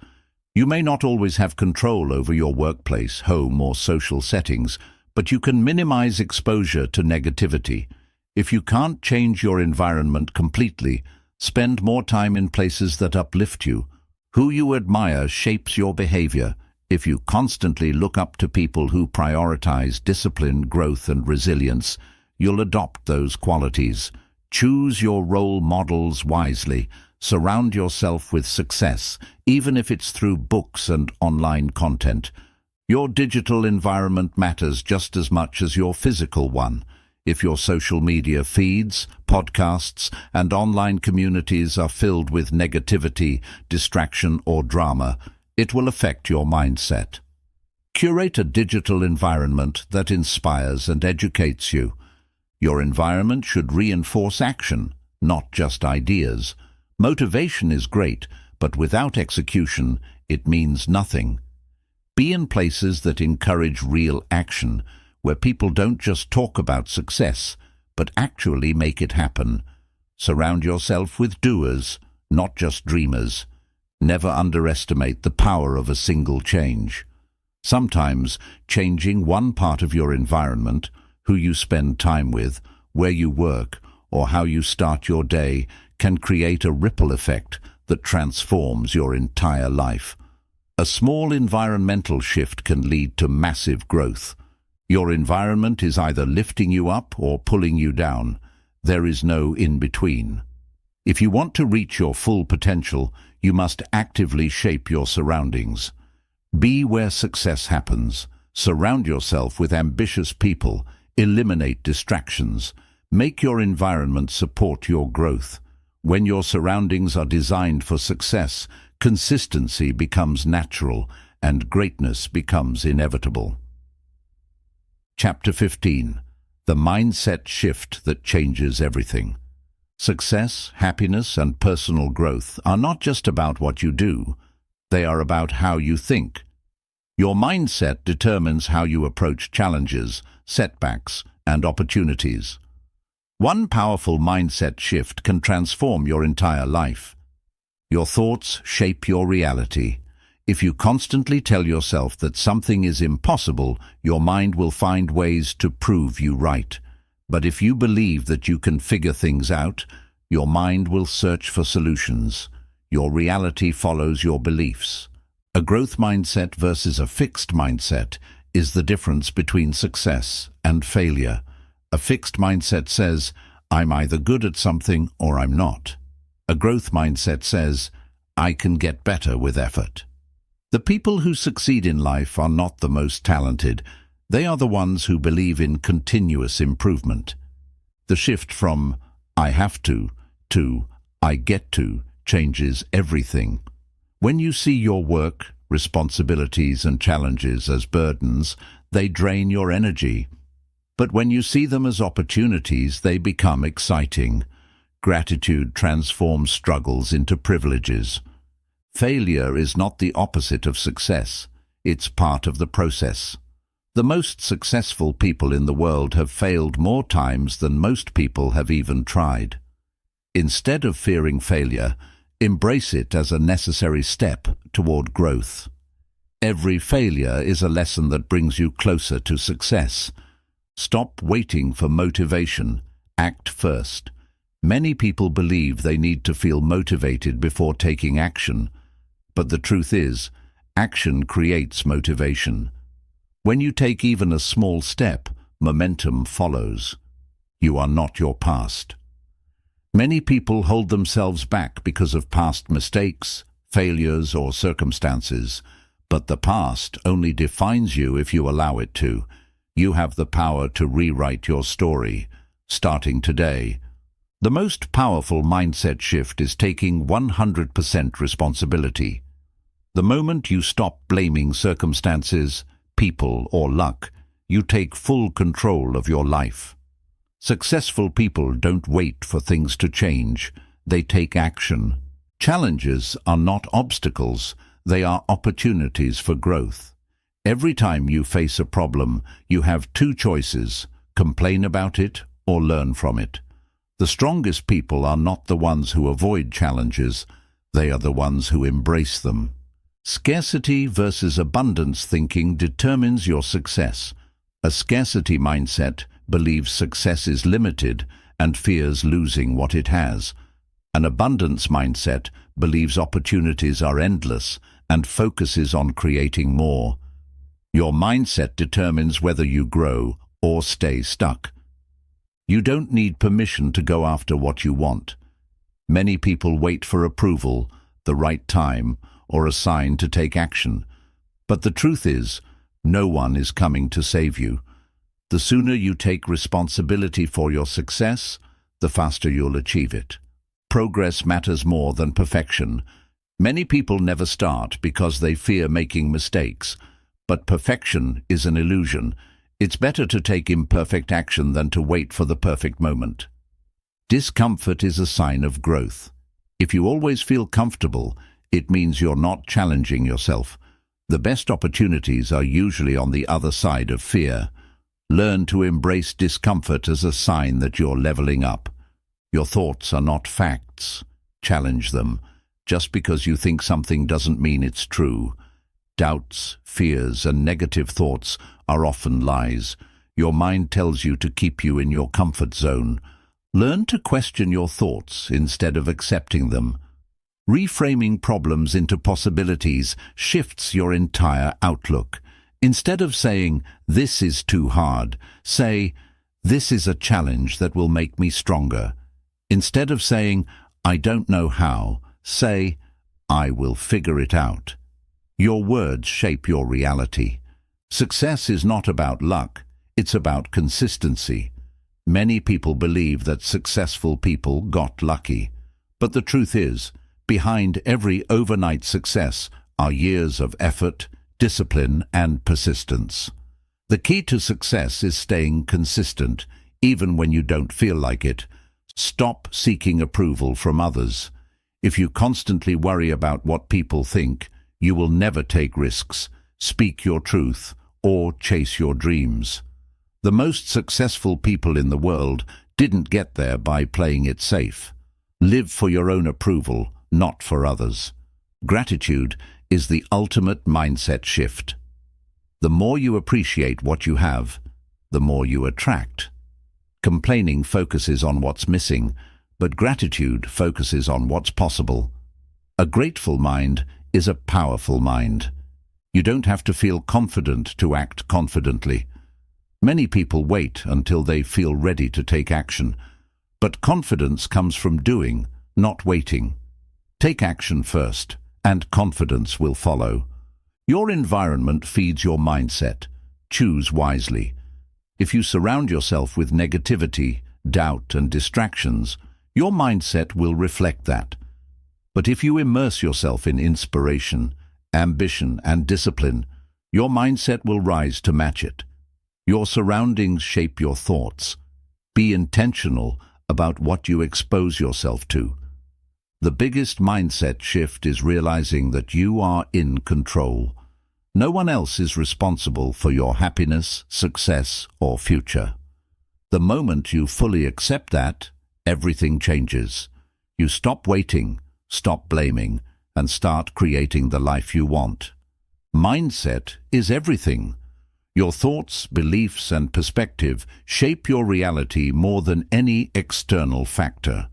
You may not always have control over your workplace, home, or social settings, but you can minimize exposure to negativity. If you can't change your environment completely, spend more time in places that uplift you. Who you admire shapes your behavior. If you constantly look up to people who prioritize discipline, growth, and resilience, you'll adopt those qualities. Choose your role models wisely. Surround yourself with success, even if it's through books and online content. Your digital environment matters just as much as your physical one. If your social media feeds, podcasts, and online communities are filled with negativity, distraction, or drama, it will affect your mindset. Curate a digital environment that inspires and educates you. Your environment should reinforce action, not just ideas. Motivation is great, but without execution, it means nothing. Be in places that encourage real action, where people don't just talk about success, but actually make it happen. Surround yourself with doers, not just dreamers. Never underestimate the power of a single change. Sometimes changing one part of your environment, who you spend time with, where you work, or how you start your day, can create a ripple effect that transforms your entire life. A small environmental shift can lead to massive growth. Your environment is either lifting you up or pulling you down. There is no in-between. If you want to reach your full potential, you must actively shape your surroundings. Be where success happens. Surround yourself with ambitious people. Eliminate distractions. Make your environment support your growth. When your surroundings are designed for success, consistency becomes natural and greatness becomes inevitable. Chapter 15. The mindset shift that changes everything. Success, happiness, and personal growth are not just about what you do. They are about how you think. Your mindset determines how you approach challenges, setbacks, and opportunities. One powerful mindset shift can transform your entire life. Your thoughts shape your reality. If you constantly tell yourself that something is impossible, your mind will find ways to prove you right. But if you believe that you can figure things out, your mind will search for solutions. Your reality follows your beliefs. A growth mindset versus a fixed mindset is the difference between success and failure. A fixed mindset says, I'm either good at something or I'm not. A growth mindset says, I can get better with effort. The people who succeed in life are not the most talented. They are the ones who believe in continuous improvement. The shift from I have to I get to changes everything. When you see your work, responsibilities, and challenges as burdens, they drain your energy. But when you see them as opportunities, they become exciting. Gratitude transforms struggles into privileges. Failure is not the opposite of success. It's part of the process. The most successful people in the world have failed more times than most people have even tried. Instead of fearing failure, embrace it as a necessary step toward growth. Every failure is a lesson that brings you closer to success. Stop waiting for motivation. Act first. Many people believe they need to feel motivated before taking action. But the truth is, action creates motivation. When you take even a small step, momentum follows. You are not your past. Many people hold themselves back because of past mistakes, failures, or circumstances. But the past only defines you if you allow it to. You have the power to rewrite your story, starting today. The most powerful mindset shift is taking 100% responsibility. The moment you stop blaming circumstances, people, or luck, you take full control of your life. Successful people don't wait for things to change. They take action. Challenges are not obstacles. They are opportunities for growth. Every time you face a problem, you have two choices: complain about it or learn from it. The strongest people are not the ones who avoid challenges. They are the ones who embrace them. Scarcity versus abundance thinking determines your success. A scarcity mindset believes success is limited and fears losing what it has. An abundance mindset believes opportunities are endless and focuses on creating more. Your mindset determines whether you grow or stay stuck. You don't need permission to go after what you want. Many people wait for approval, the right time, or a sign to take action. But the truth is, no one is coming to save you. The sooner you take responsibility for your success, the faster you'll achieve it. Progress matters more than perfection. Many people never start because they fear making mistakes. But perfection is an illusion. It's better to take imperfect action than to wait for the perfect moment. Discomfort is a sign of growth. If you always feel comfortable, it means you're not challenging yourself. The best opportunities are usually on the other side of fear. Learn to embrace discomfort as a sign that you're leveling up. Your thoughts are not facts. Challenge them. Just because you think something doesn't mean it's true. Doubts, fears, and negative thoughts are often lies. Your mind tells you to keep you in your comfort zone. Learn to question your thoughts instead of accepting them. Reframing problems into possibilities shifts your entire outlook. Instead of saying, "This is too hard," say, "This is a challenge that will make me stronger." Instead of saying, "I don't know how," say, "I will figure it out." Your words shape your reality. Success is not about luck, it's about consistency. Many people believe that successful people got lucky. But the truth is, behind every overnight success are years of effort, discipline, and persistence. The key to success is staying consistent, even when you don't feel like it. Stop seeking approval from others. If you constantly worry about what people think, you will never take risks, speak your truth, or chase your dreams. The most successful people in the world didn't get there by playing it safe. Live for your own approval, not for others. Gratitude is the ultimate mindset shift. The more you appreciate what you have, the more you attract. Complaining focuses on what's missing, but gratitude focuses on what's possible. A grateful mind is a powerful mind. You don't have to feel confident to act confidently. Many people wait until they feel ready to take action, but confidence comes from doing, not waiting. Take action first, and confidence will follow. Your environment feeds your mindset. Choose wisely. If you surround yourself with negativity, doubt, and distractions, your mindset will reflect that. But if you immerse yourself in inspiration, ambition, and discipline, your mindset will rise to match it. Your surroundings shape your thoughts. Be intentional about what you expose yourself to. The biggest mindset shift is realizing that you are in control. No one else is responsible for your happiness, success, or future. The moment you fully accept that, everything changes. You stop waiting, stop blaming, and start creating the life you want. Mindset is everything. Your thoughts, beliefs, and perspective shape your reality more than any external factor.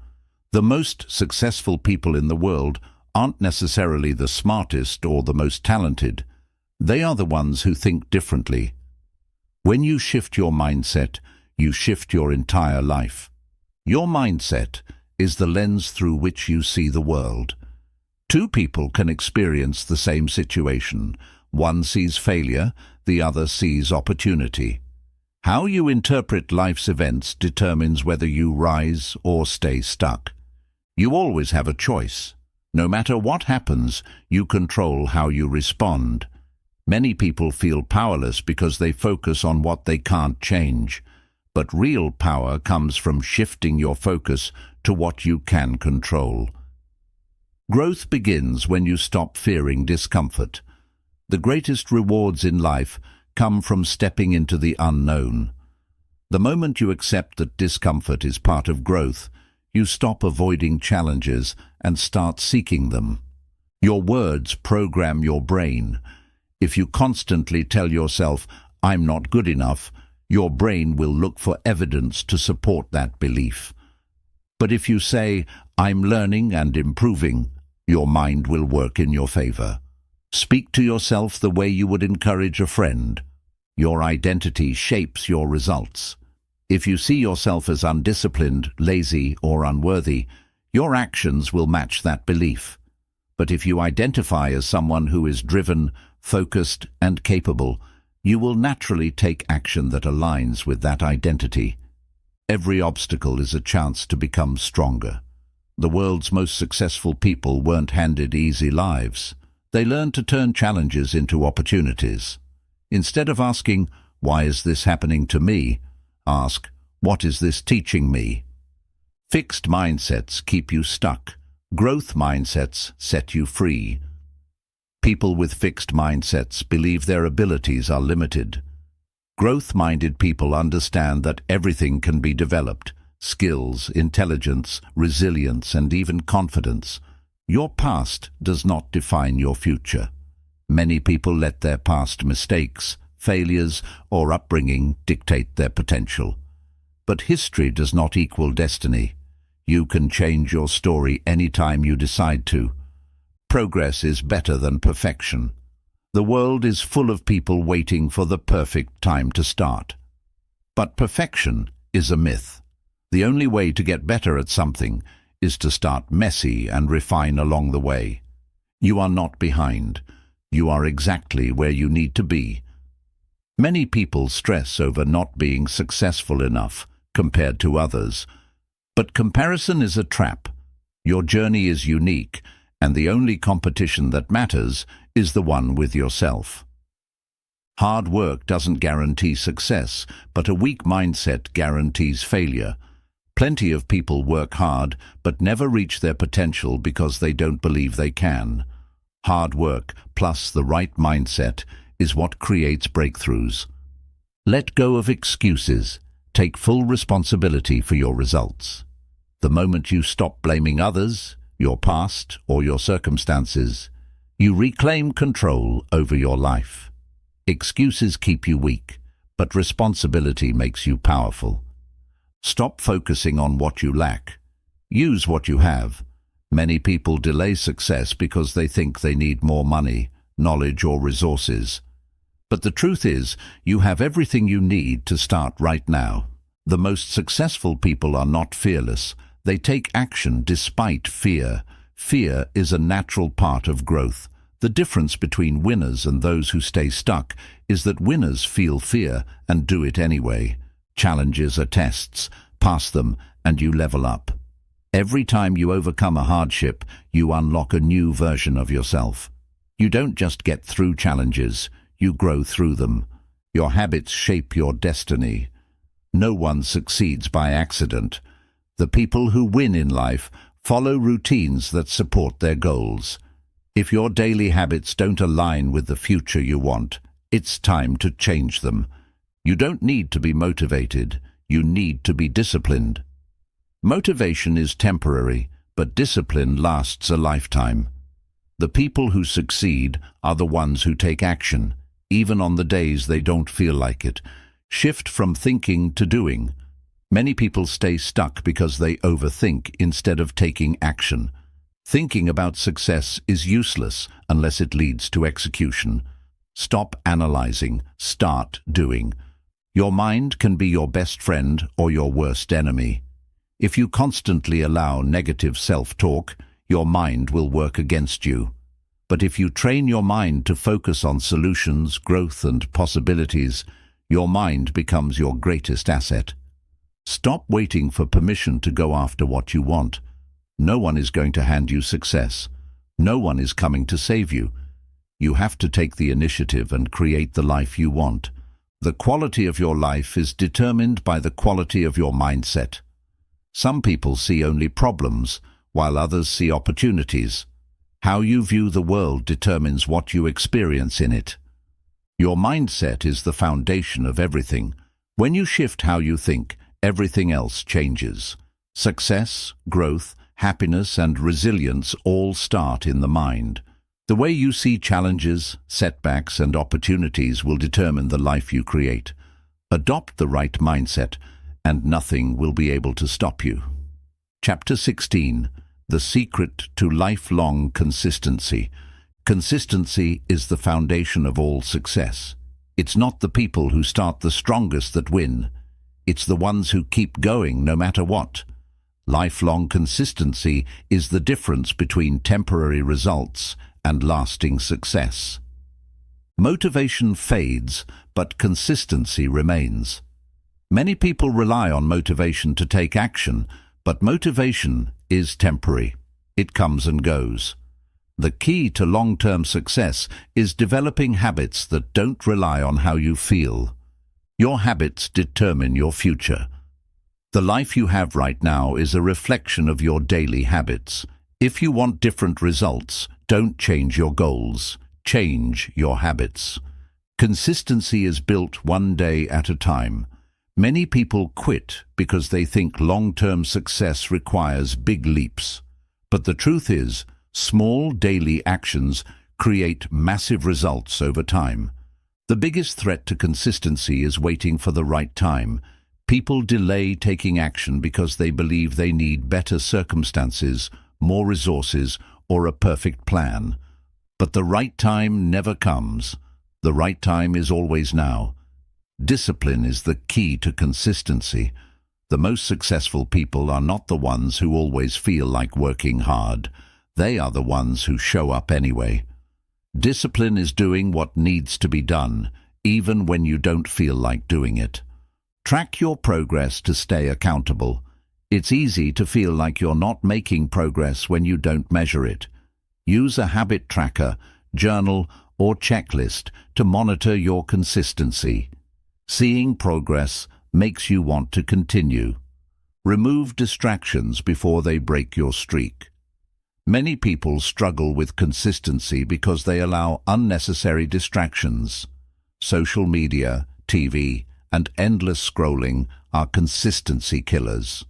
The most successful people in the world aren't necessarily the smartest or the most talented. They are the ones who think differently. When you shift your mindset, you shift your entire life. Your mindset is the lens through which you see the world. Two people can experience the same situation. One sees failure, the other sees opportunity. How you interpret life's events determines whether you rise or stay stuck. You always have a choice. No matter what happens, you control how you respond. Many people feel powerless because they focus on what they can't change. But real power comes from shifting your focus to what you can control. Growth begins when you stop fearing discomfort. The greatest rewards in life come from stepping into the unknown. The moment you accept that discomfort is part of growth, you stop avoiding challenges and start seeking them. Your words program your brain. If you constantly tell yourself, "I'm not good enough," your brain will look for evidence to support that belief. But if you say, "I'm learning and improving," your mind will work in your favor. Speak to yourself the way you would encourage a friend. Your identity shapes your results. If you see yourself as undisciplined, lazy, or unworthy, your actions will match that belief. But if you identify as someone who is driven, focused, and capable, you will naturally take action that aligns with that identity. Every obstacle is a chance to become stronger. The world's most successful people weren't handed easy lives. They learned to turn challenges into opportunities. Instead of asking, "Why is this happening to me?" ask, "What is this teaching me?" Fixed mindsets keep you stuck. Growth mindsets set you free. People with fixed mindsets believe their abilities are limited. Growth-minded people understand that everything can be developed: skills, intelligence, resilience, and even confidence. Your past does not define your future. Many people let their past mistakes, failures, or upbringing dictate their potential. But history does not equal destiny. You can change your story anytime you decide to. Progress is better than perfection. The world is full of people waiting for the perfect time to start. But perfection is a myth. The only way to get better at something is to start messy and refine along the way. You are not behind. You are exactly where you need to be. Many people stress over not being successful enough compared to others. But comparison is a trap. Your journey is unique, and the only competition that matters is the one with yourself. Hard work doesn't guarantee success, but a weak mindset guarantees failure. Plenty of people work hard, but never reach their potential because they don't believe they can. Hard work plus the right mindset is what creates breakthroughs. Let go of excuses. Take full responsibility for your results. The moment you stop blaming others, your past, or your circumstances, you reclaim control over your life. Excuses keep you weak, but responsibility makes you powerful. Stop focusing on what you lack. Use what you have. Many people delay success because they think they need more money, knowledge, or resources. But the truth is, you have everything you need to start right now. The most successful people are not fearless. They take action despite fear. Fear is a natural part of growth. The difference between winners and those who stay stuck is that winners feel fear and do it anyway. Challenges are tests. Pass them and you level up. Every time you overcome a hardship, you unlock a new version of yourself. You don't just get through challenges. You grow through them. Your habits shape your destiny. No one succeeds by accident. The people who win in life follow routines that support their goals. If your daily habits don't align with the future you want, it's time to change them. You don't need to be motivated. You need to be disciplined. Motivation is temporary, but discipline lasts a lifetime. The people who succeed are the ones who take action, even on the days they don't feel like it. Shift from thinking to doing. Many people stay stuck because they overthink instead of taking action. Thinking about success is useless unless it leads to execution. Stop analyzing, start doing. Your mind can be your best friend or your worst enemy. If you constantly allow negative self-talk, your mind will work against you. But if you train your mind to focus on solutions, growth, and possibilities, your mind becomes your greatest asset. Stop waiting for permission to go after what you want. No one is going to hand you success. No one is coming to save you. You have to take the initiative and create the life you want. The quality of your life is determined by the quality of your mindset. Some people see only problems, while others see opportunities. How you view the world determines what you experience in it. Your mindset is the foundation of everything. When you shift how you think, everything else changes. Success, growth, happiness, and resilience all start in the mind. The way you see challenges, setbacks, and opportunities will determine the life you create. Adopt the right mindset, and nothing will be able to stop you. Chapter 16. The Secret to Lifelong Consistency. Consistency is the foundation of all success. It's not the people who start the strongest that win. It's the ones who keep going no matter what. Lifelong consistency is the difference between temporary results and lasting success. Motivation fades, but consistency remains. Many people rely on motivation to take action, but motivation is temporary. It comes and goes. The key to long-term success is developing habits that don't rely on how you feel. Your habits determine your future. The life you have right now is a reflection of your daily habits. If you want different results, don't change your goals. Change your habits. Consistency is built one day at a time. Many people quit because they think long-term success requires big leaps. But the truth is, small daily actions create massive results over time. The biggest threat to consistency is waiting for the right time. People delay taking action because they believe they need better circumstances, more resources, or a perfect plan. But the right time never comes. The right time is always now. Discipline is the key to consistency. The most successful people are not the ones who always feel like working hard. They are the ones who show up anyway. Discipline is doing what needs to be done, even when you don't feel like doing it. Track your progress to stay accountable. It's easy to feel like you're not making progress when you don't measure it. Use a habit tracker, journal, or checklist to monitor your consistency. Seeing progress makes you want to continue. Remove distractions before they break your streak. Many people struggle with consistency because they allow unnecessary distractions. Social media, TV, and endless scrolling are consistency killers.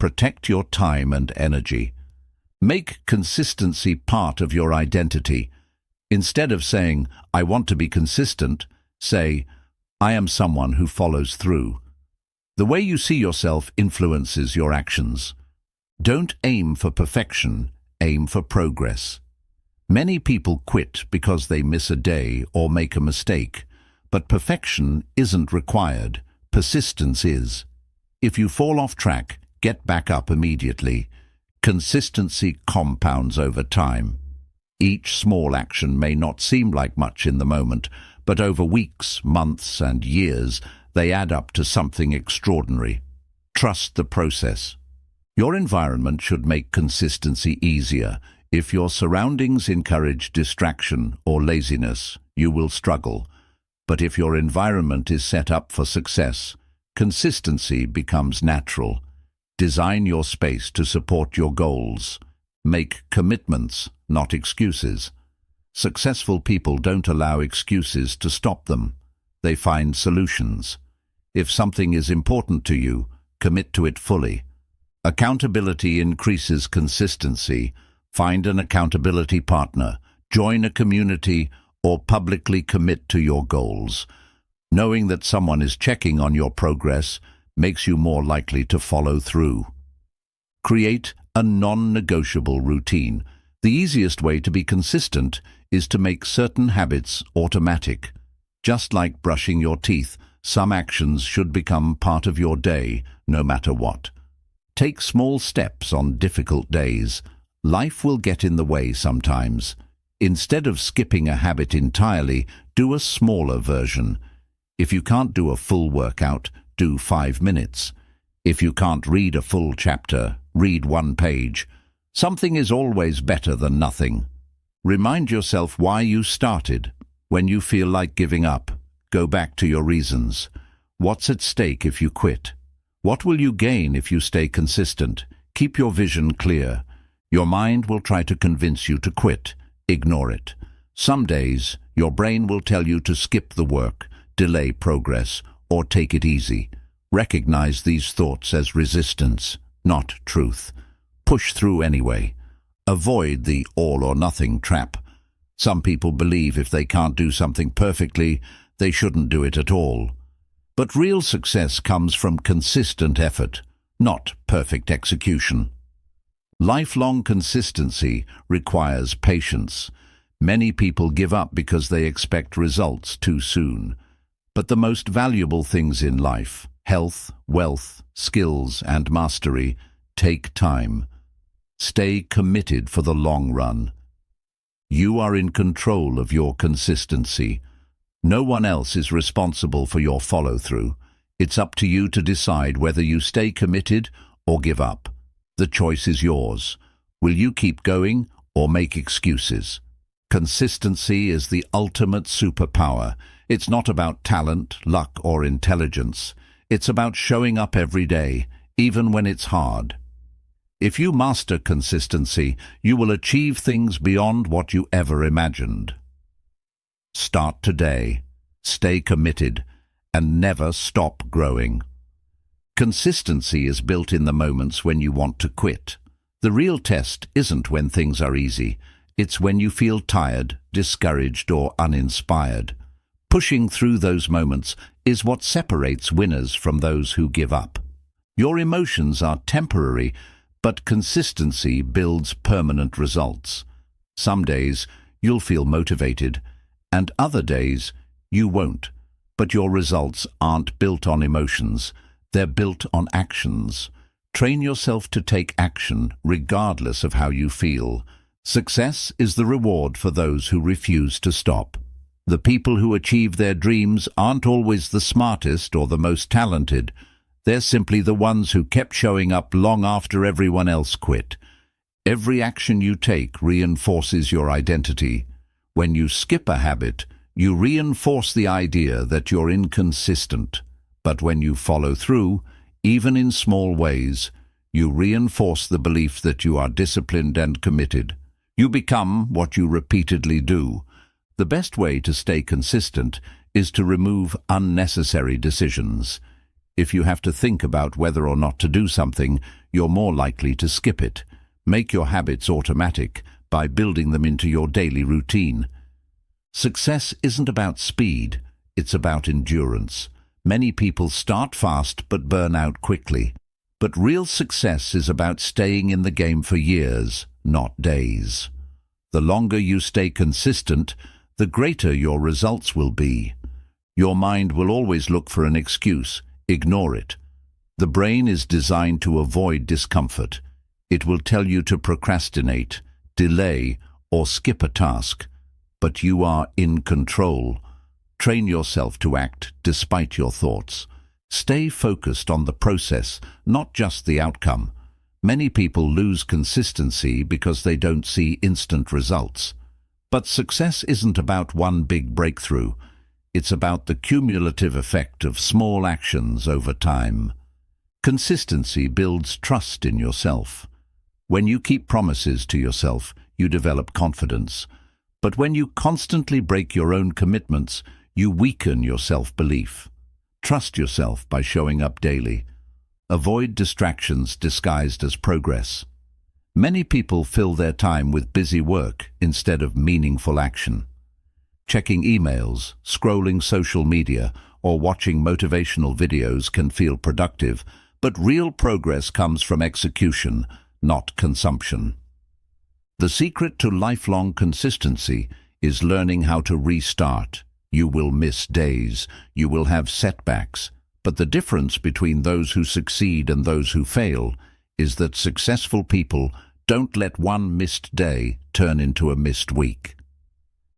Protect your time and energy. Make consistency part of your identity. Instead of saying, "I want to be consistent," say, "I am someone who follows through." The way you see yourself influences your actions. Don't aim for perfection, aim for progress. Many people quit because they miss a day or make a mistake, but perfection isn't required. Persistence is. If you fall off track, get back up immediately. Consistency compounds over time. Each small action may not seem like much in the moment, but over weeks, months, and years, they add up to something extraordinary. Trust the process. Your environment should make consistency easier. If your surroundings encourage distraction or laziness, you will struggle. But if your environment is set up for success, consistency becomes natural. Design your space to support your goals. Make commitments, not excuses. Successful people don't allow excuses to stop them. They find solutions. If something is important to you, commit to it fully. Accountability increases consistency. Find an accountability partner, join a community, or publicly commit to your goals. Knowing that someone is checking on your progress makes you more likely to follow through. Create a non-negotiable routine. The easiest way to be consistent is to make certain habits automatic. Just like brushing your teeth, some actions should become part of your day, no matter what. Take small steps on difficult days. Life will get in the way sometimes. Instead of skipping a habit entirely, do a smaller version. If you can't do a full workout, do 5 minutes. If you can't read a full chapter, read 1 page. Something is always better than nothing. Remind yourself why you started. When you feel like giving up, go back to your reasons. What's at stake if you quit? What will you gain if you stay consistent? Keep your vision clear. Your mind will try to convince you to quit. Ignore it. Some days, your brain will tell you to skip the work, delay progress, or take it easy. Recognize these thoughts as resistance, not truth. Push through anyway. Avoid the all-or-nothing trap. Some people believe if they can't do something perfectly, they shouldn't do it at all. But real success comes from consistent effort, not perfect execution. Lifelong consistency requires patience. Many people give up because they expect results too soon. But the most valuable things in life, health, wealth, skills, and mastery, take time. Stay committed for the long run. You are in control of your consistency. No one else is responsible for your follow-through. It's up to you to decide whether you stay committed or give up. The choice is yours. Will you keep going or make excuses? Consistency is the ultimate superpower. It's not about talent, luck, or intelligence. It's about showing up every day, even when it's hard. If you master consistency, you will achieve things beyond what you ever imagined. Start today, stay committed, and never stop growing. Consistency is built in the moments when you want to quit. The real test isn't when things are easy, It's when you feel tired, discouraged, or uninspired. Pushing through those moments is what separates winners from those who give up. Your emotions are temporary, but consistency builds permanent results. Some days you'll feel motivated, and other days you won't. But your results aren't built on emotions, they're built on actions. Train yourself to take action regardless of how you feel. Success is the reward for those who refuse to stop. The people who achieve their dreams aren't always the smartest or the most talented. They're simply the ones who kept showing up long after everyone else quit. Every action you take reinforces your identity. When you skip a habit, you reinforce the idea that you're inconsistent. But when you follow through, even in small ways, you reinforce the belief that you are disciplined and committed. You become what you repeatedly do. The best way to stay consistent is to remove unnecessary decisions. If you have to think about whether or not to do something, you're more likely to skip it. Make your habits automatic by building them into your daily routine. Success isn't about speed, it's about endurance. Many people start fast but burn out quickly. But real success is about staying in the game for years, not days. The longer you stay consistent, the greater your results will be. Your mind will always look for an excuse. Ignore it. The brain is designed to avoid discomfort. It will tell you to procrastinate, delay, or skip a task. But you are in control. Train yourself to act despite your thoughts. Stay focused on the process, not just the outcome. Many people lose consistency because they don't see instant results. But success isn't about one big breakthrough. It's about the cumulative effect of small actions over time. Consistency builds trust in yourself. When you keep promises to yourself, you develop confidence. But when you constantly break your own commitments, you weaken your self-belief. Trust yourself by showing up daily. Avoid distractions disguised as progress. Many people fill their time with busy work instead of meaningful action. Checking emails, scrolling social media, or watching motivational videos can feel productive, but real progress comes from execution, not consumption. The secret to lifelong consistency is learning how to restart. You will miss days, you will have setbacks, but the difference between those who succeed and those who fail is that successful people don't let one missed day turn into a missed week.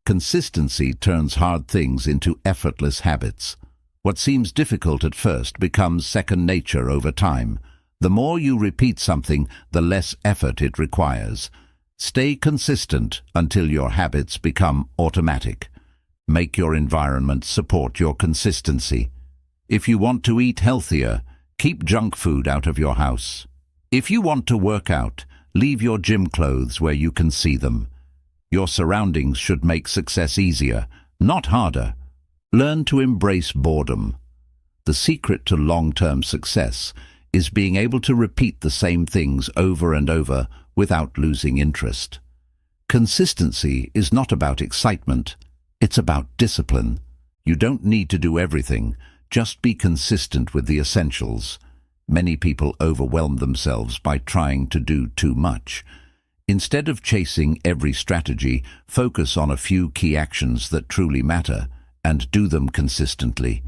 Consistency turns hard things into effortless habits. What seems difficult at first becomes second nature over time. The more you repeat something, the less effort it requires. Stay consistent until your habits become automatic. Make your environment support your consistency. If you want to eat healthier, keep junk food out of your house. If you want to work out, leave your gym clothes where you can see them. Your surroundings should make success easier, not harder. Learn to embrace boredom. The secret to long-term success is being able to repeat the same things over and over without losing interest. Consistency is not about excitement, it's about discipline. You don't need to do everything, just be consistent with the essentials. Many people overwhelm themselves by trying to do too much. Instead of chasing every strategy, focus on a few key actions that truly matter and do them consistently.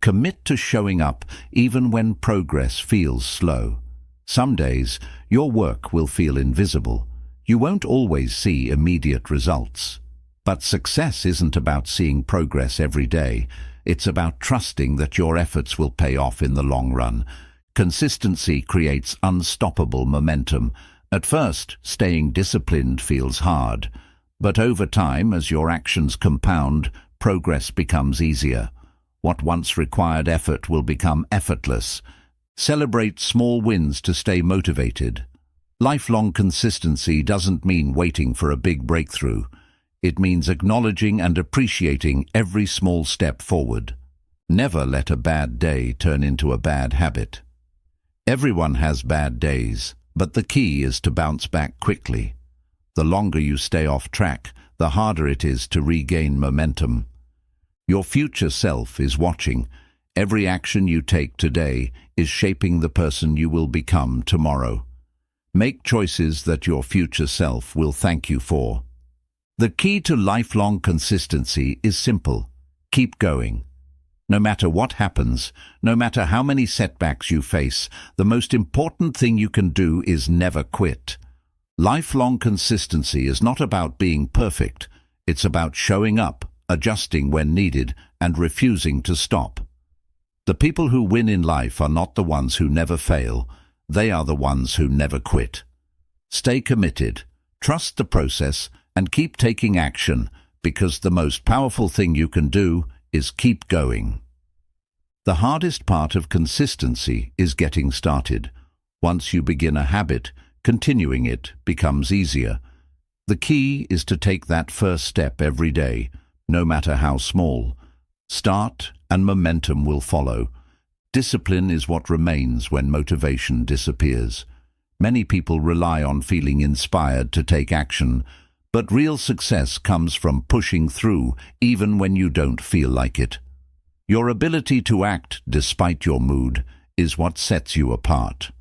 Commit to showing up even when progress feels slow. Some days, your work will feel invisible. You won't always see immediate results. But success isn't about seeing progress every day. It's about trusting that your efforts will pay off in the long run. Consistency creates unstoppable momentum. At first, staying disciplined feels hard. But over time, as your actions compound, progress becomes easier. What once required effort will become effortless. Celebrate small wins to stay motivated. Lifelong consistency doesn't mean waiting for a big breakthrough. It means acknowledging and appreciating every small step forward. Never let a bad day turn into a bad habit. Everyone has bad days, but the key is to bounce back quickly. The longer you stay off track, the harder it is to regain momentum. Your future self is watching. Every action you take today is shaping the person you will become tomorrow. Make choices that your future self will thank you for. The key to lifelong consistency is simple. Keep going. No matter what happens, no matter how many setbacks you face, the most important thing you can do is never quit. Lifelong consistency is not about being perfect. It's about showing up, adjusting when needed, and refusing to stop. The people who win in life are not the ones who never fail. They are the ones who never quit. Stay committed, trust the process, and keep taking action, because the most powerful thing you can do is keep going. The hardest part of consistency is getting started. Once you begin a habit, continuing it becomes easier. The key is to take that first step every day, no matter how small. Start and momentum will follow. Discipline is what remains when motivation disappears. Many people rely on feeling inspired to take action, but real success comes from pushing through even when you don't feel like it. Your ability to act despite your mood is what sets you apart.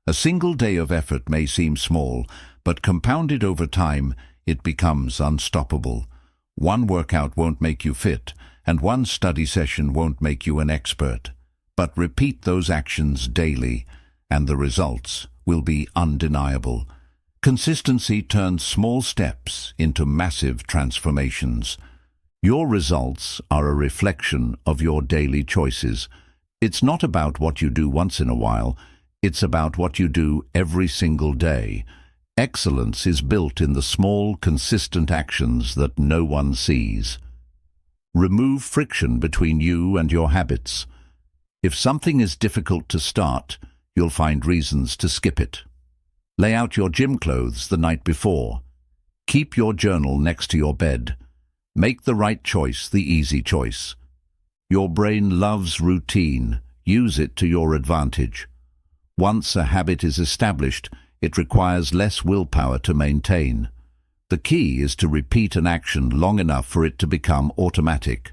A single day of effort may seem small, but compounded over time, it becomes unstoppable. One workout won't make you fit, and one study session won't make you an expert. But repeat those actions daily, and the results will be undeniable. Consistency turns small steps into massive transformations. Your results are a reflection of your daily choices. It's not about what you do once in a while. It's about what you do every single day. Excellence is built in the small, consistent actions that no one sees. Remove friction between you and your habits. If something is difficult to start, you'll find reasons to skip it. Lay out your gym clothes the night before. Keep your journal next to your bed. Make the right choice the easy choice. Your brain loves routine. Use it to your advantage. Once a habit is established, it requires less willpower to maintain. The key is to repeat an action long enough for it to become automatic.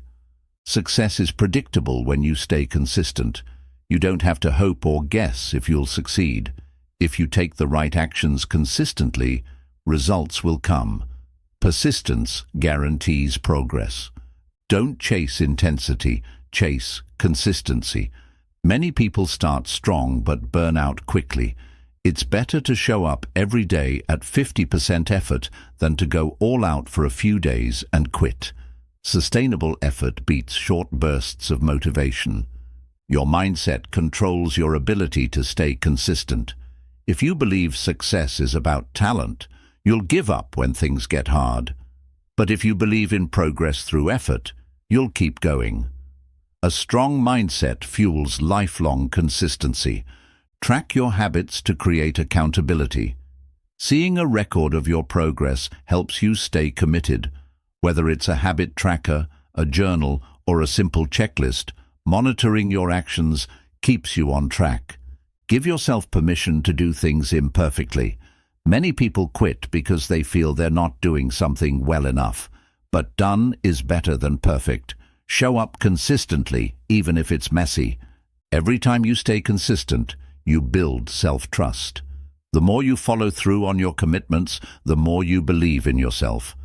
Success is predictable when you stay consistent. You don't have to hope or guess if you'll succeed. If you take the right actions consistently, results will come. Persistence guarantees progress. Don't chase intensity, chase consistency. Many people start strong but burn out quickly. It's better to show up every day at 50% effort than to go all out for a few days and quit. Sustainable effort beats short bursts of motivation. Your mindset controls your ability to stay consistent. If you believe success is about talent, you'll give up when things get hard. But if you believe in progress through effort, you'll keep going. A strong mindset fuels lifelong consistency. Track your habits to create accountability. Seeing a record of your progress helps you stay committed. Whether it's a habit tracker, a journal, or a simple checklist, monitoring your actions keeps you on track. Give yourself permission to do things imperfectly. Many people quit because they feel they're not doing something well enough. But done is better than perfect. Show up consistently, even if it's messy. Every time you stay consistent, you build self-trust. The more you follow through on your commitments, the more you believe in yourself.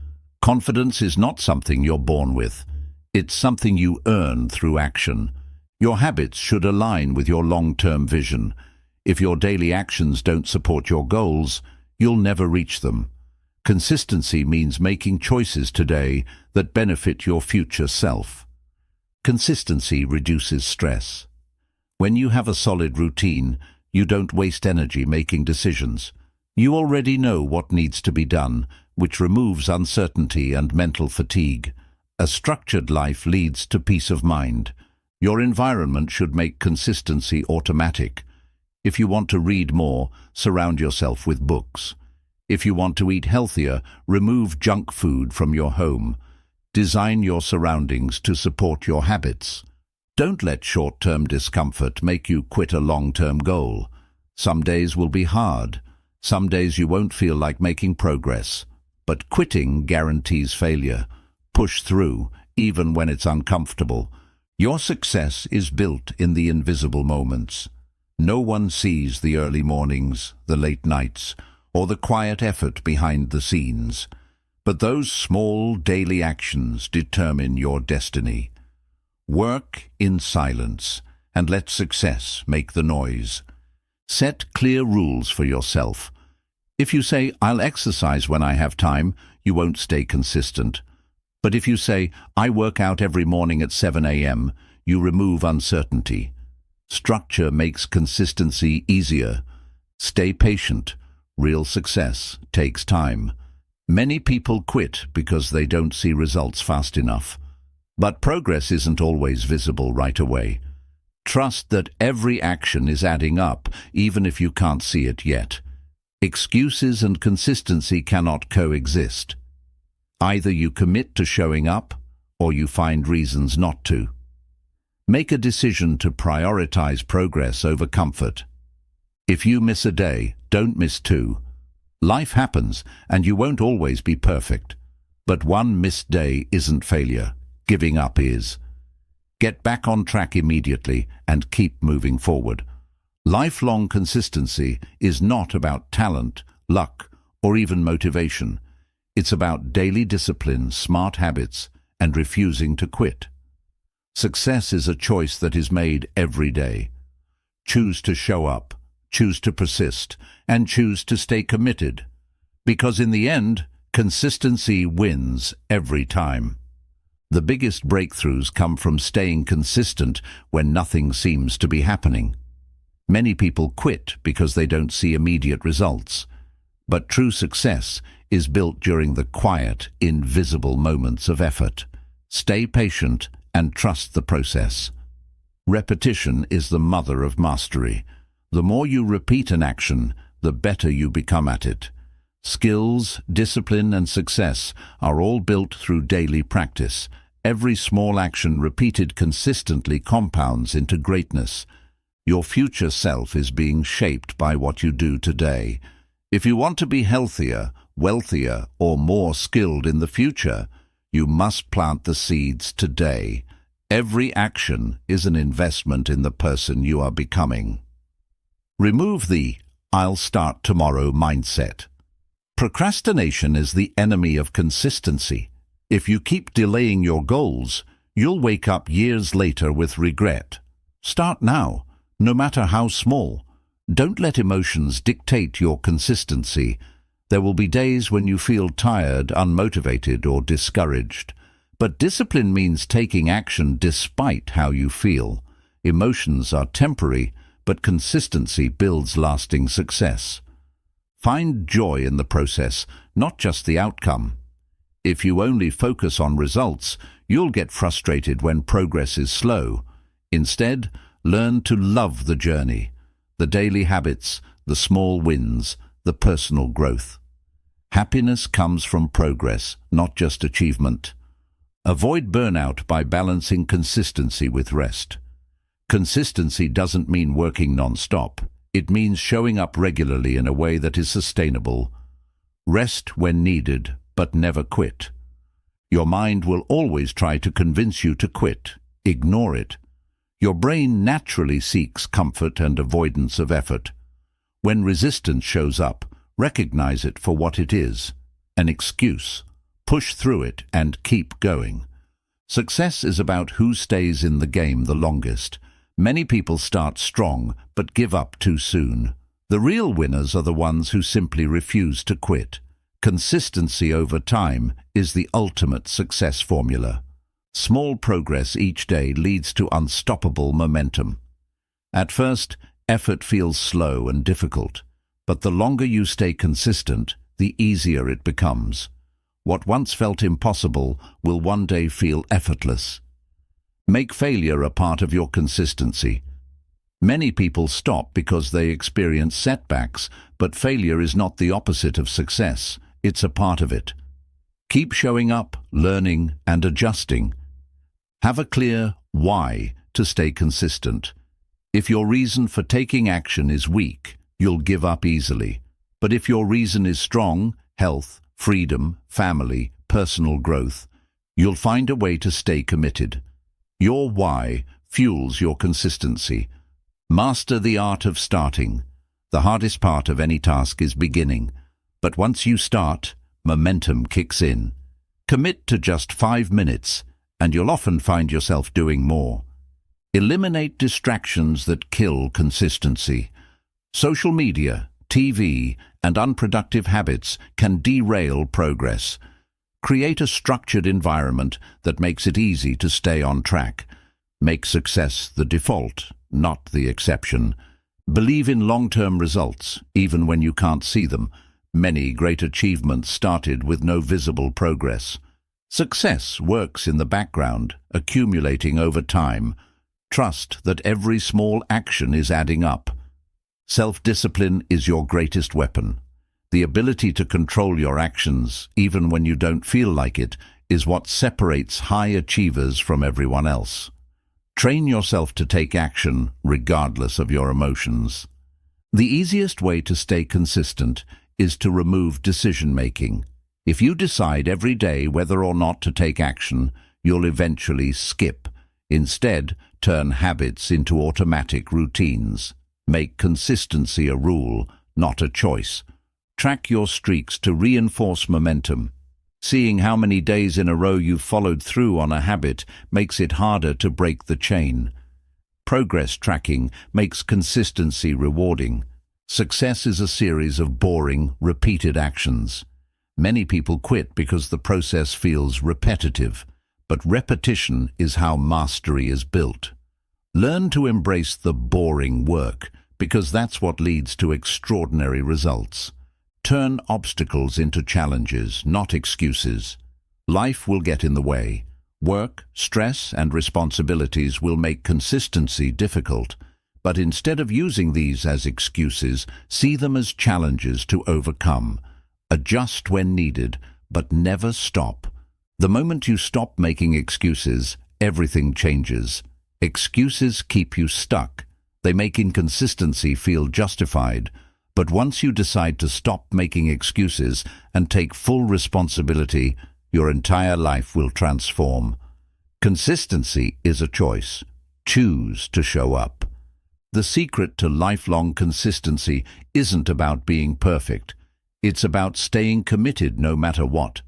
Confidence is not something you're born with. It's something you earn through action. Your habits should align with your long-term vision. If your daily actions don't support your goals, you'll never reach them. Consistency means making choices today that benefit your future self. Consistency reduces stress. When you have a solid routine, you don't waste energy making decisions. You already know what needs to be done, which removes uncertainty and mental fatigue. A structured life leads to peace of mind. Your environment should make consistency automatic. If you want to read more, surround yourself with books. If you want to eat healthier, remove junk food from your home. Design your surroundings to support your habits. Don't let short-term discomfort make you quit a long-term goal. Some days will be hard. Some days you won't feel like making progress, but quitting guarantees failure. Push through, even when it's uncomfortable. Your success is built in the invisible moments. No one sees the early mornings, the late nights, or the quiet effort behind the scenes. But those small daily actions determine your destiny. Work in silence and let success make the noise. Set clear rules for yourself. If you say, "I'll exercise when I have time," you won't stay consistent. But if you say, "I work out every morning at 7 a.m., you remove uncertainty. Structure makes consistency easier. Stay patient. Real success takes time. Many people quit because they don't see results fast enough. But progress isn't always visible right away. Trust that every action is adding up, even if you can't see it yet. Excuses and consistency cannot coexist. Either you commit to showing up, or you find reasons not to. Make a decision to prioritize progress over comfort. If you miss a day, don't miss two. Life happens, and you won't always be perfect. But one missed day isn't failure. Giving up is. Get back on track immediately and keep moving forward. Lifelong consistency is not about talent, luck, or even motivation. It's about daily discipline, smart habits, and refusing to quit. Success is a choice that is made every day. Choose to show up, choose to persist, and choose to stay committed. Because in the end, consistency wins every time. The biggest breakthroughs come from staying consistent when nothing seems to be happening. Many people quit because they don't see immediate results. But true success is built during the quiet, invisible moments of effort. Stay patient and trust the process. Repetition is the mother of mastery. The more you repeat an action, the better you become at it. Skills, discipline, and success are all built through daily practice. Every small action repeated consistently compounds into greatness. Your future self is being shaped by what you do today. If you want to be healthier, wealthier, or more skilled in the future, you must plant the seeds today. Every action is an investment in the person you are becoming. Remove the "I'll start tomorrow" mindset. Procrastination is the enemy of consistency. If you keep delaying your goals, you'll wake up years later with regret. Start now, no matter how small. Don't let emotions dictate your consistency. There will be days when you feel tired, unmotivated, or discouraged. But discipline means taking action despite how you feel. Emotions are temporary, but consistency builds lasting success. Find joy in the process, not just the outcome. If you only focus on results, you'll get frustrated when progress is slow. Instead, learn to love the journey, the daily habits, the small wins, the personal growth. Happiness comes from progress, not just achievement. Avoid burnout by balancing consistency with rest. Consistency doesn't mean working non-stop. It means showing up regularly in a way that is sustainable. Rest when needed, but never quit. Your mind will always try to convince you to quit. Ignore it. Your brain naturally seeks comfort and avoidance of effort. When resistance shows up, recognize it for what it is, an excuse. Push through it and keep going. Success is about who stays in the game the longest. Many people start strong, but give up too soon. The real winners are the ones who simply refuse to quit. Consistency over time is the ultimate success formula. Small progress each day leads to unstoppable momentum. At first, effort feels slow and difficult, but the longer you stay consistent, the easier it becomes. What once felt impossible will one day feel effortless. Make failure a part of your consistency. Many people stop because they experience setbacks, but failure is not the opposite of success. It's a part of it. Keep showing up, learning, and adjusting. Have a clear why to stay consistent. If your reason for taking action is weak, you'll give up easily. But if your reason is strong, health, freedom, family, personal growth, you'll find a way to stay committed. Your why fuels your consistency. Master the art of starting. The hardest part of any task is beginning. But once you start, momentum kicks in. Commit to just 5 minutes, and you'll often find yourself doing more. Eliminate distractions that kill consistency. Social media, TV, and unproductive habits can derail progress. Create a structured environment that makes it easy to stay on track. Make success the default, not the exception. Believe in long-term results, even when you can't see them. Many great achievements started with no visible progress. Success works in the background, accumulating over time. Trust that every small action is adding up. Self-discipline is your greatest weapon. The ability to control your actions, even when you don't feel like it, is what separates high achievers from everyone else. Train yourself to take action, regardless of your emotions. The easiest way to stay consistent is to remove decision-making. If you decide every day whether or not to take action, you'll eventually skip. Instead, turn habits into automatic routines. Make consistency a rule, not a choice. Track your streaks to reinforce momentum. Seeing how many days in a row you've followed through on a habit makes it harder to break the chain. Progress tracking makes consistency rewarding. Success is a series of boring, repeated actions. Many people quit because the process feels repetitive, but repetition is how mastery is built. Learn to embrace the boring work, because that's what leads to extraordinary results. Turn obstacles into challenges, not excuses. Life will get in the way. Work, stress, and responsibilities will make consistency difficult. But instead of using these as excuses, see them as challenges to overcome. Adjust when needed, but never stop. The moment you stop making excuses, everything changes. Excuses keep you stuck. They make inconsistency feel justified. But once you decide to stop making excuses and take full responsibility, your entire life will transform. Consistency is a choice. Choose to show up. The secret to lifelong consistency isn't about being perfect. It's about staying committed no matter what.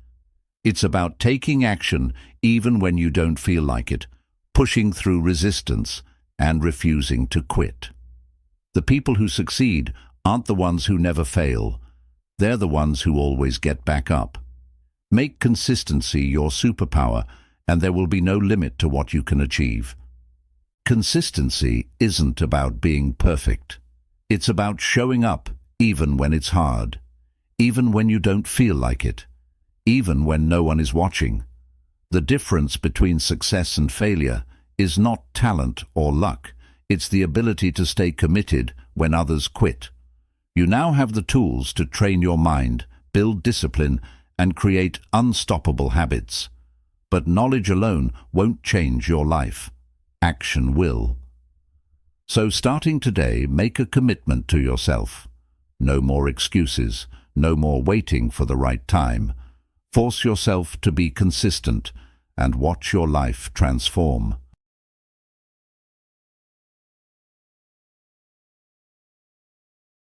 It's about taking action even when you don't feel like it, pushing through resistance, and refusing to quit. The people who succeed aren't the ones who never fail. They're the ones who always get back up. Make consistency your superpower, and there will be no limit to what you can achieve. Consistency isn't about being perfect. It's about showing up even when it's hard, even when you don't feel like it, even when no one is watching. The difference between success and failure is not talent or luck. It's the ability to stay committed when others quit. You now have the tools to train your mind, build discipline, and create unstoppable habits. But knowledge alone won't change your life. Action will. So starting today, make a commitment to yourself. No more excuses, no more waiting for the right time. Force yourself to be consistent and watch your life transform.